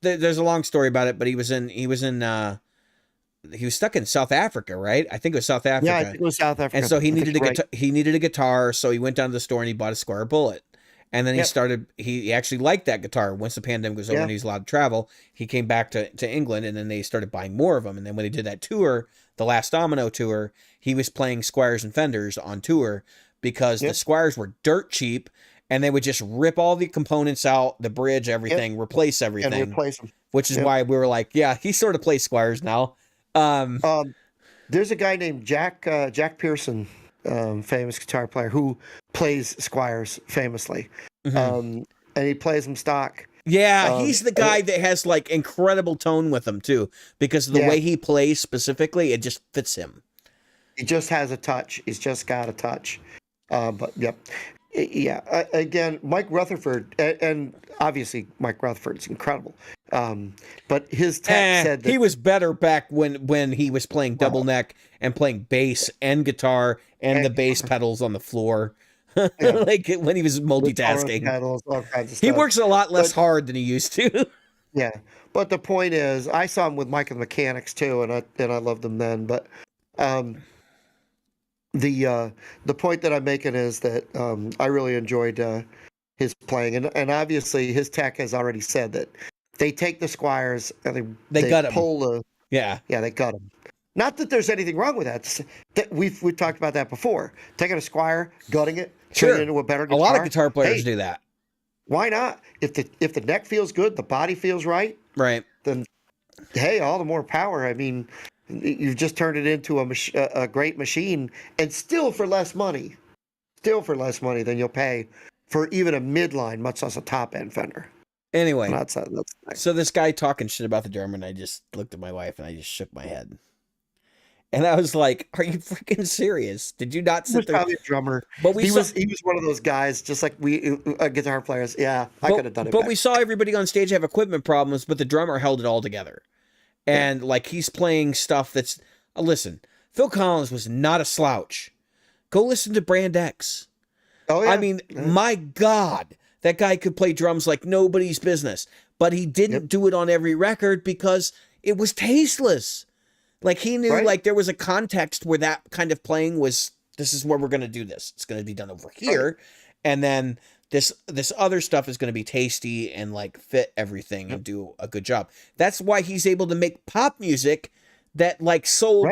there's a long story about it, but he was stuck in South Africa, right? I think it was South Africa. Yeah, I think it was South Africa. And so he needed a guitar, so he went down to the store and he bought a Squier bullet. And then he actually liked that guitar. Once the pandemic was over and he's allowed to travel, he came back to England, and then they started buying more of them. And then when they did that tour, the Last Domino tour, he was playing Squiers and Fenders on tour because the Squiers were dirt cheap, and they would just rip all the components out, the bridge, everything, replace everything. And replace them. Which is why we were like, yeah, he sort of plays Squiers now. There's a guy named Jack Pearson, famous guitar player, who plays Squiers famously. And he plays them stock. Yeah, he's the guy that has like incredible tone with him too, because of the way he plays specifically, it just fits him. He just has a touch. He's just got a touch. But again, Mike Rutherford, and obviously Mike Rutherford's incredible. But his tech said that he was better back when he was playing double neck and playing bass and guitar and the bass pedals on the floor. Like when he was multitasking. Pedals, all kinds of he stuff. works a lot less hard than he used to. Yeah. But the point is, I saw him with Mike and the Mechanics too, and I loved them then. But the point that I'm making is that I really enjoyed his playing, and obviously his tech has already said that they take the Squiers and they gut pull the they gut them. Not that there's anything wrong with that. We've talked about that before. Taking a Squier, gutting it, turning it into a better guitar. A lot of guitar players do that. Why not? If the neck feels good, the body feels right, then hey, all the more power. I mean, you've just turned it into a great machine, and still for less money than you'll pay for even a midline, much less a top end Fender. Anyway, that's so this guy talking shit about the drummer, and I just looked at my wife and I just shook my head. And I was like, "Are you freaking serious? Did you not sit there?" Probably a drummer, but he was one of those guys, just like we guitar players. Yeah, I could have done it. But we saw everybody on stage have equipment problems, but the drummer held it all together. And like he's playing stuff that's listen. Phil Collins was not a slouch. Go listen to Brand X. Oh yeah. I mean, my God, that guy could play drums like nobody's business, but he didn't do it on every record because it was tasteless. Like he knew like there was a context where that kind of playing was, this is where we're going to do this. It's going to be done over here. And then this other stuff is going to be tasty and like fit everything and do a good job. That's why he's able to make pop music that like sold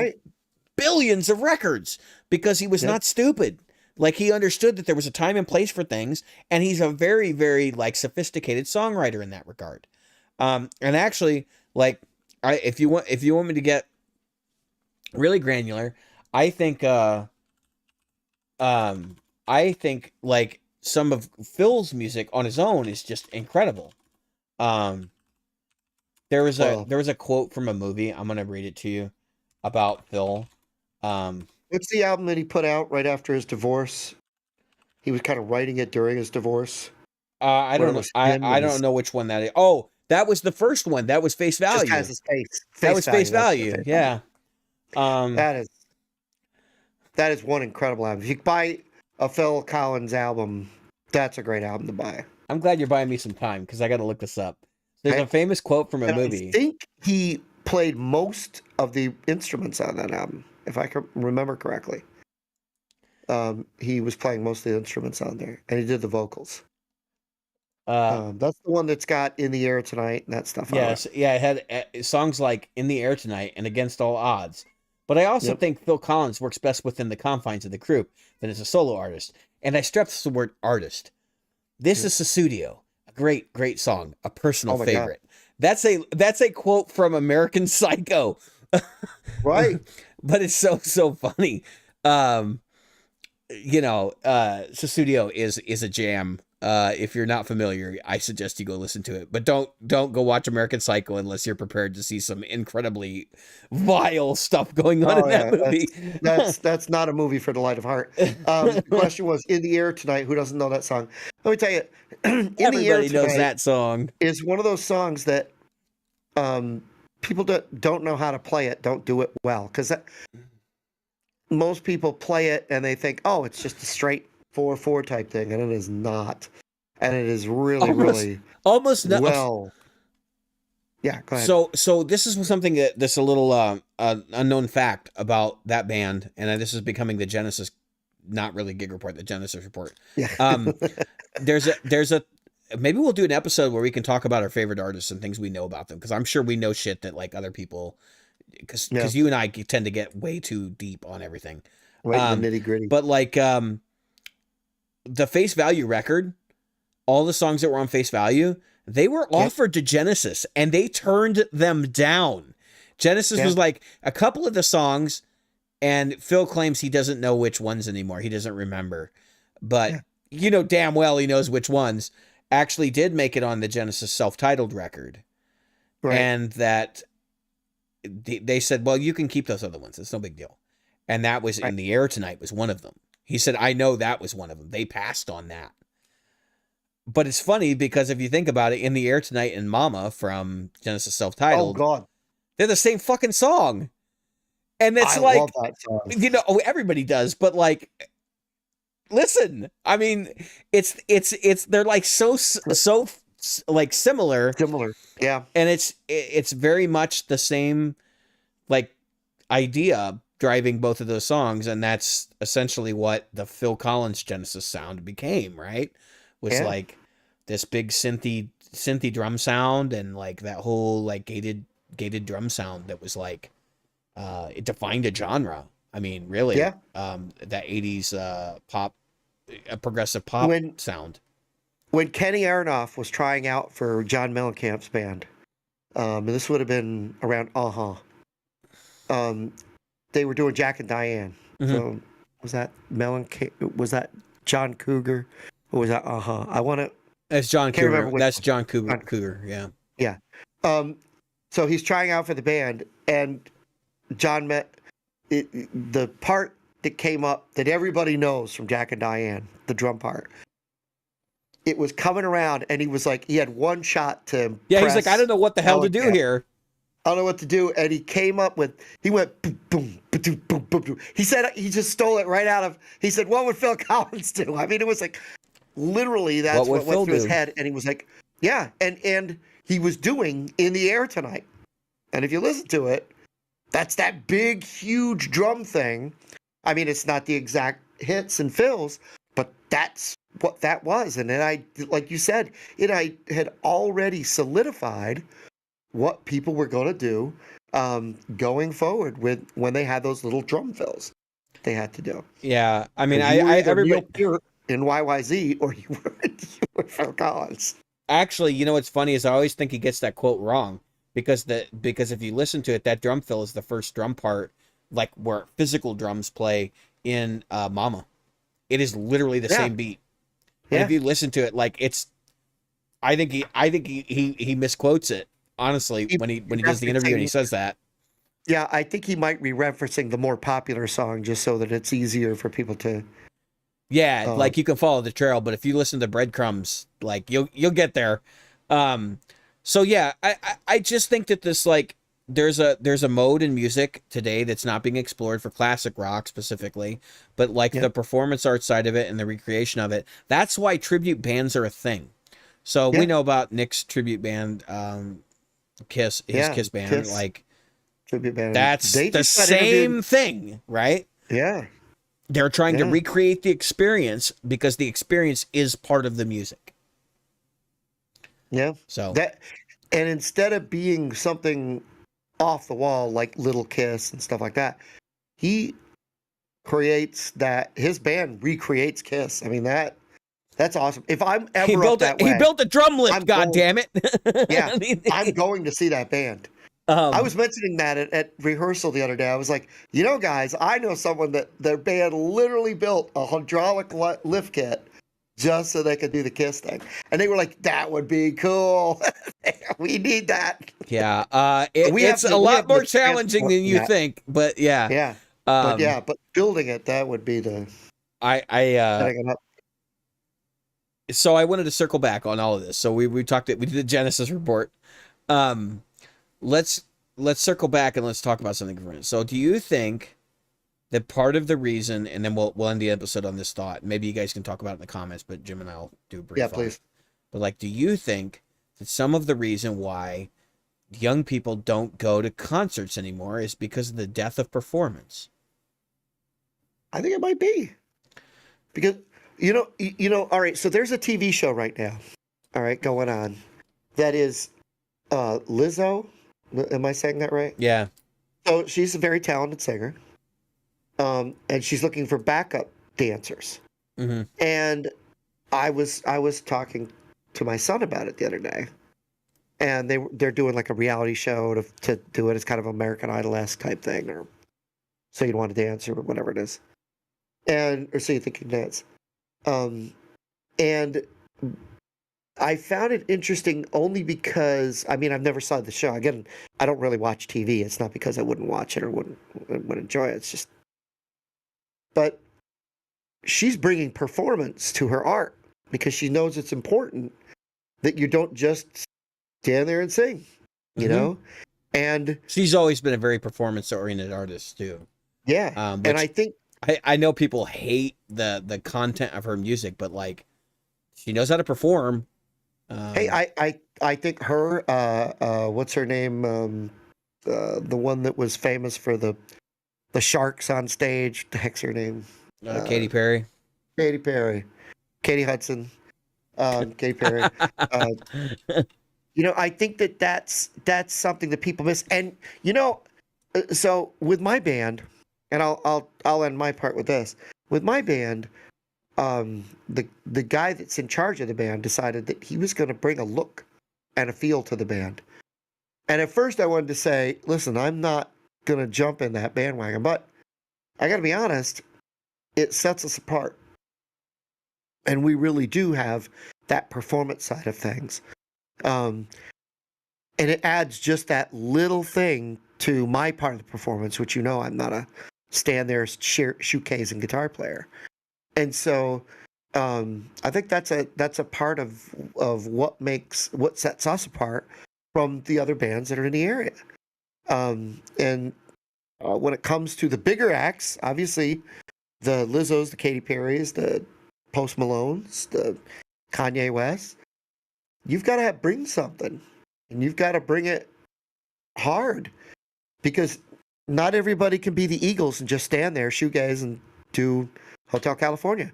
billions of records, because he was not stupid. Like he understood that there was a time and place for things. And he's a very, very like sophisticated songwriter in that regard. And actually like if you want me to get really granular, I think like some of Phil's music on his own is just incredible. There was a quote from a movie. I'm gonna read it to you about Phil. What's the album that he put out right after his divorce? He was kind of writing it during his divorce. I don't know. I don't know which one that is. Oh, That was the first one. That was Face Value. Just has his face. That was Face Value. Yeah. That is one incredible album. If you buy a Phil Collins album, that's a great album to buy. I'm glad you're buying me some time because I got to look this up. There's a famous quote from a movie. I think he played most of the instruments on that album, if I can remember correctly. He was playing most of the instruments on there, and he did the vocals. That's the one that's got "In the Air Tonight" and that stuff. Yes, yeah, it had songs like "In the Air Tonight" and "Against All Odds." But I also think Phil Collins works best within the confines of the group than as a solo artist. And I stress the word artist. This is Sussudio, a great song, a personal favorite. God. That's a quote from American Psycho, right? But it's so funny. Sussudio is a jam. If you're not familiar, I suggest you go listen to it. But don't go watch American Psycho unless you're prepared to see some incredibly vile stuff going on in that movie. That's not a movie for the light of heart. The question was, "In the Air Tonight." Who doesn't know that song? Let me tell you, everybody knows that song. Is one of those songs that people don't know how to play it, don't do it well, because most people play it and they think, oh, it's just a straight 4/4 type thing, and it is not. And it is really almost well. Yeah, go ahead. So this is something that's a little unknown fact about that band, and this is becoming the Genesis, not really Gig Report, the Genesis report. Yeah. There's a maybe we'll do an episode where we can talk about our favorite artists and things we know about them, because I'm sure we know shit that like other people, because you and I tend to get way too deep on everything. Right, the nitty gritty. But like the Face Value record, all the songs that were on Face Value, they were offered to Genesis and they turned them down. Genesis was like a couple of the songs, and Phil claims he doesn't know which ones anymore. He doesn't remember, but you know damn well he knows which ones actually did make it on the Genesis self-titled record. Right. And that they said, well, you can keep those other ones. It's no big deal. And that was In the Air Tonight was one of them. He said, I know that was one of them. They passed on that. But it's funny because if you think about it, In the Air Tonight and Mama from Genesis self-titled, oh God, they're the same fucking song. And it's I love that song. You know, everybody does, but like, listen, I mean, it's they're like so like similar, yeah. And it's very much the same like idea driving both of those songs, and that's essentially what the Phil Collins Genesis sound became, right? Was like this big synthy drum sound, and like that whole like gated drum sound that was like it defined a genre. I mean, really, that 80s pop, progressive pop sound. When Kenny Aronoff was trying out for John Mellencamp's band, and this would have been around they were doing Jack and Diane. Mm-hmm. So was that was that John Cougar? Or was that I want to... That's John Cougar. That's John Cougar, yeah. Yeah. So he's trying out for the band, and John met... the part that came up that everybody knows from Jack and Diane, the drum part, it was coming around, and he was like, he had one shot to... Yeah, he's like, I don't know what the hell to do here. I don't know what to do, and he came up with, he went boom, boom, boom, boom, boom, boom. He said he just stole it right out of, he said, what would Phil Collins do? I mean, it was like, literally, that's what went through his head, and he was like, yeah, and he was doing In the Air Tonight. And if you listen to it, that's that big, huge drum thing. I mean, it's not the exact hits and fills, but that's what that was. And then like you said, I had already solidified what people were going to do going forward with when they had those little drum fills they had to do. Yeah, I mean, everybody in YYZ or you were Phil Collins. Actually, you know what's funny is I always think he gets that quote wrong because if you listen to it, that drum fill is the first drum part, like where physical drums play in Mama. It is literally the same beat. And if you listen to it, like it's, I think he misquotes it. Honestly, when he does the interview and he says that. Yeah, I think he might be referencing the more popular song just so that it's easier for people to. Yeah, like you can follow the trail, but if you listen to Breadcrumbs, like you'll get there. So yeah, I just think that this, like, there's a mode in music today that's not being explored for classic rock specifically, but like the performance art side of it and the recreation of it. That's why tribute bands are a thing. So we know about Nick's tribute band, Kiss, his Kiss band, Kiss like tribute band. that's They the just got same thing, right? Yeah. They're trying to recreate the experience because the experience is part of the music. Yeah. So and instead of being something off the wall like Little Kiss and stuff like that, he creates that. His band recreates Kiss. I mean, that's awesome. If I'm ever up that way, he built a drum lift. God damn it! Yeah, I'm going to see that band. I was mentioning that at rehearsal the other day. I was like, guys, I know someone that their band literally built a hydraulic lift kit just so they could do the Kiss thing. And they were like, that would be cool. We need that. Yeah. It's a lot more challenging than you think, but yeah. Yeah. But building it, that would be the setting it up. So I wanted to circle back on all of this. So we did the Genesis report. Let's circle back and let's talk about something different. So do you think that part of the reason, and then we'll end the episode on this thought, maybe you guys can talk about it in the comments, but Jim and I'll do a brief. Yeah, please. But like, do you think that some of the reason why young people don't go to concerts anymore is because of the death of performance? I think it might be. Because all right, so there's a TV show right now, all right, going on, that is Lizzo. Am I saying that right? Yeah. So she's a very talented singer, and she's looking for backup dancers. Mm-hmm. And I was talking to my son about it the other day, and they're doing like a reality show to do it as kind of American Idol-esque type thing, or So You Want to Dance, or whatever it is, or So You Think You Can Dance. And I found it interesting only because, I mean, I've never saw the show. Again, I don't really watch TV. It's not because I wouldn't watch it or wouldn't enjoy it. It's just, but she's bringing performance to her art because she knows it's important that you don't just stand there and sing, you know? And she's always been a very performance-oriented artist too. Yeah. And I think I know people hate the content of her music, but like, she knows how to perform. Hey, I think her, what's her name? The one that was famous for the sharks on stage. The heck's her name? Katy Perry. Katy Perry. Katie Hudson. Katy Perry. I think that's something that people miss. And so with my band, and I'll end my part with this. With my band, the guy that's in charge of the band decided that he was going to bring a look and a feel to the band. And at first I wanted to say, listen, I'm not going to jump in that bandwagon, but I got to be honest, it sets us apart. And we really do have that performance side of things. And it adds just that little thing to my part of the performance, which I'm not a stand there shoegaze and guitar player. And so I think that's a part of what sets us apart from the other bands that are in the area. And when it comes to the bigger acts, obviously the Lizzos, the Katy Perrys, the Post Malones, the Kanye West, you've got to bring something, and you've got to bring it hard, because not everybody can be the Eagles and just stand there, shoegaze, and do Hotel California.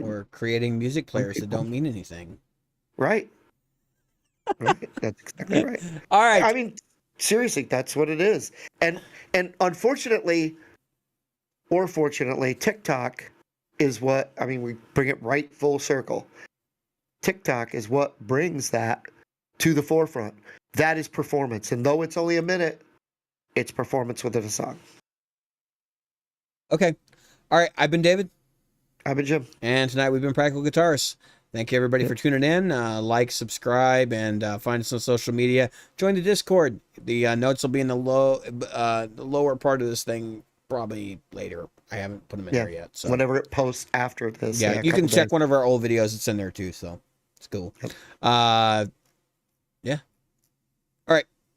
Or creating music players that don't mean anything. Right. That's exactly right. All right. I mean, seriously, that's what it is. And unfortunately, or fortunately, TikTok is what, we bring it right full circle. TikTok is what brings that to the forefront. That is performance. And though it's only a minute, it's performance within a song. Okay. All right. I've been David. I've been Jim. And tonight we've been Practical Guitarists. Thank you, everybody, for tuning in. Like, subscribe, and find us on social media. Join the Discord. The notes will be in the lower part of this thing probably later. I haven't put them in there yet. So whenever it posts after this. Yeah, you can check one of our old videos. It's in there, too, so it's cool. Yep. Yeah.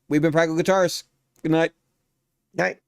We've been Practical Guitarists. Good night. Night.